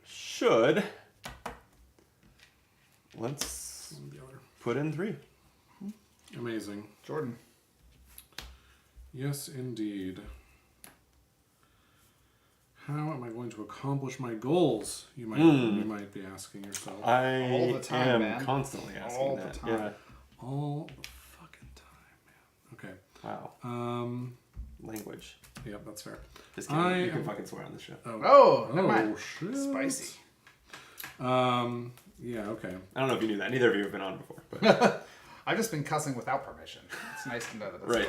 S1: should... Let's
S2: The other.
S1: put in 3.
S2: Amazing.
S3: Jordan.
S2: Yes, indeed. How am I going to accomplish my goals? You might be asking yourself.
S1: I
S3: All the time,
S1: am
S3: man.
S1: constantly asking
S3: All the
S1: that.
S3: time.
S1: Yeah.
S2: All the fucking time, man. Okay.
S1: Wow. Language.
S2: Yep, that's fair.
S1: Just kidding. You can
S2: am-
S1: fucking swear on this show.
S3: Oh, never mind.
S2: Shit.
S3: Spicy.
S2: Yeah, okay.
S1: I don't know if you knew that. Neither of you have been on before. But
S3: I've just been cussing without permission. It's nice to know that that's
S1: Right.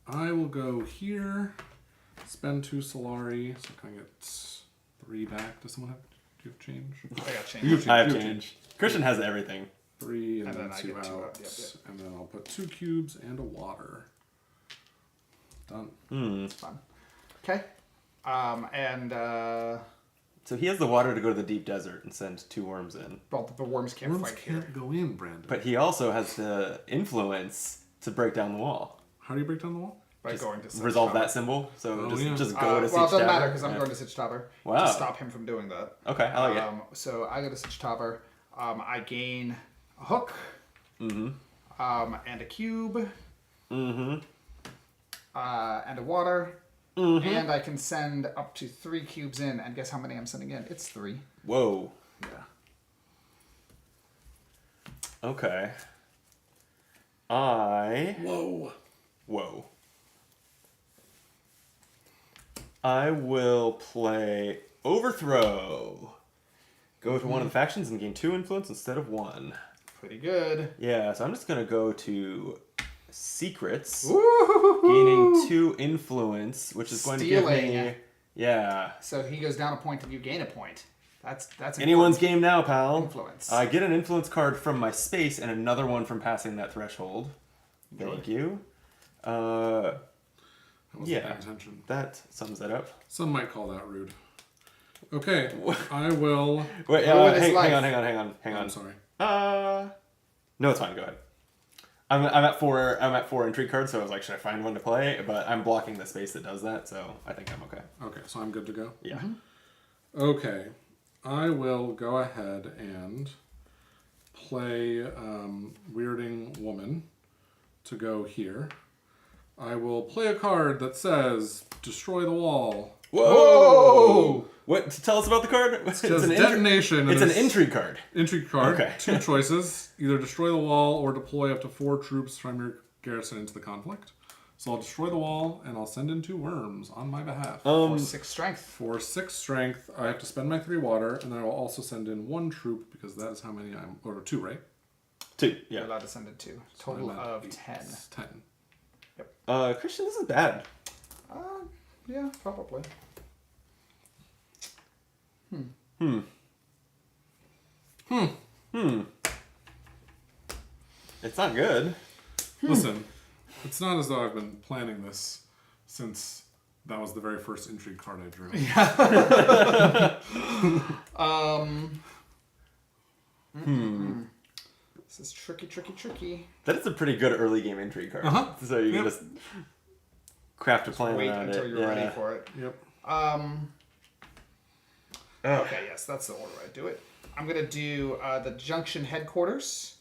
S3: allowed.
S2: I will go here, spend 2 Solari, so can I get 3 back? Does someone have, do you have change?
S3: I got
S2: You
S3: change.
S1: I have
S2: you
S1: change. Christian has everything.
S2: 3 and,
S3: And
S2: then
S3: then I
S2: 2
S3: get
S2: out,
S3: 2 out, yep.
S2: and then I'll put 2 cubes and a water. Done.
S3: It's fun. Okay.
S1: So he has the water to go to the deep desert and send 2 worms in.
S3: Well, the worms can't
S2: Worms
S3: fight here.
S2: can't go in, Brandon.
S1: But he also has the influence to break down the wall.
S2: How do you break down the wall?
S3: By going to Sitch
S1: Resolve
S3: Tower.
S1: that symbol. So
S2: Oh, yeah.
S1: just go to
S3: Well, it
S1: Siege
S3: doesn't
S1: Tower.
S3: matter because I'm
S1: Yeah.
S3: going to Sitch Tower
S1: Wow.
S3: to stop him from doing that.
S1: Okay, I like it.
S3: So I go to Sitch Tower. I gain a hook. And a cube. And a water. And I can send up to 3 cubes in. And guess how many I'm sending in? It's 3.
S1: Whoa.
S3: Yeah.
S1: Okay. Whoa. I will play Overthrow. Go to one of the factions and gain 2 influence instead of 1.
S3: Pretty good.
S1: Yeah, so I'm just gonna go to Secrets,
S3: Woo!
S1: gaining 2 influence, which is going to give
S3: Stealing.
S1: me... Yeah.
S3: So he goes down a point and you gain a point. That's
S1: Anyone's
S3: important.
S1: game now, pal.
S3: Influence.
S1: I get an influence card from my space and another one from passing that threshold. Thank you.
S2: I wasn't
S1: Yeah.
S2: paying attention.
S1: That sums that up.
S2: Some might call that rude. Okay, I will...
S1: Wait,
S3: Ruin his
S1: hang
S3: life.
S1: on.
S2: I'm sorry.
S1: No, it's fine. Go ahead. I'm at 4. I'm at 4 intrigue cards, so I was like, should I find one to play? But I'm blocking the space that does that, so I think I'm okay.
S2: Okay, so I'm good to go?
S1: Yeah.
S2: Okay, I will go ahead and play Weirding Woman to go here. I will play a card that says, destroy the wall.
S3: Whoa!
S1: What? Tell us about the card. It's
S2: Says detonation.
S1: It's an intrigue card.
S2: Intrigue card.
S1: Okay.
S2: 2 choices. Either destroy the wall or deploy up to 4 troops from your garrison into the conflict. So I'll destroy the wall and I'll send in 2 worms on my behalf.
S3: For 6 strength.
S2: For 6 strength, I have to spend my 3 water, and then I will also send in 1 troop because that is how many I'm. Or 2, right?
S1: 2.
S3: You're
S1: Yeah.
S3: allowed to send in 2. Total of 10.
S2: 10.
S1: Christian, this is bad.
S3: Yeah, probably.
S1: It's not good.
S2: Listen, it's not as though I've been planning this since that was the very first intrigue card I drew.
S3: This is tricky.
S1: That is a pretty good early game intrigue card.
S2: Uh-huh.
S1: So you can
S2: Yep.
S1: just craft a plan
S3: Wait
S1: around
S3: until
S1: it.
S3: you're ready for it.
S2: Yep.
S3: Okay, yes, that's the order I do it. I'm going to do the Junction Headquarters.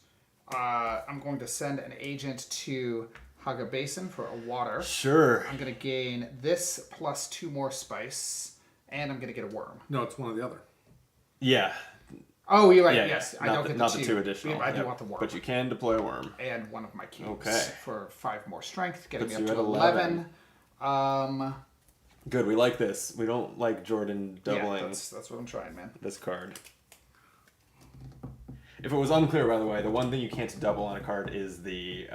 S3: I'm going to send an agent to Haga Basin for a water.
S1: Sure.
S3: I'm going to gain this plus 2 more spice, and I'm going to get a worm.
S2: No, it's one or the other.
S1: Yeah.
S3: Oh, you're right,
S1: Yeah.
S3: yes.
S1: Yeah.
S3: I don't get
S1: Not
S3: the
S1: the 2 additional.
S3: Yeah, I do
S1: Yep.
S3: want the worm.
S1: But you can deploy a worm.
S3: And one of my cubes
S1: Okay.
S3: for 5 more strength, getting
S1: Puts
S3: me up
S1: you
S3: to
S1: at
S3: 11.
S1: Good. We like this. We don't like Jordan doubling
S3: Yeah, that's what I'm trying, man.
S1: this card. If it was unclear, by the way, the one thing you can't double on a card is the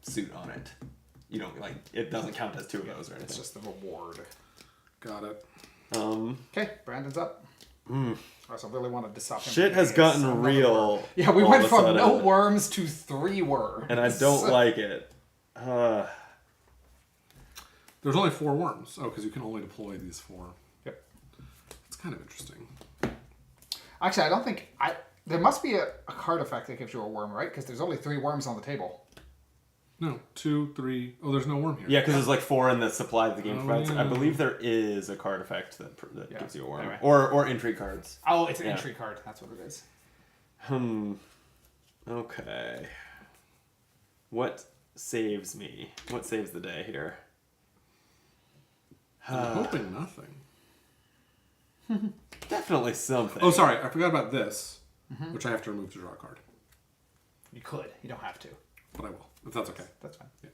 S1: suit on it. You don't like it doesn't count as 2 of those or anything.
S3: It's just the reward.
S2: Got it.
S3: Okay, Brandon's up. I also really wanted to stop him.
S1: Shit has
S3: from getting
S1: gotten
S3: another
S1: real.
S3: worm. Yeah, we
S1: all
S3: went
S1: of a
S3: from
S1: sudden.
S3: no worms to 3 worms.
S1: And I don't like it.
S2: There's only 4 worms. Oh, because you can only deploy these 4.
S3: Yep.
S2: It's kind of interesting.
S3: Actually, I don't think there must be a card effect that gives you a worm, right? Because there's only 3 worms on the table.
S2: No, 2, 3. Oh, there's no worm here.
S1: Yeah, because there's like 4 in the supply that the game provides.
S2: yeah.
S1: I believe there is a card effect that
S3: Yeah.
S1: gives you a worm.
S3: Anyway.
S1: Or intrigue cards.
S3: Oh, it's an
S1: Yeah.
S3: entry card. That's what it is.
S1: Okay. What saves me? What saves the day here?
S2: I'm hoping nothing.
S1: Definitely something.
S2: Oh, sorry. I forgot about this, which I have to remove to draw a card.
S3: You could. You don't have to.
S2: But I will, if that's okay.
S3: That's fine.
S2: Yeah.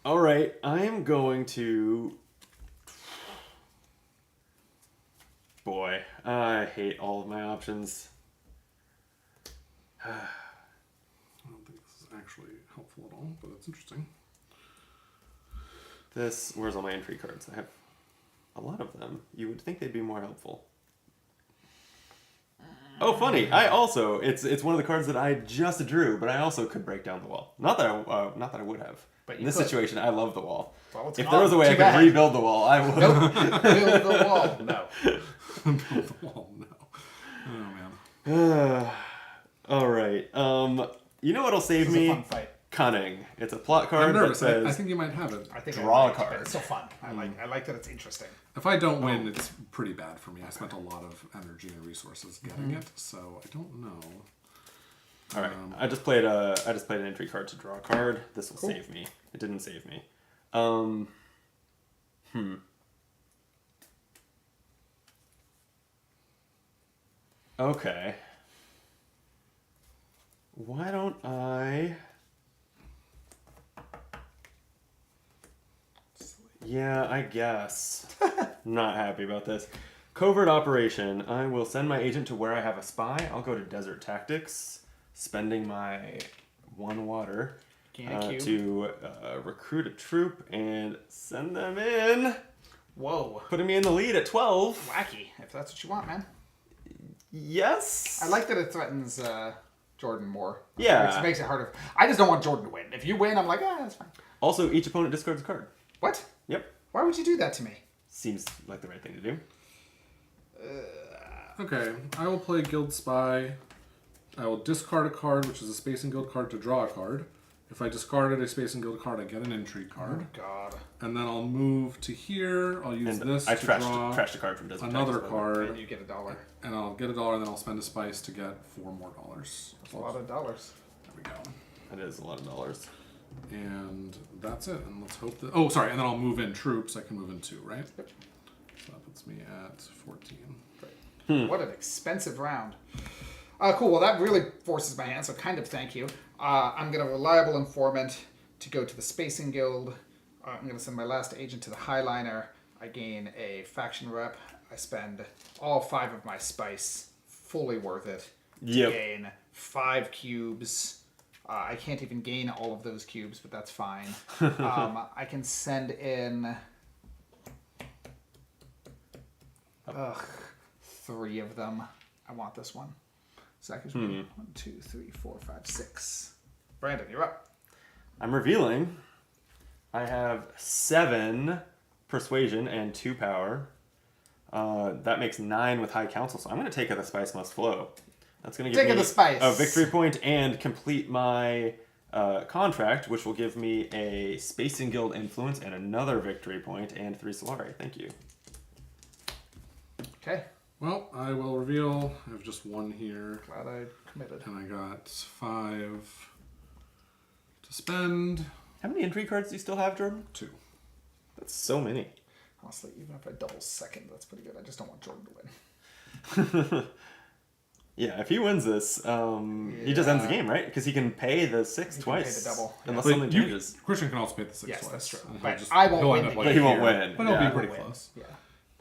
S1: All right, I am going to. Boy, I hate all of my options.
S2: I don't think this is actually helpful at all, but it's interesting.
S1: Where's all my entry cards? I have a lot of them. You would think they'd be more helpful. Oh, funny! It's one of the cards that I just drew, but I also could break down the wall. Not that I would have.
S3: But
S1: in
S3: you
S1: this
S3: could.
S1: situation, I love the wall.
S3: Well, it's
S1: If
S3: not
S1: there was a way I
S3: too
S1: could
S3: bad.
S1: rebuild the wall, I would.
S3: Nope. Build the wall. No.
S2: The wall, no. Oh, man.
S1: All right. You know what'll save
S3: This is a
S1: me?
S3: fun fight.
S1: Cunning. It's a plot
S2: I'm
S1: card that
S2: nervous.
S1: says
S2: I think you might have it.
S3: I think
S1: Draw
S3: I
S1: a
S3: like it.
S1: card.
S3: It's so fun. I like that it's interesting.
S2: If I don't win, it's pretty bad for me. I spent a lot of energy and resources getting it, so I don't know.
S1: All right. I just played an entry card to draw a card. This will
S3: Cool.
S1: save me. It didn't save me. Okay. Why don't I? Yeah, I guess. Not happy about this. Covert operation. I will send my agent to where I have a spy. I'll go to Desert Tactics, spending my 1 water
S3: Gain a cube.
S1: to recruit a troop and send them in,
S3: Whoa.
S1: putting me in the lead at 12.
S3: Wacky. If that's what you want, man.
S1: Yes.
S3: I like that it threatens Jordan more.
S1: Yeah.
S3: It makes it harder. I just don't want Jordan to win. If you win, I'm like, that's fine.
S1: Also, each opponent discards a card.
S3: What?
S1: Yep.
S3: Why would you do that to me?
S1: Seems like the right thing to do.
S2: Okay, I will play Guild Spy. I will discard a card, which is a Space and Guild card, to draw a card. If I discarded a Space and Guild card, I get an Intrigue card.
S3: Oh, God.
S2: And then I'll move to here. I'll use
S1: And
S2: this
S1: I
S2: to draw
S1: trashed a card from Desert
S2: another
S1: Tactics.
S2: card.
S3: And you get $1.
S2: And I'll get $1, and then I'll spend a spice to get $4 more.
S3: That's a lot of dollars.
S2: There we go.
S1: That is a lot of dollars.
S2: And that's it. And let's hope that... Oh, sorry. And then I'll move in troops. I can move in 2, right?
S3: Yep.
S2: So that puts me at 14.
S3: What an expensive round. Cool. Well, that really forces my hand, so kind of thank you. I'm going to reliable informant to go to the Spacing Guild. I'm going to send my last agent to the Highliner. I gain a faction rep. I spend all 5 of my spice. Fully worth it. To gain 5 cubes. I can't even gain all of those cubes, but that's fine. I can send in... 3 of them. I want this one. So that gives me 1, 2, 3, 4, 5, 6. Brandon, you're up.
S1: I'm revealing. I have 7 persuasion and 2 power. That makes 9 with high council. So I'm going to take the spice must flow. That's going to give me
S3: the spice.
S1: A victory point and complete my contract, which will give me a Spacing Guild influence and another victory point and 3 Solari. Thank you.
S3: Okay.
S2: Well, I will reveal. I have just 1 here.
S3: Glad I committed.
S2: And I got 5 to spend.
S1: How many intrigue cards do you still have, Jordan?
S2: 2.
S1: That's so many.
S3: Honestly, even if I double second, that's pretty good. I just don't want Jordan to win.
S1: Yeah, if he wins this, he just ends the game, right? Because he can pay the 6
S3: He can
S1: twice.
S3: pay the double.
S1: Unless
S2: But
S1: something changes.
S2: Christian can also pay the 6
S3: Yes,
S2: twice.
S3: that's true.
S2: And
S3: But
S2: he'll
S3: I won't
S2: he'll
S3: win
S2: end up
S3: the
S2: like
S1: But he won't
S2: here.
S1: win.
S2: But it'll
S1: Yeah.
S2: be pretty
S3: Win.
S2: close.
S3: Yeah.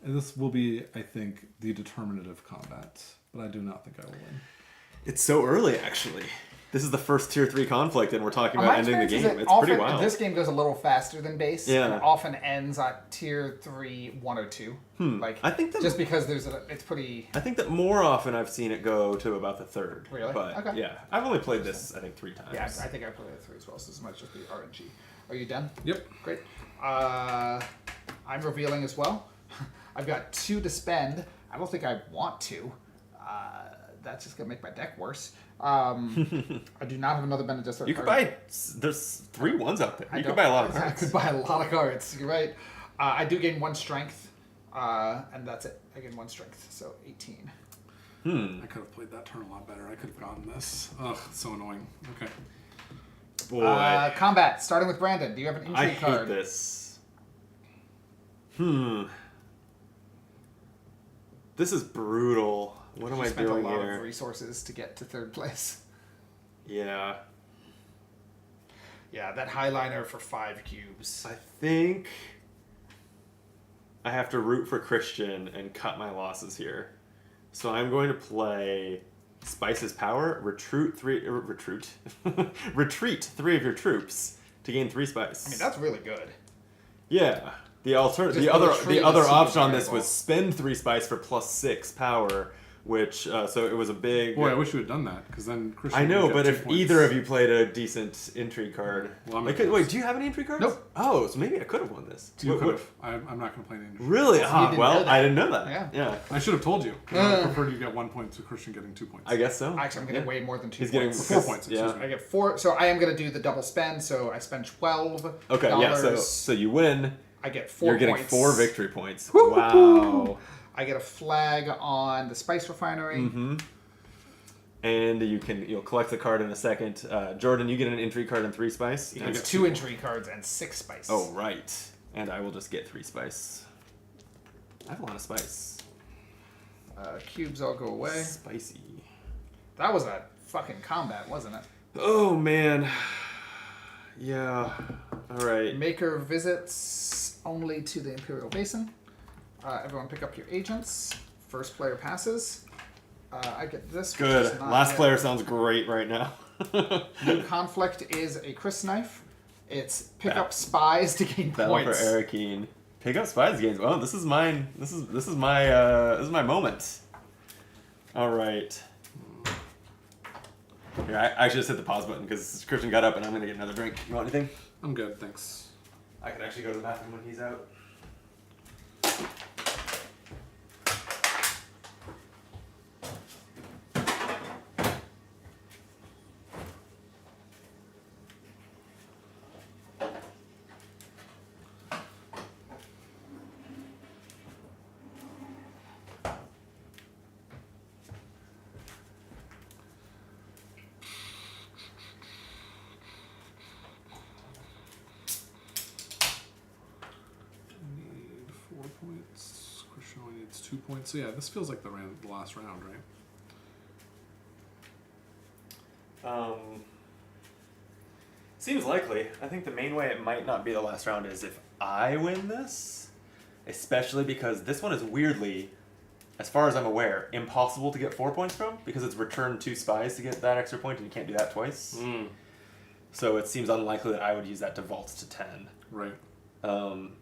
S2: And this will be, I think, the determinative combat. But I do not think I will win.
S1: It's so early, actually. This is the first tier 3 conflict, and we're talking about
S3: My
S1: ending the
S3: experience
S1: game.
S3: is that
S1: It's
S3: often,
S1: pretty wild.
S3: this game goes a little faster than base.
S1: Yeah.
S3: And often ends at tier 3, 1 or 2. Like,
S1: I think that-
S3: just because it's pretty...
S1: I think that more often I've seen it go to about the 3rd.
S3: Really?
S1: But
S3: Okay.
S1: yeah, I've only played this, I think, 3 times.
S3: Yeah, I think I played it 3 as well, so this might just be RNG. Are you done?
S2: Yep.
S3: Great. I'm revealing as well. I've got 2 to spend. I don't think I want to. That's just going to make my deck worse. I do not have another Bene Gesserit
S1: You could
S3: card.
S1: buy... There's 3 ones out there. You
S3: I
S1: could
S3: don't-
S1: buy a lot of
S3: I
S1: cards.
S3: could buy a lot of cards. You're right. I do gain 1 strength, and that's it. I gain 1 strength, so 18.
S2: I could have played that turn a lot better. I could have gotten this. Ugh, it's so annoying. Okay.
S1: Boy.
S3: Combat, starting with Brandon. Do you have an
S1: I
S3: intrigue
S1: hate
S3: card?
S1: this. This is brutal. What am
S3: You
S1: I
S3: spent
S1: doing
S3: a lot
S1: here?
S3: of resources to get to 3rd place.
S1: Yeah.
S3: Yeah, that Highliner for 5 cubes.
S1: I think I have to root for Christian and cut my losses here. So I'm going to play Spice's Power, retreat 3 of your troops to gain 3 spice.
S3: I mean, that's really good.
S1: Yeah. The
S3: Just
S1: the
S3: the
S1: other
S3: retreat
S1: other
S3: is super
S1: option on this
S3: valuable.
S1: was spend 3 spice for +6 power, which so it was a big.
S2: Boy, I wish you had done that, because then Christian
S1: I know,
S2: would get
S1: but
S2: 2
S1: if
S2: points.
S1: either of you played a decent intrigue card,
S2: Well, I'm
S1: I could, wait, do you have any intrigue cards?
S3: Nope.
S1: Oh, so maybe I could have won this.
S2: You
S1: What-
S2: could
S1: what-
S2: have. I'm not going to play any.
S1: Really?
S3: you
S1: Ah,
S3: didn't
S1: well,
S3: know that.
S1: I didn't know that.
S3: Yeah.
S1: Yeah.
S2: I should have told you. 'Cause I would prefer you get 1 point to Christian getting 2 points.
S1: I guess so.
S3: Actually, I'm getting
S1: Yeah.
S3: way more than 2
S1: He's getting
S3: points.
S2: 4 points,
S1: Yeah.
S2: excuse me.
S3: I get 4, so I am going to do the double spend, so I spend $12.
S1: Okay, yeah. So you win.
S3: I get 4
S1: You're getting
S3: points.
S1: 4 victory points. Wow.
S3: I get a flag on the spice refinery.
S1: Mm-hmm. And you'll collect the card in a second. Jordan, you get an intrigue card and 3 spice.
S3: He
S1: And-
S3: gets 2 intrigue cards and 6 spice.
S1: Oh right. And I will just get 3 spice. I have a lot of spice.
S3: Cubes all go away.
S1: Spicy.
S3: That was a fucking combat, wasn't it?
S1: Oh man. Yeah. All right.
S3: Maker visits only to the Imperial Basin. Everyone pick up your agents. First player passes. I get this. which is
S1: Good.
S3: not
S1: Last
S3: yet.
S1: player sounds great right now.
S3: New conflict is a Chris knife. It's pick
S1: Battle-
S3: up spies to gain
S1: Battle
S3: points.
S1: for Arakeen. Pick up spies games. Oh, this is mine. This is my moment. All right. Here, I should just hit the pause button because Christian got up and I'm gonna get another drink. You want anything?
S2: I'm good, thanks.
S1: I can actually go to the bathroom when he's out.
S2: 2 points. So yeah, this feels like the last round, right?
S1: Seems likely. I think the main way it might not be the last round is if I win this, especially because this one is weirdly, as far as I'm aware, impossible to get 4 points from because it's returned 2 spies to get that extra point, and you can't do that twice. So it seems unlikely that I would use that to vault to 10.
S2: Right.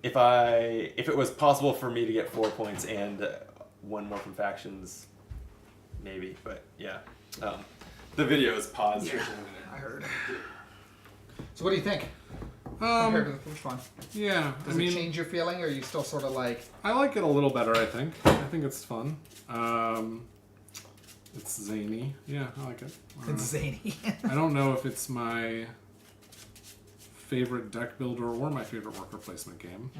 S1: If it was possible for me to get 4 points and one more from factions, maybe. But yeah, the video is paused.
S3: Yeah, I heard. So what do you think compared to the first one?
S2: Yeah,
S3: Does it change your feeling, or are you still sort of like?
S2: I like it a little better. I think it's fun. It's zany. Yeah, I like it.
S3: It's zany.
S2: I don't know if it's my favorite deck builder or my favorite worker placement game.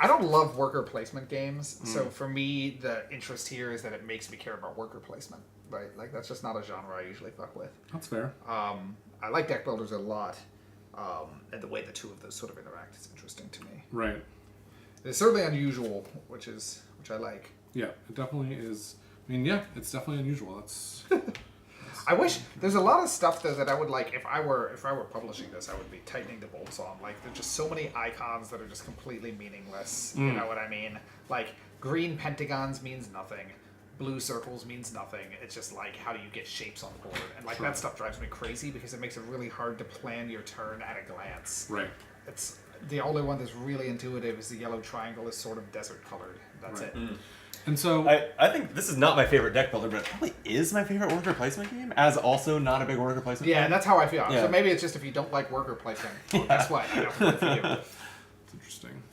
S3: I don't love worker placement games, so for me, the interest here is that it makes me care about worker placement. Right, like that's just not a genre I usually fuck with.
S2: That's fair.
S3: I like deck builders a lot, and the way the two of those sort of interact is interesting to me.
S2: Right.
S3: It's certainly unusual, which I like.
S2: Yeah, it definitely is. I mean, yeah, it's definitely unusual. That's.
S3: I wish there's a lot of stuff though that I would like if I were publishing this. I would be tightening the bolts on. Like there's just so many icons that are just completely meaningless. You know what I mean? Like green pentagons means nothing. Blue circles means nothing. It's just like how do you get shapes on the board, and like that stuff drives me crazy because it makes it really hard to plan your turn at a glance.
S2: Right.
S3: It's the only one that's really intuitive is the yellow triangle is sort of desert colored. That's it.
S2: And so
S1: I think this is not my favorite deck builder, but it probably is my favorite worker placement game, as also not a big worker placement
S3: Yeah,
S1: fan.
S3: that's how I feel.
S1: Yeah.
S3: So maybe it's just if you don't like worker placement, well, guess what? I don't for you.
S2: it's interesting.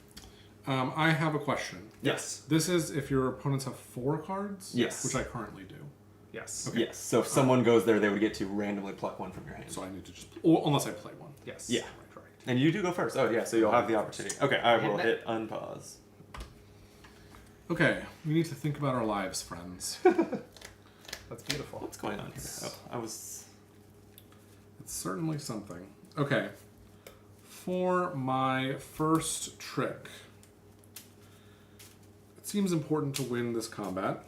S2: I have a question.
S1: Yes.
S2: This is if your opponents have 4 cards.
S1: Yes.
S2: Which I currently do.
S3: Yes.
S1: Yes. So if someone goes there, they would get to randomly pluck one from your hand.
S2: So I need to just, or unless I play one.
S3: Yes.
S1: Yeah.
S3: Correct.
S1: And you do go first. Oh, yeah. So you'll have the opportunity. Okay. I will
S3: And
S1: hit unpause.
S2: Okay, we need to think about our lives, friends.
S3: That's beautiful.
S1: What's going on here? Oh, I was.
S2: It's certainly something. Okay, for my first trick, it seems important to win this combat.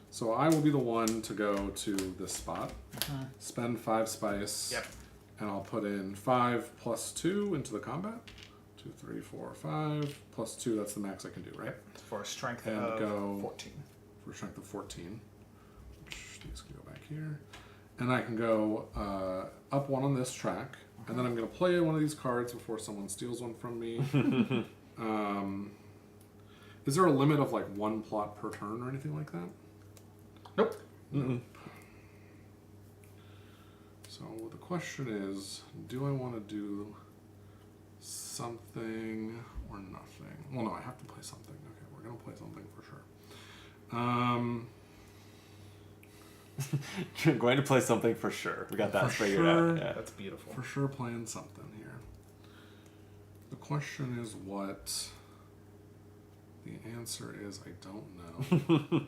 S2: So I will be the one to go to this spot, spend 5 spice, and I'll put in 5 plus 2 into the combat. 2, 3, 4, 5 plus 2. That's the max I can do, right?
S3: For a strength
S2: And
S3: of
S2: go
S3: 14.
S2: For a strength of 14. These can go back here. And I can go up 1 on this track. And then I'm going to play one of these cards before someone steals one from me. Is there a limit of like 1 plot per turn or anything like that?
S3: Nope.
S2: So the question is, do I want to do something or nothing? Well, no, I have to play something. Okay, we're going to play something for sure.
S1: You're going to play something for sure. We got that
S2: For
S1: figured
S2: sure.
S1: out. Yeah.
S3: That's beautiful.
S2: For sure playing something here. The question is what? The answer is I don't know.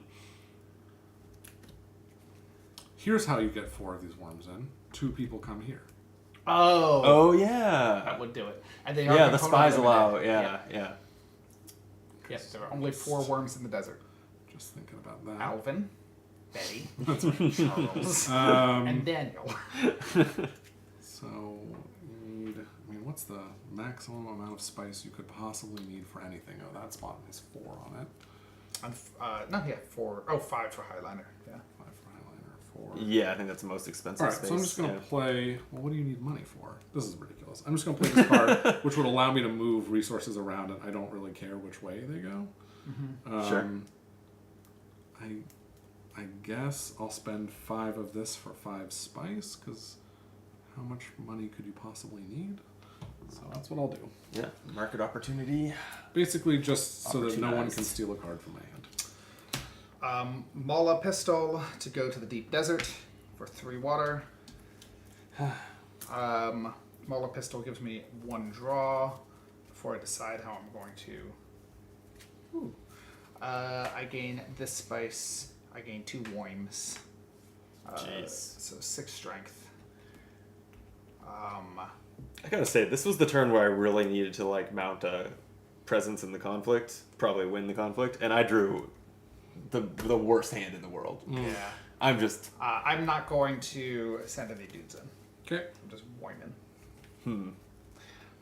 S2: Here's how you get 4 of these worms in. 2 people come here.
S1: Oh, yeah.
S3: That would do it. And they
S1: Yeah,
S3: are
S1: the
S3: component
S1: spies
S3: limited.
S1: allow. Yeah.
S3: Yes, there are only 4 worms in the desert.
S2: Just thinking about that.
S3: Alvin, Betty,
S2: That's right.
S3: Charles, and Daniel.
S2: So, you need, I mean, what's the maximum amount of spice you could possibly need for anything? Oh, that spot has 4 on it.
S3: And, 4. Oh, 5 for Highliner. Yeah.
S2: 5 for Highliner, 4.
S1: Yeah, I think that's the most expensive
S2: Alright,
S1: space.
S2: so I'm just going to
S1: yeah.
S2: play... Well, what do you need money for? This is ridiculous. I'm just going to play this card, which would allow me to move resources around, and I don't really care which way they go.
S1: Sure.
S2: I guess I'll spend 5 of this for 5 spice, because how much money could you possibly need? So that's what I'll do.
S1: Yeah, market opportunity.
S2: Basically just so that no one
S1: Opportunized.
S2: can steal a card from my hand.
S3: Mala Pistol to go to the deep desert for 3 water. Mala Pistol gives me 1 draw before I decide how I'm going to. I gain this spice. I gain 2 worms.
S1: Jeez.
S3: So 6 strength.
S1: I gotta say, this was the turn where I really needed to like mount a presence in the conflict, probably win the conflict, and I drew the worst hand in the world.
S3: Yeah.
S1: I'm just
S3: I'm not going to send any dudes in.
S2: Okay.
S3: I'm just whining.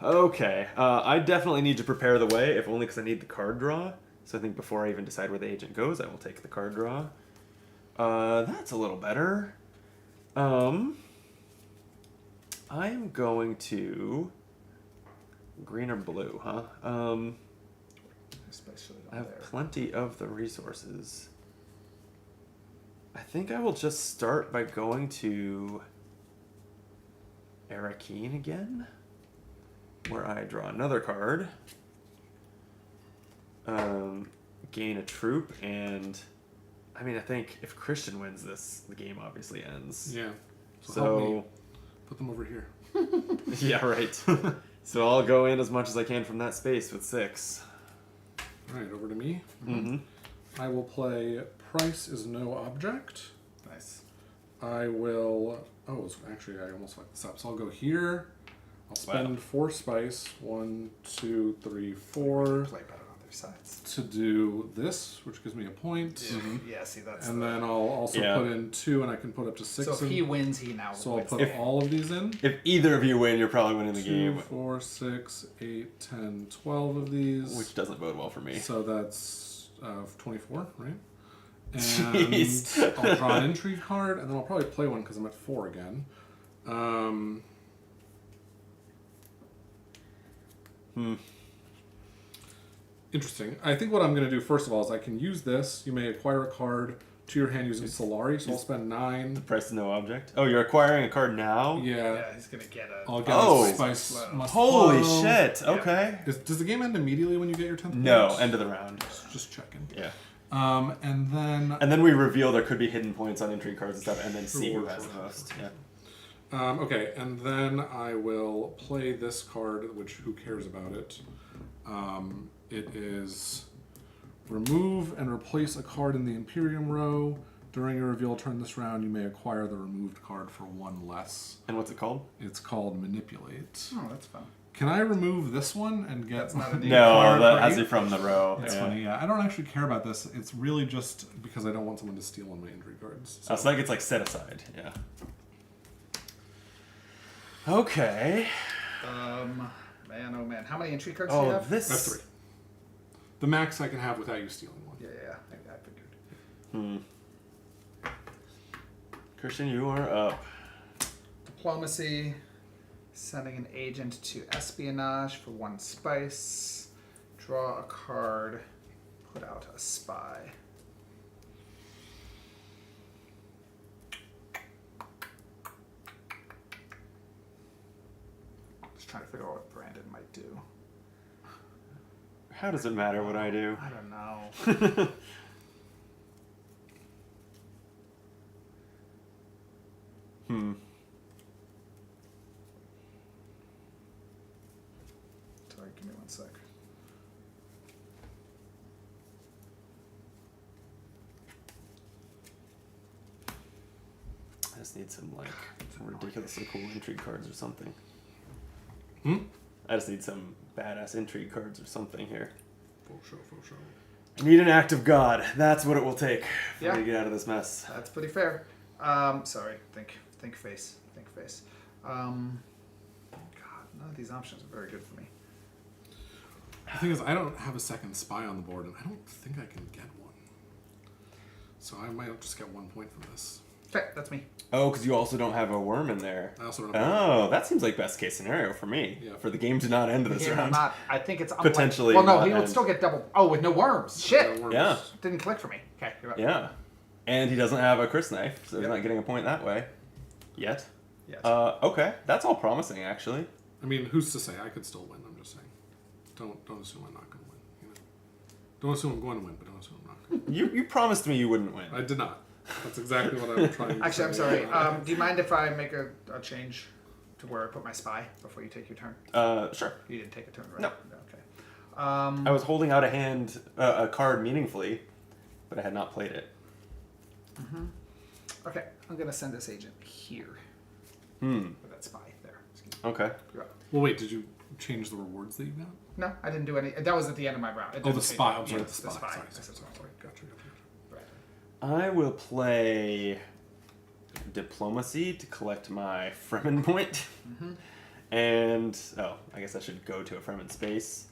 S1: okay. I definitely need to prepare the way, if only because I need the card draw. So I think before I even decide where the agent goes, I will take the card draw. That's a little better. I'm going to green or blue, huh?
S3: Especially
S1: I
S3: down
S1: have
S3: there.
S1: plenty of the resources. I think I will just start by going to Arakeen again, where I draw another card, gain a troop, and I mean, I think if Christian wins this, the game obviously ends.
S2: Yeah.
S1: So
S2: help me put them over here.
S1: yeah, right. So I'll go in as much as I can from that space with 6.
S2: All right, over to me.
S1: Mm-hmm.
S2: I will play Price is no object.
S3: Nice.
S2: I will. Oh, actually, I almost fucked this up. So I'll go here. I'll spend 4 spice. 1, 2, 3, 4
S3: Play better on their sides.
S2: to do this, which gives me a point.
S3: Yeah, see, that's.
S2: And then I'll also put in 2, and I can put up to 6.
S3: So if he wins, he now.
S2: So I'll
S3: wins
S2: put
S3: the game.
S2: all of these in.
S1: If either of you win, you're probably winning the
S2: 2,
S1: game,
S2: 4, 6, 8, 10, 12 of these.
S1: which doesn't bode well for me.
S2: So that's 24, right? And
S1: Jeez.
S2: I'll draw an intrigue card, and then I'll probably play one because I'm at 4 again. Interesting. I think what I'm going to do first of all is I can use this. You may acquire a card to your hand using Solari, so I'll spend 9.
S1: Price is no object. Oh, you're acquiring a card now?
S2: Yeah.
S3: Yeah, he's gonna get a.
S2: I'll get
S1: Oh.
S2: a spice. Must
S1: Holy
S2: flow.
S1: shit. Okay.
S2: Does the game end immediately when you get your 10th
S1: No,
S2: point?
S1: end of the round.
S2: Just checking.
S1: Yeah.
S2: And then
S1: And then we reveal there could be hidden points on intrigue cards and stuff, and then see who
S2: Sure,
S1: has
S2: sure,
S1: the most. Yeah.
S2: okay, and then I will play this card, which who cares about it? It is remove and replace a card in the Imperium row. During your reveal turn this round, you may acquire the removed card for 1 less.
S1: And what's it called?
S2: It's called Manipulate.
S3: Oh, that's fun.
S2: Can I remove this one and get
S3: That's not a new
S1: No,
S2: card
S1: that
S2: for
S1: has
S2: 8?
S1: it from the row.
S2: That's
S1: yeah.
S2: funny, yeah. I don't actually care about this. It's really just because I don't want someone to steal one of my injury cards.
S1: So that gets like set aside. Yeah. Okay.
S3: Man, oh man, how many entry cards do you
S1: Oh,
S3: have?
S1: this.
S2: I have 3. The max I can have without you stealing one.
S3: Yeah, I figured.
S1: Christian, you are up.
S3: Diplomacy, sending an agent to espionage for 1 spice. Draw a card, put out a spy. Just trying to figure out what Brandon might do.
S1: How does it matter what I do?
S3: I don't know. Sorry, give me 1 sec.
S1: I just need some like ridiculously cool intrigue cards or something. I just need some badass intrigue cards or something here.
S2: For sure.
S1: I need an act of God. That's what it will take for
S3: Yeah.
S1: me to get out of this mess.
S3: That's pretty fair. Sorry, think face. God, none of these options are very good for me.
S2: The thing is, I don't have a second spy on the board, and I don't think I can get one. So I might just get 1 point from this.
S3: Okay, that's me.
S1: Oh, because you also don't have a worm in there.
S2: I also don't have
S1: Oh, that seems like best case scenario for me.
S2: Yeah.
S1: For the game to not end this
S3: Game will
S1: round.
S3: not, I think it's unlikely.
S1: Potentially
S3: Well, no,
S1: not
S3: he would
S1: end.
S3: still get double. Oh, with no worms. Shit.
S2: worms.
S1: Yeah.
S3: Didn't click for me. Okay, you're up.
S1: Yeah. And he doesn't have a Chris knife, so he's
S3: Yep.
S1: not getting a point that way. Yet.
S3: Yes.
S1: Okay. That's all promising, actually.
S2: I mean, who's to say? I could still win. I'm just saying. Don't assume I'm not going to win. You know? Don't assume I'm going to win, but don't assume I'm not going to.
S1: You promised me you wouldn't win.
S2: I did not. That's exactly what I'm trying to
S3: Actually, I'm
S2: say.
S3: sorry. Do you mind if I make a change to where I put my spy before you take your turn?
S1: Sure.
S3: You didn't take a turn, right?
S1: No.
S3: Okay.
S1: I was holding out a card meaningfully, but I had not played it.
S3: Okay, I'm gonna send this agent here. With that spy there. Excuse me.
S1: Okay.
S3: You're up.
S2: Well, wait. Did you change the rewards that you got?
S3: No, I didn't do any. That was at the end of my round. It
S2: Oh,
S3: didn't
S2: the
S3: change
S2: spy.
S3: it.
S2: I'm sorry,
S3: Yeah,
S2: the spy. Sorry.
S3: I said sorry.
S2: Gotcha.
S1: I will play diplomacy to collect my Fremen point. And, I guess I should go to a Fremen space.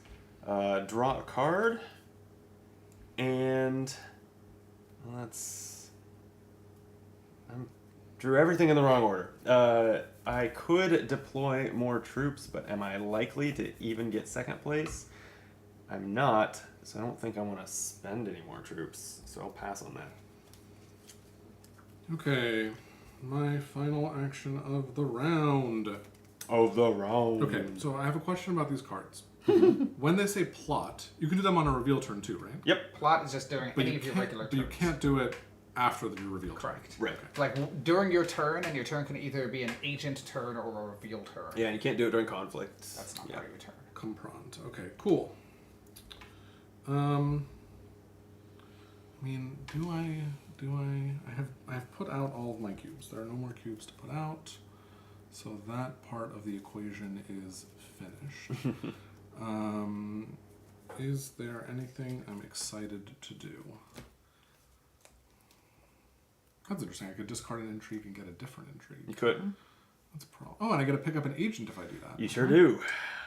S1: Draw a card. And I drew everything in the wrong order. I could deploy more troops, but am I likely to even get second place? I'm not, so I don't think I want to spend any more troops, so I'll pass on that.
S2: Okay, my final action of the round.
S1: Okay,
S2: so I have a question about these cards. When they say plot, you can do them on a reveal turn too, right?
S1: Yep.
S3: Plot is just during any of your regular
S2: But
S3: turns.
S2: you can't do it after your reveal turn.
S3: Correct.
S1: Right.
S3: Like during your turn, and your turn can either be an agent turn or a reveal turn.
S1: Yeah, and you can't do it during conflict.
S3: That's not part of your turn.
S2: Comprend. Okay, cool. I mean, I have put out all of my cubes. There are no more cubes to put out. So that part of the equation is finished. Is there anything I'm excited to do? That's interesting. I could discard an intrigue and get a different intrigue.
S1: You could.
S2: That's a problem. Oh, and I get to pick up an agent if I do that.
S1: You sure do.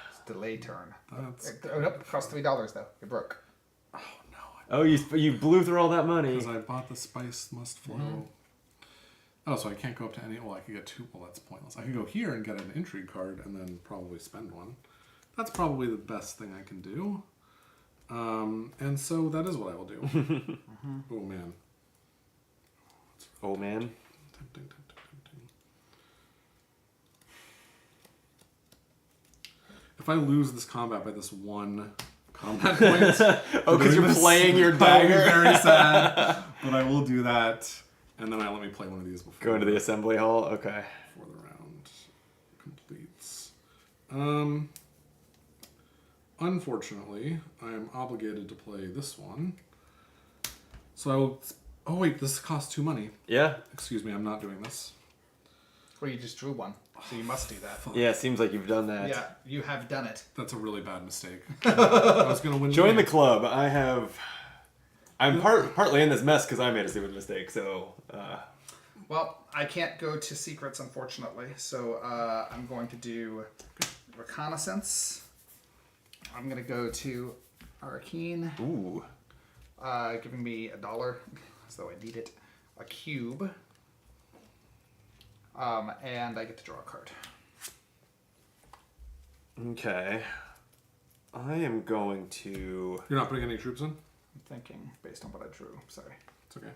S3: It's delay turn.
S2: That's...
S3: Oh, nope. It costs $3 though. You're broke.
S2: Oh, no.
S1: Oh, you blew through all that money.
S2: Because I bought the spice must flow. Oh, so I can't go up to any... Well, I could get two... Well, that's pointless. I could go here and get an intrigue card and then probably spend one. That's probably the best thing I can do. And so that is what I will do. Oh, man.
S1: Oh, man.
S2: Tempting. If I lose this combat by this one combat point...
S1: Oh, because you're playing your dagger?
S2: I'm very sad. But I will do that. And then let me play one of these before...
S1: Go into the assembly hall? Okay.
S2: Before the round completes. Unfortunately, I am obligated to play this one. So I will... Oh wait, this costs 2 money.
S1: Yeah?
S2: Excuse me, I'm not doing this.
S3: Well, you just drew one, so you must do that.
S1: Yeah, it seems like you've done that.
S3: Yeah, you have done it.
S2: That's a really bad mistake. I was going to win.
S1: Join the club. I'm partly in this mess because I made a stupid mistake, so...
S3: Well, I can't go to secrets, unfortunately, so I'm going to do reconnaissance. I'm going to go to Arcane,
S1: Ooh.
S3: giving me $1, so I need it, a cube, and I get to draw a card.
S1: Okay. I am going to...
S2: You're not putting any troops in?
S3: I'm thinking, based on what I drew, sorry.
S2: It's okay.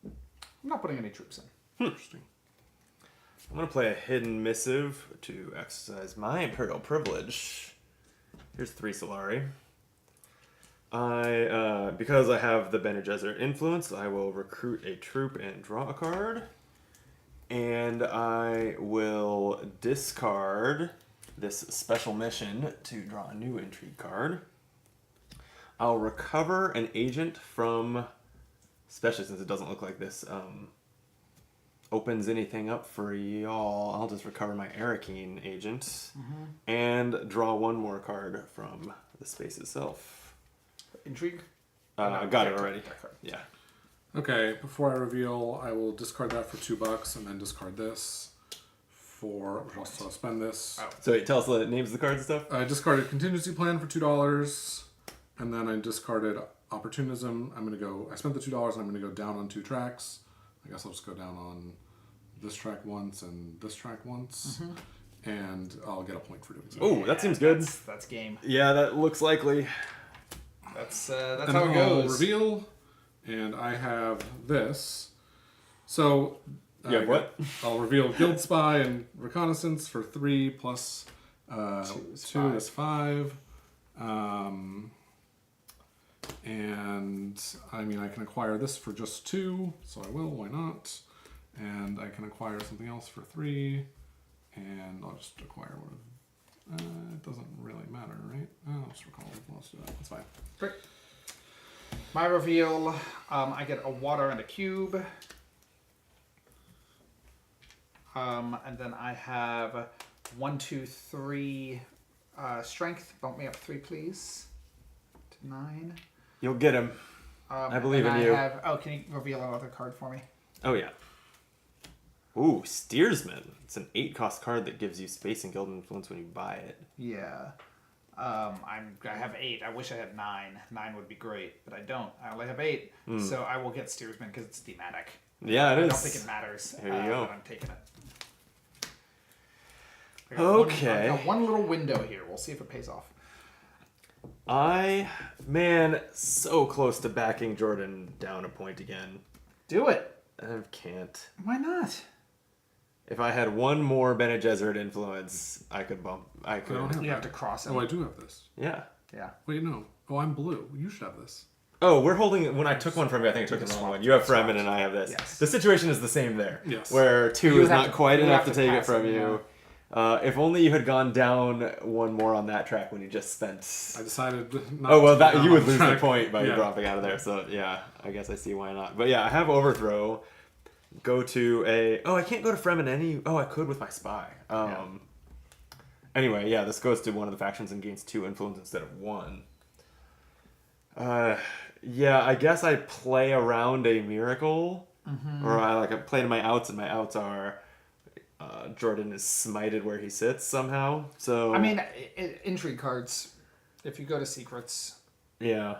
S3: I'm not putting any troops in.
S2: Interesting.
S1: I'm going to play a hidden missive to exercise my Imperial privilege. Here's 3 Solari. Because I have the Bene Gesserit influence, I will recruit a troop and draw a card. And I will discard this special mission to draw a new intrigue card. I'll recover an agent from, especially since it doesn't look like this opens anything up for y'all, I'll just recover my Arrakeen agent and draw 1 more card from the space itself.
S3: Intrigue?
S1: I got it already. Yeah.
S2: Okay, before I reveal, I will discard that for $2 and then discard this for... Also spend this.
S3: Oh.
S1: So wait, tell us the names of the cards and stuff.
S2: I discarded Contingency Plan for $2, and then I discarded Opportunism. I spent the $2 and I'm going to go down on 2 tracks. I guess I'll just go down on this track once and this track once. And I'll get a point for doing so.
S1: Oh, that seems good.
S3: That's game.
S1: Yeah, that looks likely.
S3: That's
S2: and
S3: how it
S2: I'll
S3: goes.
S2: reveal, and I have this. So...
S1: Yeah, what?
S2: I'll reveal Guild Spy and Reconnaissance for 3 plus 2 is 5. And I mean, I can acquire this for just 2, so I will, why not? And I can acquire something else for 3, and I'll just acquire one of... it doesn't really matter, right? I'll just recall. Let's do that. That's fine.
S3: Great. My reveal, I get a water and a cube. And then I have 1, 2, 3 strength. Bump me up 3, please. To 9.
S1: You'll get him. I believe in
S3: and
S1: you.
S3: Can you reveal another card for me?
S1: Oh, yeah. Ooh, Steersman. It's an 8-cost card that gives you space and guild influence when you buy it.
S3: Yeah. I have 8. I wish I had 9. 9 would be great, but I don't. I only have 8. So I will get Steersman because it's thematic.
S1: Yeah, it is.
S3: I don't think it matters.
S1: There you go.
S3: But I'm taking it.
S1: Okay.
S3: I've got one little window here. We'll see if it pays off.
S1: Man, so close to backing Jordan down a point again.
S3: Do it.
S1: I can't.
S3: Why not?
S1: If I had one more Bene Gesserit influence, I could bump. I could.
S2: don't have
S3: You have to cross it.
S2: Oh, I do have this.
S1: Yeah.
S3: Yeah.
S2: Wait, no. Oh, I'm blue. You should have this.
S1: Oh, we're holding. When I took one from you, I think I took the wrong one. You have Fremen and I have this.
S3: Yes.
S1: The situation is the same there.
S2: Yes.
S1: Where 2
S3: You
S1: is
S3: would have
S1: not
S3: to-
S1: quite
S3: you would
S1: enough
S3: have
S1: to
S3: to
S1: take it
S3: pass
S1: from
S3: it,
S1: you. If only you had gone down one more on that track when you just spent.
S2: I decided not
S1: Oh well,
S2: to
S1: that
S2: go
S1: you
S2: down
S1: would
S2: the
S1: lose the
S2: track.
S1: point by
S2: Yeah.
S1: dropping out of there. So yeah, I guess I see why not. But yeah, I have overthrow. Go to a. Oh, I can't go to Fremen any. Oh, I could with my spy. Anyway, yeah, this goes to one of the factions and gains 2 influence instead of 1. Yeah, I guess I play around a miracle, or I play to my outs, and my outs are Jordan is smited where he sits somehow. So
S3: I mean, intrigue cards. If you go to secrets,
S1: yeah.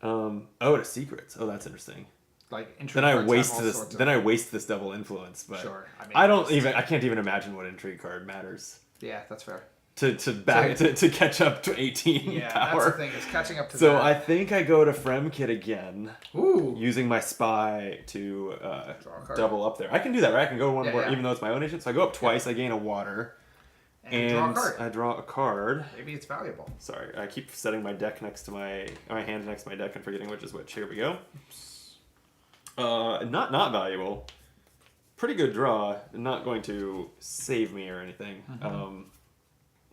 S1: To secrets. Oh, that's interesting.
S3: like intrigue
S1: Then I
S3: cards have
S1: waste
S3: all
S1: this.
S3: sorts of-
S1: Then I waste this double influence. But
S3: Sure, I mean,
S1: I don't
S3: it's-
S1: even. I can't even imagine what intrigue card matters
S3: Yeah, that's fair.
S1: to catch up to 18
S3: Yeah,
S1: power.
S3: that's the thing. It's catching up to
S1: So
S3: that.
S1: I think I go to Fremkit again,
S3: Ooh.
S1: using my spy to
S3: Draw a card.
S1: double up there. I can do that, right? I can go one
S3: Yeah,
S1: more,
S3: yeah.
S1: even though it's my own agent. So I go up twice. I gain a water,
S3: And draw a card.
S1: I draw a card.
S3: Maybe it's valuable.
S1: Sorry, I keep setting my deck next to my hand next to my deck and forgetting which is which. Here we go. Not valuable. Pretty good draw. Not going to save me or anything.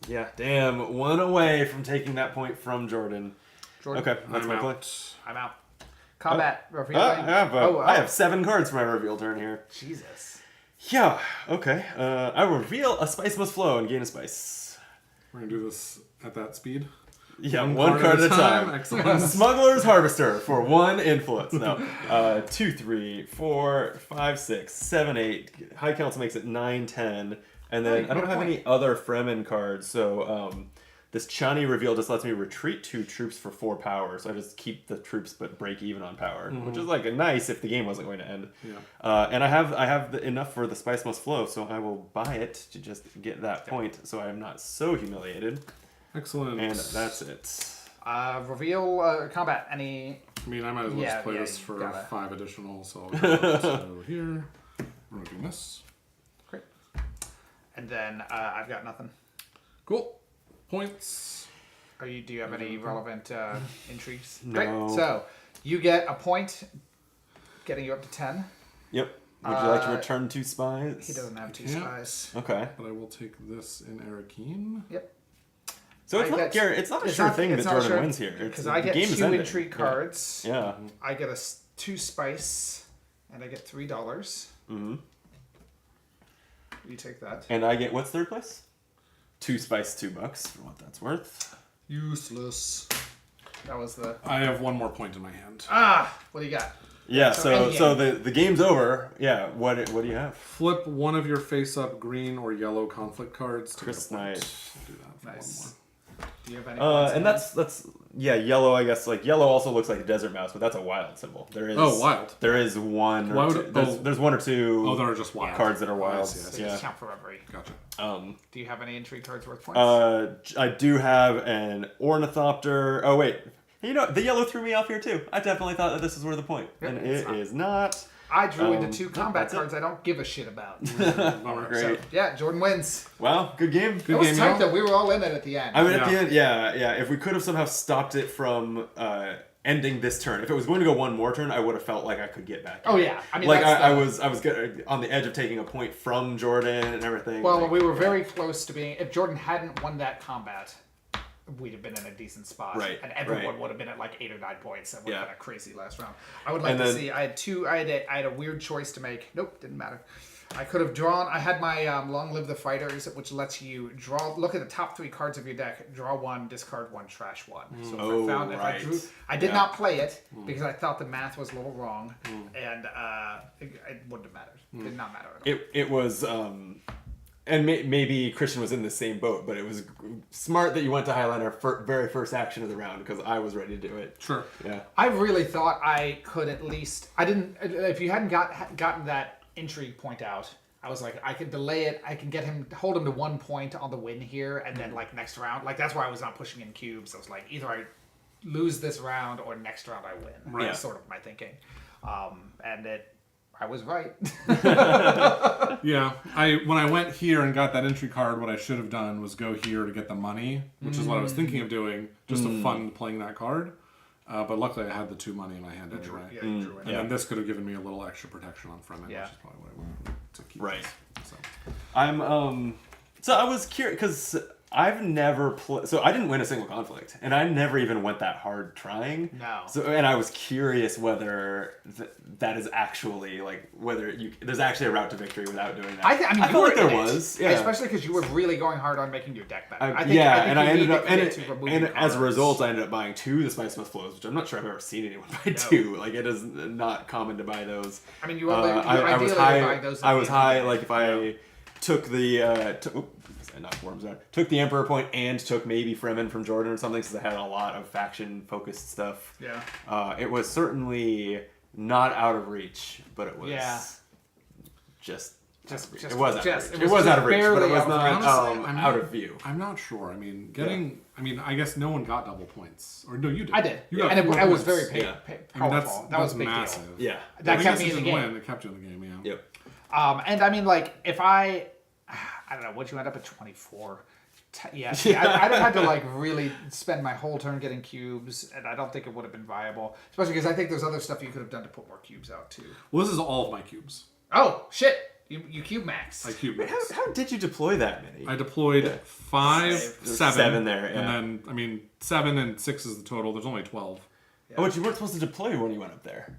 S1: Yeah, damn. 1 away from taking that point from Jordan.
S3: Jordan,
S1: Okay, that's
S2: I'm
S1: my
S2: out.
S1: play.
S3: I'm out. Combat. Revealing.
S1: I have 7 cards for my reveal turn here.
S3: Jesus.
S1: Yeah, okay. I reveal a spice must flow and gain a spice.
S2: We're going to do this at that speed.
S1: Yeah, one card at a time.
S2: Excellent.
S1: Smuggler's Harvester for 1 influence. No. 2, 3, 4, 5, 6, 7, 8. High Council makes it 9, 10. And then I don't have any other Fremen cards, so this Chani reveal just lets me retreat 2 troops for 4 power. So I just keep the troops but break even on power, which is like nice if the game wasn't going to end.
S2: Yeah.
S1: And I have enough for the spice must flow, so I will buy it to just get that point, so I am not so humiliated.
S2: Excellent.
S1: And that's it.
S3: Reveal. Combat. Any.
S2: I mean, I might as well
S3: Yeah,
S2: just play
S3: yeah,
S2: this
S3: you
S2: for
S3: gotta.
S2: 5 additional, so I'll go to here. We're going to do this.
S3: Great. And then I've got nothing.
S2: Cool. Points.
S3: Do you have any relevant intrigues?
S1: No.
S3: Great. So you get a point, getting you up to 10.
S1: Yep. Would you like to return 2 spies?
S3: He doesn't have 2
S2: Yeah.
S3: spies.
S1: Okay.
S2: But I will take this in Arakeen.
S3: Yep.
S1: So it's
S3: I
S1: not
S3: get-
S1: Garrett. It's not a
S3: It's
S1: sure
S3: not-
S1: thing that
S3: it's not
S1: Jordan
S3: sure,
S1: wins here.
S3: Because
S1: The
S3: I get
S1: game is
S3: 2
S1: ending.
S3: intrigue cards.
S1: Yeah.
S3: I get 2 spice, and I get $3.
S1: Mm-hmm.
S3: You take that.
S1: And I get what's third place? 2 spice, $2 for what that's worth.
S3: Useless. That was the.
S2: I have 1 more point in my hand.
S3: What do you got?
S1: Yeah.
S3: So
S1: So the game's over. Yeah. What do you have?
S2: Flip one of your face-up green or yellow conflict cards to
S1: Chris
S2: get a point.
S1: Knight.
S2: I'll do that for
S3: Nice.
S2: 1 more.
S3: Do you have any? points in
S1: And that's yellow. I guess like yellow also looks like a desert mouse, but that's a wild symbol. There is
S2: wild.
S1: There is one.
S2: Why
S1: Or
S2: would
S1: two,
S2: it-
S1: there's 1 or 2.
S2: Oh, they're just wild.
S1: cards that are
S2: I
S1: wild.
S2: see, I
S3: So
S2: see.
S3: you
S1: Yeah.
S3: just count for every.
S2: Gotcha.
S3: Do you have any intrigue cards worth points?
S1: I do have an ornithopter. Oh wait, you know the yellow threw me off here too. I definitely thought that this was worth a point,
S3: Yep,
S1: and
S3: it's
S1: it
S3: not.
S1: is not.
S3: I drew into
S1: Um,
S3: 2
S1: yeah,
S3: combat
S1: that's it.
S3: cards I don't give a shit about.
S2: Bummer.
S1: Great.
S3: So, yeah, Jordan wins.
S1: Wow, good game.
S3: It was
S2: game,
S3: tight
S2: y'all.
S3: though. We were all in it at the end.
S1: I mean, at
S2: Yeah.
S1: the end, yeah. If we could have somehow stopped it from ending this turn, if it was going to go 1 more turn, I would have felt like I could get back.
S3: Oh yeah, I mean,
S1: Like
S3: that's
S1: I was good, on the edge of taking a point from Jordan and everything.
S3: Well,
S1: like,
S3: we were very close to being. If Jordan hadn't won that combat, we'd have been in a decent spot,
S1: Right,
S3: and everyone
S1: right.
S3: would have been at like 8 or 9 points. That would have
S1: Yeah.
S3: been a crazy last round. I would like
S1: And
S3: to
S1: then-
S3: see. I had 2. I had a weird choice to make. Nope, didn't matter. I could have drawn. I had my Long Live the Fighters, which lets you look at the top 3 cards of your deck, draw 1, discard 1, trash 1. So if I drew, I did not play it because I thought the math was a little wrong, and it wouldn't have mattered. It did not matter at all.
S1: It was, and maybe Christian was in the same boat, but it was smart that you went to Highlander very first action of the round because I was ready to do it.
S2: Sure.
S1: Yeah.
S3: I really thought I could at least. I didn't. If you hadn't gotten that intrigue point out, I was like, I can delay it. I can hold him to 1 point on the win here, and then like next round, like that's why I was not pushing in cubes. I was like, either I lose this round or next round I win.
S2: Right.
S3: That's sort of my thinking, and I was right.
S2: Yeah, when I went here and got that entry card, what I should have done was go here to get the money, which is what I was thinking of doing, just to fund playing that card. But luckily I had the 2 money in my hand anyway.
S3: Yeah, you drew it.
S2: And then this could have given me a little extra protection on Fremen,
S3: Yeah.
S2: which is probably what I wanted to keep.
S1: Right.
S2: So.
S1: So I was curious because I've never played. So I didn't win a single conflict, and I never even went that hard trying.
S3: No.
S1: So and I was curious whether that is actually like whether there's actually a route to victory without doing that.
S3: I mean,
S1: I
S3: you
S1: felt
S3: were
S1: like there
S3: in it,
S1: was, yeah.
S3: especially because you were really going hard on making your deck better. I think
S1: and
S3: you
S1: I ended
S3: need
S1: up
S3: to
S1: and,
S3: commit to removing
S1: as a
S3: cards.
S1: result, I ended up buying 2 the Spice Must Flows, which I'm not sure I've ever seen anyone buy 2. Like it is not common to buy those.
S3: I mean, you ideally buy those.
S1: I was high. Like if I took the I knocked worms out. Took the Emperor point and took maybe Fremen from Jordan or something, since I had a lot of faction focused stuff.
S3: Yeah.
S1: It was certainly not out of reach, but it was just it was out of reach. It was out of reach, but it was not out of view.
S2: I'm not sure. I mean, I guess no one got double points. Or no, you did.
S3: I did.
S2: You got
S3: and it was very
S2: points.
S3: powerful. That was a big
S2: massive.
S3: deal.
S1: Yeah.
S3: That
S2: I
S3: kept
S2: guess
S3: me
S2: it
S3: in the
S2: didn't
S3: game.
S2: win. It kept you in the game, yeah.
S1: Yep.
S3: And I mean, like, if I don't know, would you end up at 24? I don't have to like really spend my whole turn getting cubes, and I don't think it would have been viable, especially because I think there's other stuff you could have done to put more cubes out too.
S2: Well, this is all of my cubes.
S3: Oh shit! You cube max.
S2: I cube max.
S1: How did you deploy that many?
S2: I deployed 5, 7.
S1: 7 there, yeah.
S2: And then, 7 and 6 is the total. There's only 12.
S1: Oh, but you weren't supposed to deploy when you went up there.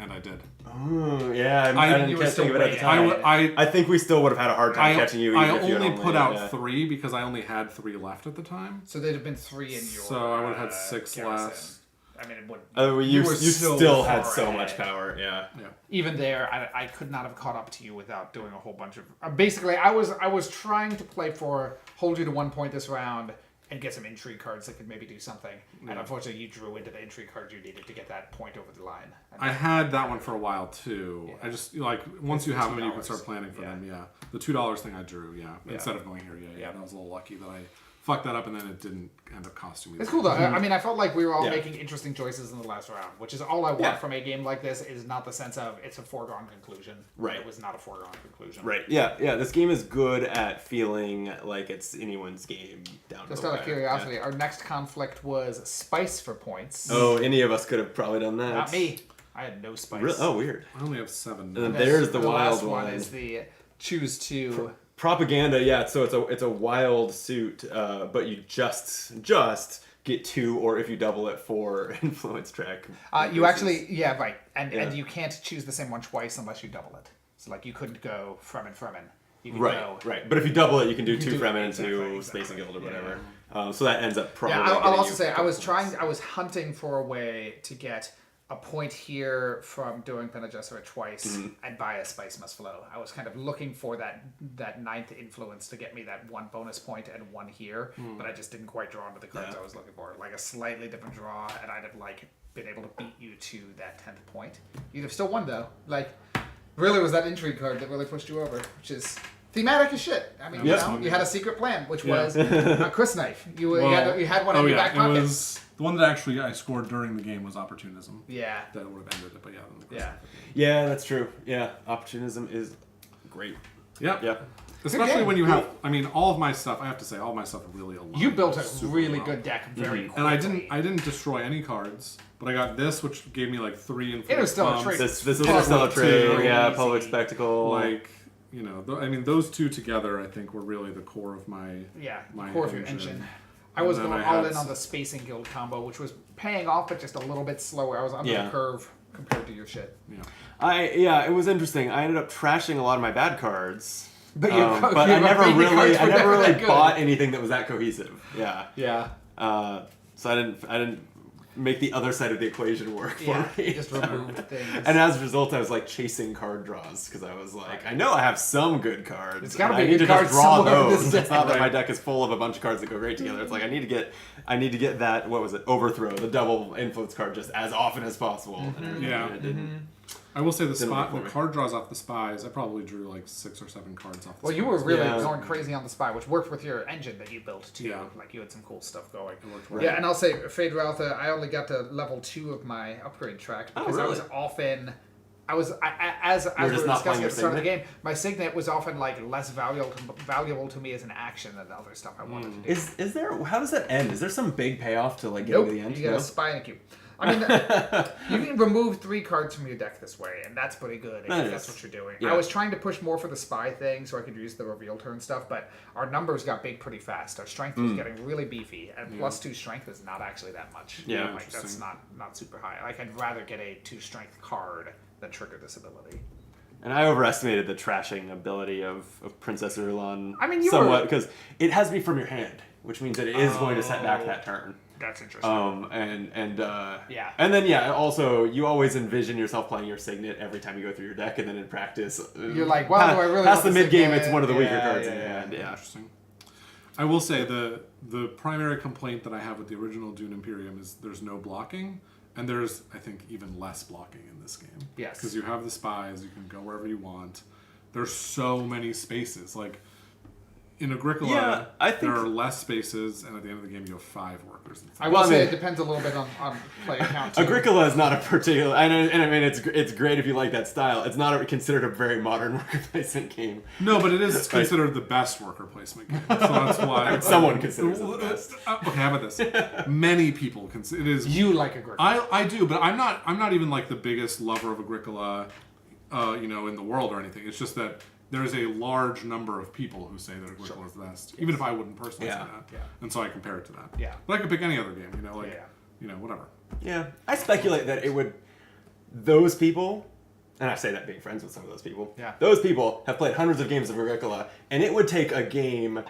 S2: And I did.
S1: Oh, yeah. I didn't catch you at the time. I think we still would have had a hard time catching you.
S2: I only put out 3 because I only had 3 left at the time.
S3: So there'd have been 3 in your.
S2: So I would have had 6
S3: garrison.
S2: last.
S3: I mean, it would.
S1: You still had
S3: far
S1: so
S3: ahead.
S1: much power. Yeah.
S3: Even there, I could not have caught up to you without doing a whole bunch of. Basically, I was trying to play for hold you to 1 point this round and get some intrigue cards that could maybe do something. And unfortunately, you drew into the intrigue cards you needed to get that point over the line.
S2: I had that one for a while too.
S3: Yeah.
S2: I just like once you have them, you can
S3: $2.
S2: start planning for them. Yeah, the $2 thing I drew. Yeah, instead of going here. Yeah. That was a little lucky that I fucked that up, and then it didn't end up costing me.
S3: It's cool though. I mean, I felt like we were all making interesting choices in the last round, which is all I want from a game like this. Is not the sense of it's a foregone conclusion.
S1: Right.
S3: It was not a foregone conclusion.
S1: Right. Yeah. This game is good at feeling like it's anyone's game.
S3: Just out of curiosity, our next conflict was spice for points.
S1: Oh, any of us could have probably done that.
S3: Not me. I had no spice.
S1: Really? Oh, weird.
S2: I only have 7.
S1: And then there's the wild
S3: last one. Is the choose to.
S1: Propaganda, yeah. So it's a wild suit, but you just get 2, or if you double it, 4 influence track.
S3: You actually, right, and you can't choose the same one twice unless you double it. So like you couldn't go Fremen. You could go.
S1: Right. But if you double it, you can do 2 Fremen and 2
S3: exactly.
S1: Space and Guild or whatever. So that ends up probably.
S3: Yeah, I'll
S1: getting
S3: also
S1: you
S3: say
S1: a
S3: I
S1: couple
S3: was hunting for a way to get a point here from doing Bene Gesserit twice and buy a Spice Must Flow. I was kind of looking for that 9th influence to get me that 1 bonus point and 1 here, but I just didn't quite draw into the cards I was looking for. Like a slightly different draw, and I'd have like been able to beat you to that 10th point. You'd have still won though. Like, really was that intrigue card that really pushed you over, which is thematic as shit. I mean, you had a secret plan, which was a Chris knife. You had one in your back pocket.
S2: It was the one that actually I scored during the game was opportunism.
S3: Yeah.
S2: That would have ended it, but
S1: Yeah, that's true. Yeah, opportunism is great.
S2: Yeah. Especially when you have, I mean, all of my stuff. I have to say, all of my stuff really aligned.
S3: You built a really good deck very quickly.
S2: And I didn't destroy any cards, but I got this, which gave me like 3 influence.
S3: Interstellar Trade.
S1: This is Interstellar Trade. Yeah, Public Spectacle.
S2: Like, you know, I mean, those 2 together, I think, were really the core of my
S3: core of your engine. I was going all in on the Spacing Guild combo, which was paying off, but just a little bit slower. I was under the curve compared to your shit.
S2: Yeah.
S1: It was interesting. I ended up trashing a lot of my bad cards.
S3: But,
S1: But I never really bought anything that was that cohesive. Yeah.
S3: Yeah.
S1: So I didn't make the other side of the equation work for me.
S3: Just remove things.
S1: And as a result, I was like chasing card draws because I was like, I know I have some good cards.
S3: It's gotta
S1: and
S3: be
S1: I need
S3: good
S1: to just
S3: cards
S1: draw
S3: somewhere in
S1: those.
S3: this
S1: It's not
S3: deck.
S1: that my deck is full of a bunch of cards that go great together. It's like I need to get that, what was it, Overthrow, the double influence card just as often as possible.
S2: Yeah.
S1: And it didn't.
S2: I will say the
S1: work for me.
S2: card draws off the spies. I probably drew like 6 or 7 cards off. The
S3: Well,
S2: spies.
S3: you were really
S1: Yeah.
S3: going crazy on the spy, which worked with your engine that you built too.
S2: Yeah.
S3: Like you had some cool stuff going.
S2: worked well.
S3: Yeah, and I'll say, Fade Raltha, I only got to level 2 of my upgrade track because I was
S1: really?
S3: often. As we were
S1: just not playing
S3: discussing
S1: your
S3: at the start of the
S1: signet?
S3: game, my signet was often like less valuable to me as an action than the other stuff I wanted to do.
S1: Is there, how does that end? Is there some big payoff to like getting
S3: Nope,
S1: to the end?
S3: you get
S1: No?
S3: a spy and a cube. I mean, you can remove 3 cards from your deck this way, and that's pretty good if
S1: That
S3: that's
S1: is.
S3: what you're doing.
S1: Yeah.
S3: I was trying to push more for the spy thing so I could use the reveal turn stuff, but our numbers got big pretty fast. Our strength was getting really beefy, and plus 2 strength is not actually that much.
S1: Yeah,
S3: like that's
S2: interesting.
S3: not super high. Like I'd rather get a 2 strength card than trigger this ability.
S1: And I overestimated the trashing ability of Princess Irulan
S3: I mean, you
S1: somewhat
S3: were-
S1: because it has me from your hand, which means that it is going to set back that turn.
S3: That's interesting. Yeah.
S1: And then also you always envision yourself playing your signet every time you go through your deck, and then in practice
S3: You're like, well, do I really
S1: past
S3: want
S1: the mid game?
S3: signet?
S1: It's one of the weaker
S3: Yeah,
S1: cards in
S3: yeah,
S1: your
S3: yeah.
S1: hand. Yeah.
S2: Interesting. I will say the primary complaint that I have with the original Dune Imperium is there's no blocking, and there's, I think, even less blocking in this game.
S3: Yes.
S2: Because you have the spies, you can go wherever you want. There's so many spaces. Like in Agricola,
S1: Yeah, I think-
S2: there are less spaces, and at the end of the game, you have 5 workers.
S3: I will
S1: Well, I
S3: say
S1: mean-
S3: it depends a little bit on player count. Too.
S1: Agricola is not a particular, and I mean it's great if you like that style. It's not considered a very modern worker placement game.
S2: No, but it is considered the best worker placement game. So that's why
S1: Someone considers it the best.
S2: Okay, how about this? Many people consider it is.
S3: You like Agricola.
S2: I do, but I'm not even like the biggest lover of Agricola, in the world or anything. It's just that there's a large number of people who say that Agricola is the best, even if I wouldn't personally say that.
S3: Yeah.
S2: And so I compare it to that.
S3: Yeah.
S2: But I could pick any other game, whatever.
S1: Yeah, I speculate that it would. Those people, and I say that being friends with some of those people.
S3: Yeah.
S1: Those people have played hundreds of games of Agricola, and it would take a game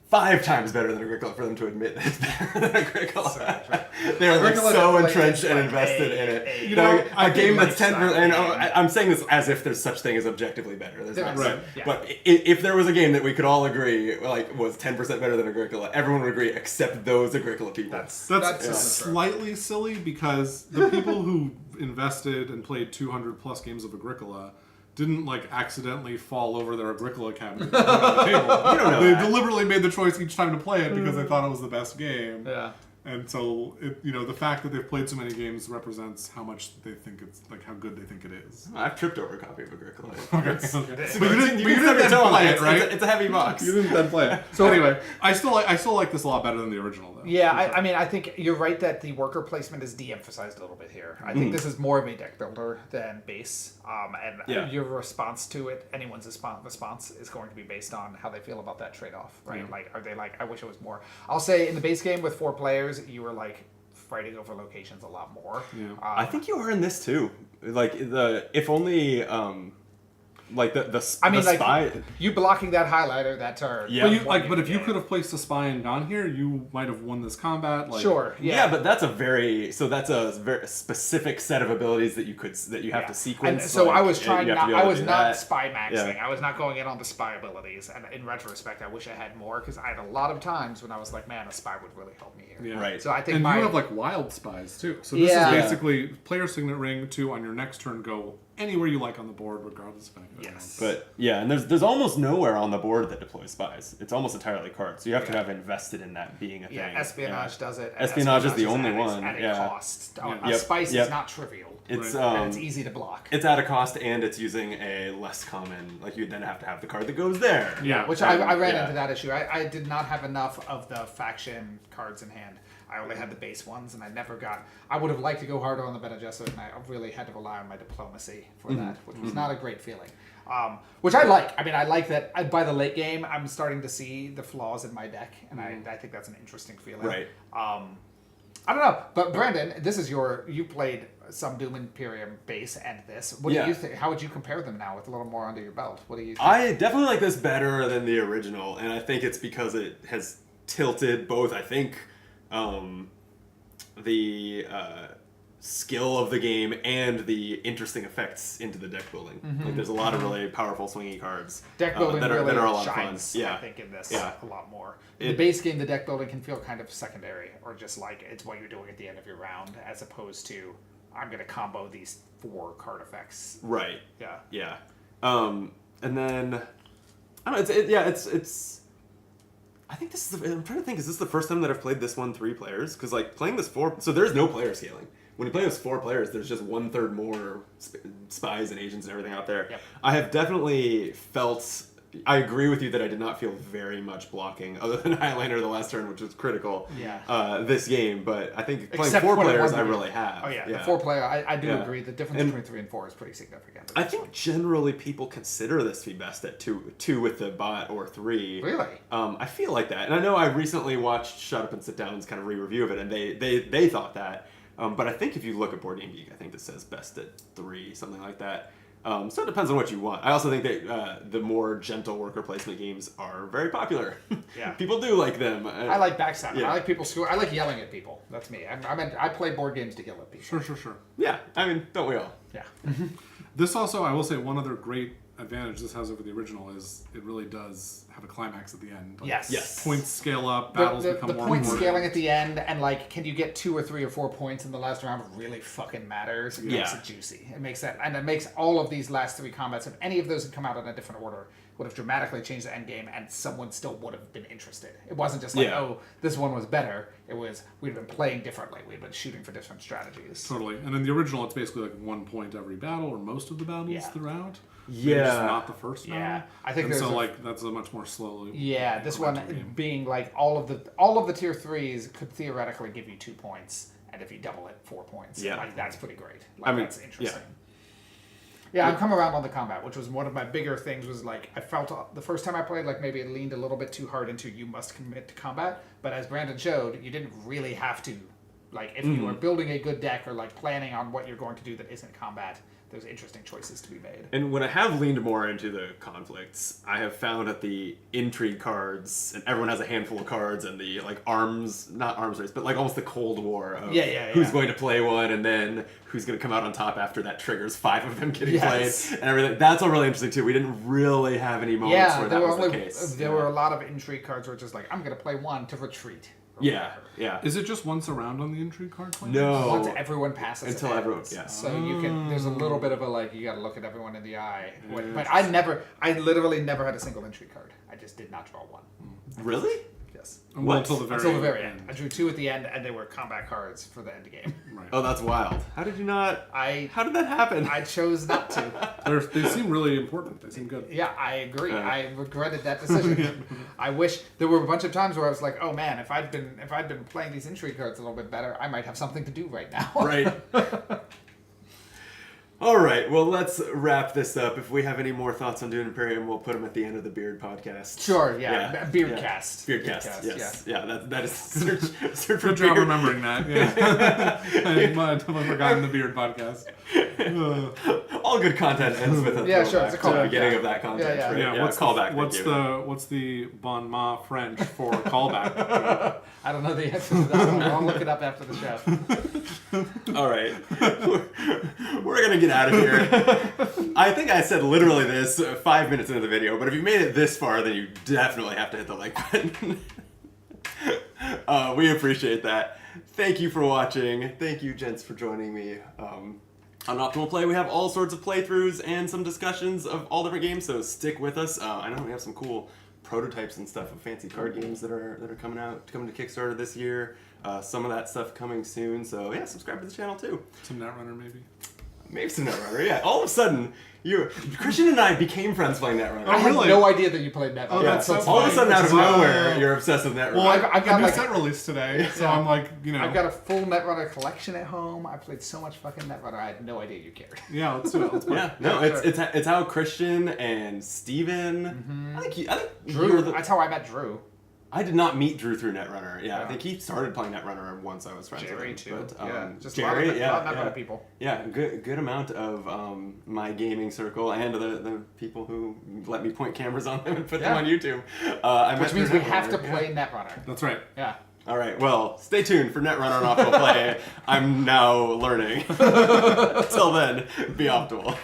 S1: 5 times better than Agricola for them to admit that it's better than Agricola. They're like
S3: Agricola
S1: so
S3: definitely
S1: entrenched
S3: is
S1: and
S3: like
S1: invested in it.
S3: a-
S2: You know,
S1: a game
S3: think
S1: that's 10%.
S3: lifestyle
S1: And
S3: game.
S1: I'm saying this as if there's such thing as objectively better. There's not.
S2: Right.
S3: Yeah.
S1: But if there was a game that we could all agree was 10% better than Agricola, everyone would agree except those Agricola people.
S2: That's
S3: true.
S2: slightly silly because the people who invested and played 200 plus games of Agricola didn't accidentally fall over their Agricola cabinet on the table.
S1: You don't know
S2: They
S1: that.
S2: deliberately made the choice each time to play it because they thought it was the best game.
S3: Yeah.
S2: And so, the fact that they've played so many games represents how much they think it's how good they think it is.
S1: I've tripped over a copy of Agricola.
S2: Okay.
S1: It's-
S2: But you
S1: you
S2: didn't
S1: can stub your
S2: then
S1: toe on
S2: play
S1: it,
S2: it, right?
S1: It's a heavy box.
S2: You didn't then play it. So anyway, I still like this a lot better than the original though.
S3: Yeah, I mean, I think you're right that the worker placement is de-emphasized a little bit here. I think this is more of a deck builder than base, and
S1: Yeah.
S3: your response to it, anyone's response is going to be based on how they feel about that trade-off, right?
S2: Yeah.
S3: Like, are they like, I wish it was more. I'll say in the base game with 4 players, you were like fighting over locations a lot more.
S2: Yeah.
S1: I think you are in this too. If only the
S3: I mean,
S1: the
S3: like
S1: spy.
S3: you blocking that highlighter that turn.
S1: Yeah.
S2: But if you could have placed a spy and gone here, you might have won this combat.
S3: Sure.
S1: Yeah, but that's a very specific set of abilities that you have to sequence.
S3: And so I was
S1: you
S3: trying
S1: have to
S3: not.
S1: be able
S3: I
S1: to
S3: was
S1: do
S3: not
S1: that.
S3: spy maxing.
S1: Yeah.
S3: I was not going in on the spy abilities. And in retrospect, I wish I had more because I had a lot of times when I was like, man, a spy would really help me here.
S2: Yeah.
S1: Right.
S3: So I think
S2: And
S3: my
S2: you have wild spies too. So this
S3: Yeah.
S2: is basically player signet ring to on your next turn go anywhere you like on the board, regardless of anything.
S3: Yes.
S1: But yeah, and there's almost nowhere on the board that deploys spies. It's almost entirely cards. So you have to have invested in that being a thing.
S3: espionage does it. and
S1: Espionage is the only
S3: at
S1: one,
S3: At a
S1: yeah.
S3: cost. A
S1: Yep,
S3: spice
S1: yep.
S3: is not trivial.
S1: It's
S3: and it's easy to block.
S1: It's at a cost, and it's using a less common. You then have to have the card that goes there.
S2: Yeah.
S3: Which I ran
S1: Yeah.
S3: into that issue. I did not have enough of the faction cards in hand. I only had the base ones, and I never got. I would have liked to go harder on the Bene Gesserit, and I really had to rely on my diplomacy for that, which was not a great feeling. Which I like. I mean, I like that by the late game, I'm starting to see the flaws in my deck, and I think that's an interesting feeling.
S1: Right.
S3: I don't know, but Brandon, this is you played some Doom Imperium base and this. What do you think? How would you compare them now with a little more under your belt? What do you think?
S1: I definitely like this better than the original, and I think it's because it has tilted both, I think, the skill of the game and the interesting effects into the deck building. Like, there's a lot of really powerful swingy cards
S3: Deck building
S1: that are
S3: really
S1: a lot
S3: shines,
S1: of fun.
S3: I think, in this
S1: Yeah.
S3: a lot more. In the base game, the deck building can feel kind of secondary, or just like it's what you're doing at the end of your round, as opposed to I'm going to combo these 4 card effects.
S1: Right.
S3: Yeah.
S1: Yeah. And then I don't know. It's. I think this is. I'm trying to think. Is this the first time that I've played this one 3 players? Because like playing this 4. So there's no player scaling. When you play with 4 players, there's just 1/3 more spies and agents and everything out there.
S3: Yep.
S1: I have definitely felt. I agree with you that I did not feel very much blocking, other than Highlander the last turn, which was critical.
S3: Yeah.
S1: This game, but I think playing
S3: Except
S1: 4
S3: when it
S1: players,
S3: won
S1: I
S3: the
S1: really
S3: game.
S1: have.
S3: Oh yeah, the 4 player. I do
S1: Yeah.
S3: agree. The difference
S1: And
S3: between 3 and 4 is pretty significant.
S1: I think generally people consider this to be best at two with the bot or 3.
S3: Really?
S1: I feel like that, and I know I recently watched Shut Up and Sit Down's kind of re-review of it, and they thought that. But I think if you look at Board Game Geek, I think this says best at 3, something like that. So it depends on what you want. I also think that the more gentle worker placement games are very popular.
S3: Yeah.
S1: People do like them.
S3: I like backstabbing.
S1: Yeah.
S3: I like people I like yelling at people. That's me. I play board games to yell at people.
S2: Sure.
S1: Yeah, I mean, don't we all?
S3: Yeah.
S2: This also, I will say, one other great advantage this has over the original is it really does have a climax at the end. Like,
S3: Yes.
S2: Points scale up, battles
S3: The
S2: become more
S3: point
S2: important.
S3: scaling at the end, and like, can you get 2 or 3 or 4 points in the last round really fucking matters. It makes
S1: Yeah.
S3: it juicy. It makes that, and it makes all of these last 3 combats, if any of those had come out in a different order, would have dramatically changed the end game, and someone still would have been interested. It wasn't just like,
S1: Yeah.
S3: oh, this one was better. It was, we'd been playing differently. We'd been shooting for different strategies.
S2: Totally. And in the original, it's basically like 1 point every battle, or most of the battles
S3: Yeah.
S2: throughout.
S1: Yeah.
S2: Maybe just not the first battle.
S3: Yeah. I think
S2: and
S3: there's
S2: so
S3: a-
S2: like that's a much more slowly.
S3: Yeah, this one
S2: incremental game.
S3: being like all of the tier 3s could theoretically give you 2 points, and if you double it, 4 points.
S1: Yeah.
S3: Like, that's pretty great. Like,
S1: I mean,
S3: that's interesting.
S1: yeah.
S3: Yeah, I've come around on the combat, which was one of my bigger things. Was like I felt the first time I played, like maybe it leaned a little bit too hard into you must commit to combat. But as Brandon showed, you didn't really have to. Like if you are building a good deck or like planning on what you're going to do that isn't combat, there's interesting choices to be made.
S1: And when I have leaned more into the conflicts, I have found that the intrigue cards, and everyone has a handful of cards, and the like not arms race, but like almost the Cold War of who's going to play one, and then who's going to come out on top after that triggers 5 of them getting played, and everything. That's all really interesting too. We didn't really have any moments where that was the case.
S3: There were a lot of intrigue cards where it's just like I'm going to play one to retreat.
S1: Yeah, yeah.
S2: Is it just once around on the intrigue card play?
S1: No.
S3: Once everyone passes
S1: Until
S3: it
S1: everyone,
S3: ends.
S1: yeah.
S3: So you can. There's a little bit of a like you got to look at everyone in the eye. But I literally never had a single intrigue card. I just did not draw one.
S1: Really?
S3: Yes.
S2: Well, until the very
S3: Until the very end. I drew 2 at the end, and they were combat cards for the end game.
S2: Right.
S1: Oh, that's wild. How did you not? How did that happen?
S3: I chose not to.
S2: They seem really important. They seem good.
S3: Yeah, I agree. I regretted that decision. I wish there were a bunch of times where I was like, "Oh man, if I'd been playing these intrigue cards a little bit better, I might have something to do right now."
S1: Right. All right. Well, let's wrap this up. If we have any more thoughts on Dune Imperium, we'll put them at the end of the Beard podcast.
S3: Sure. Yeah. Beardcast.
S1: Beardcast. Yes. Yeah. That is search for
S2: Good job
S1: Beard.
S2: remembering that. Yeah. I've totally forgotten the Beard podcast.
S1: All good content ends with a
S3: Yeah, sure,
S1: throwback
S3: it's a
S1: to the
S3: callback,
S1: beginning
S3: yeah.
S1: of that content.
S3: Yeah,
S1: Right?
S2: Yeah, what's
S1: callback.
S2: What's the bon mot French for callback?
S3: I don't know the answer to that one. I'll look it up after the show.
S1: All right. We're going to get out of here. I think I said literally this 5 minutes into the video, but if you made it this far, then you definitely have to hit the like button. We appreciate that. Thank you for watching. Thank you, gents, for joining me. On Optimal Play, we have all sorts of playthroughs and some discussions of all different games, so stick with us. I know we have some cool prototypes and stuff of fancy card games that are coming to Kickstarter this year. Some of that stuff coming soon, so yeah, subscribe to the channel too.
S2: Some Netrunner maybe.
S1: Maybe some Netrunner, yeah. All of a sudden, Christian and I became friends playing Netrunner.
S3: I had
S2: really?
S3: no idea that you played Netrunner.
S2: Oh,
S1: Yeah,
S2: that's so
S1: all of a sudden, out of
S2: funny.
S1: nowhere, you're obsessed with Netrunner.
S2: Well,
S3: I've
S2: I've
S3: got
S2: got a
S3: like-
S2: set release today, so
S3: Yeah.
S2: I'm like,
S3: I've got a full Netrunner collection at home. I played so much fucking Netrunner. I had no idea you cared.
S2: yeah, let's do it. Let's play.
S1: yeah, no,
S3: Yeah,
S1: it's how Christian and Steven, I think you
S3: Drew.
S1: were the,
S3: That's how I met Drew.
S1: I did not meet Drew through Netrunner. Yeah, I
S3: Yeah.
S1: think he started playing Netrunner once I was friends
S3: Jerry
S1: with him.
S3: too.
S1: But,
S3: Yeah, just
S1: Jerry,
S3: a lot of other people.
S1: Yeah, good amount of my gaming circle and the people who let me point cameras on them and put them
S3: Yeah.
S1: on YouTube. I met
S3: Which means
S1: through
S3: we have to
S1: Netrunner.
S3: play Netrunner.
S2: That's right.
S3: Yeah.
S1: All right, well, stay tuned for Netrunner and Optimal Play. I'm now learning. Until then, be optimal.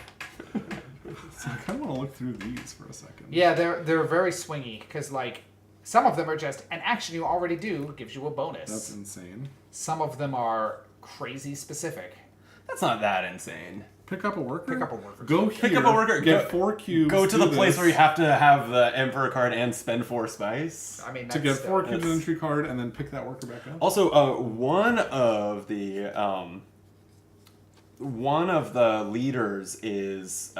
S2: So I kind of want to look through these for a second.
S3: Yeah, they're very swingy because like some of them are just an action you already do gives you a bonus.
S2: That's insane.
S3: Some of them are crazy specific.
S1: That's not that insane.
S2: Pick up a worker.
S3: Pick up a worker.
S2: Go
S1: Pick
S2: here.
S1: up a worker.
S2: Get
S1: Go-
S2: 4 cubes.
S1: Go to the
S2: do
S1: place
S2: this
S1: where you have to have the Emperor card and spend 4 spice.
S3: I mean,
S2: to
S3: that's
S2: get 4
S3: still-
S2: cubes
S1: That's-
S2: an entry card and then pick that worker back up.
S1: Also, one of the leaders is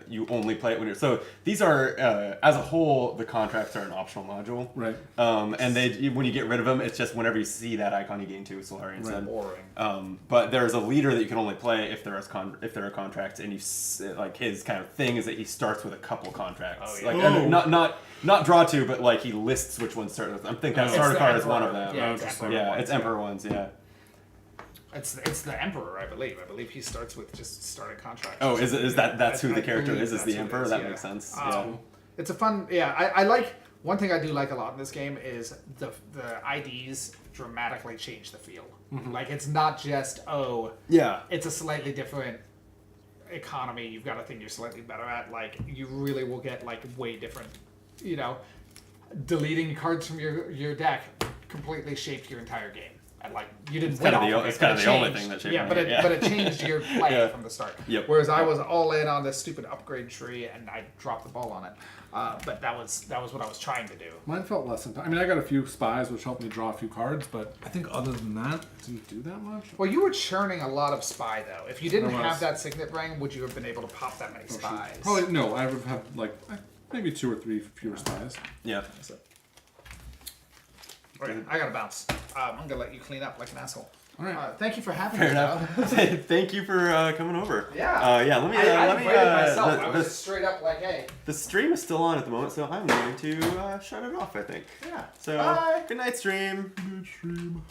S1: you only play it when you're. So these are, as a whole, the contracts are an optional module.
S2: Right.
S1: And when you get rid of them, it's just whenever you see that icon, you gain 2 Solarian Sun.
S3: boring.
S1: But there's a leader that you can only play if there are contracts, and like his kind of thing is that he starts with a couple contracts.
S3: Oh, yeah.
S1: Like
S2: Oh.
S1: not draw 2, but like he lists which ones start with. I'm thinking that
S2: It's
S1: starter
S3: the
S1: card is one of
S3: Emperor.
S1: them.
S3: Yeah,
S2: it's
S3: Emperor
S1: Yeah,
S3: ones,
S1: it's Emperor ones. Yeah.
S3: It's the Emperor, I believe. I believe he starts with just starting contracts.
S1: Oh, that's who the character
S3: believe
S1: is
S3: that's
S1: the
S3: who it
S1: Emperor?
S3: is,
S1: That
S3: yeah.
S1: makes sense.
S3: It's a fun. Yeah, I like. One thing I do like a lot in this game is the IDs dramatically change the feel. Like it's not just
S1: Yeah.
S3: it's a slightly different economy. You've got a thing you're slightly better at. Like you really will get like way different. You know, deleting cards from your deck completely shaped your entire game. And like you didn't win
S1: kinda
S3: all
S1: the-
S3: of it,
S1: it's
S3: but
S1: kinda
S3: it
S1: the only
S3: changed.
S1: thing that shaped
S3: yeah,
S1: my
S3: but
S1: game,
S3: it
S1: yeah.
S3: but it changed your play
S1: Yeah.
S3: from the start.
S1: Yep.
S3: Whereas I was all in on this stupid upgrade tree and I dropped the ball on it. But that was what I was trying to do.
S2: Mine felt less intense. I mean, I got a few spies, which helped me draw a few cards, but I think other than that, it didn't do that much.
S3: Well, you were churning a lot of spy though. If you didn't
S2: I was.
S3: have that signet ring, would you have been able to pop that many spies?
S2: Probably no. I would have had like maybe 2 or 3 fewer spies.
S1: Yeah.
S3: Right, I gotta bounce. I'm gonna let you clean up like an asshole.
S2: All right.
S3: Thank you for having
S1: Fair
S3: me.
S1: enough.
S3: Joe.
S1: Thank you for coming over.
S3: Yeah.
S1: Yeah. Let me.
S3: I
S1: let me.
S3: invited myself. I was
S1: The,
S3: just straight up like, hey.
S1: the stream is still on at the moment, so I'm going to shut it off. I think.
S3: Yeah.
S1: So
S3: Bye.
S1: good night, stream.
S2: Good stream.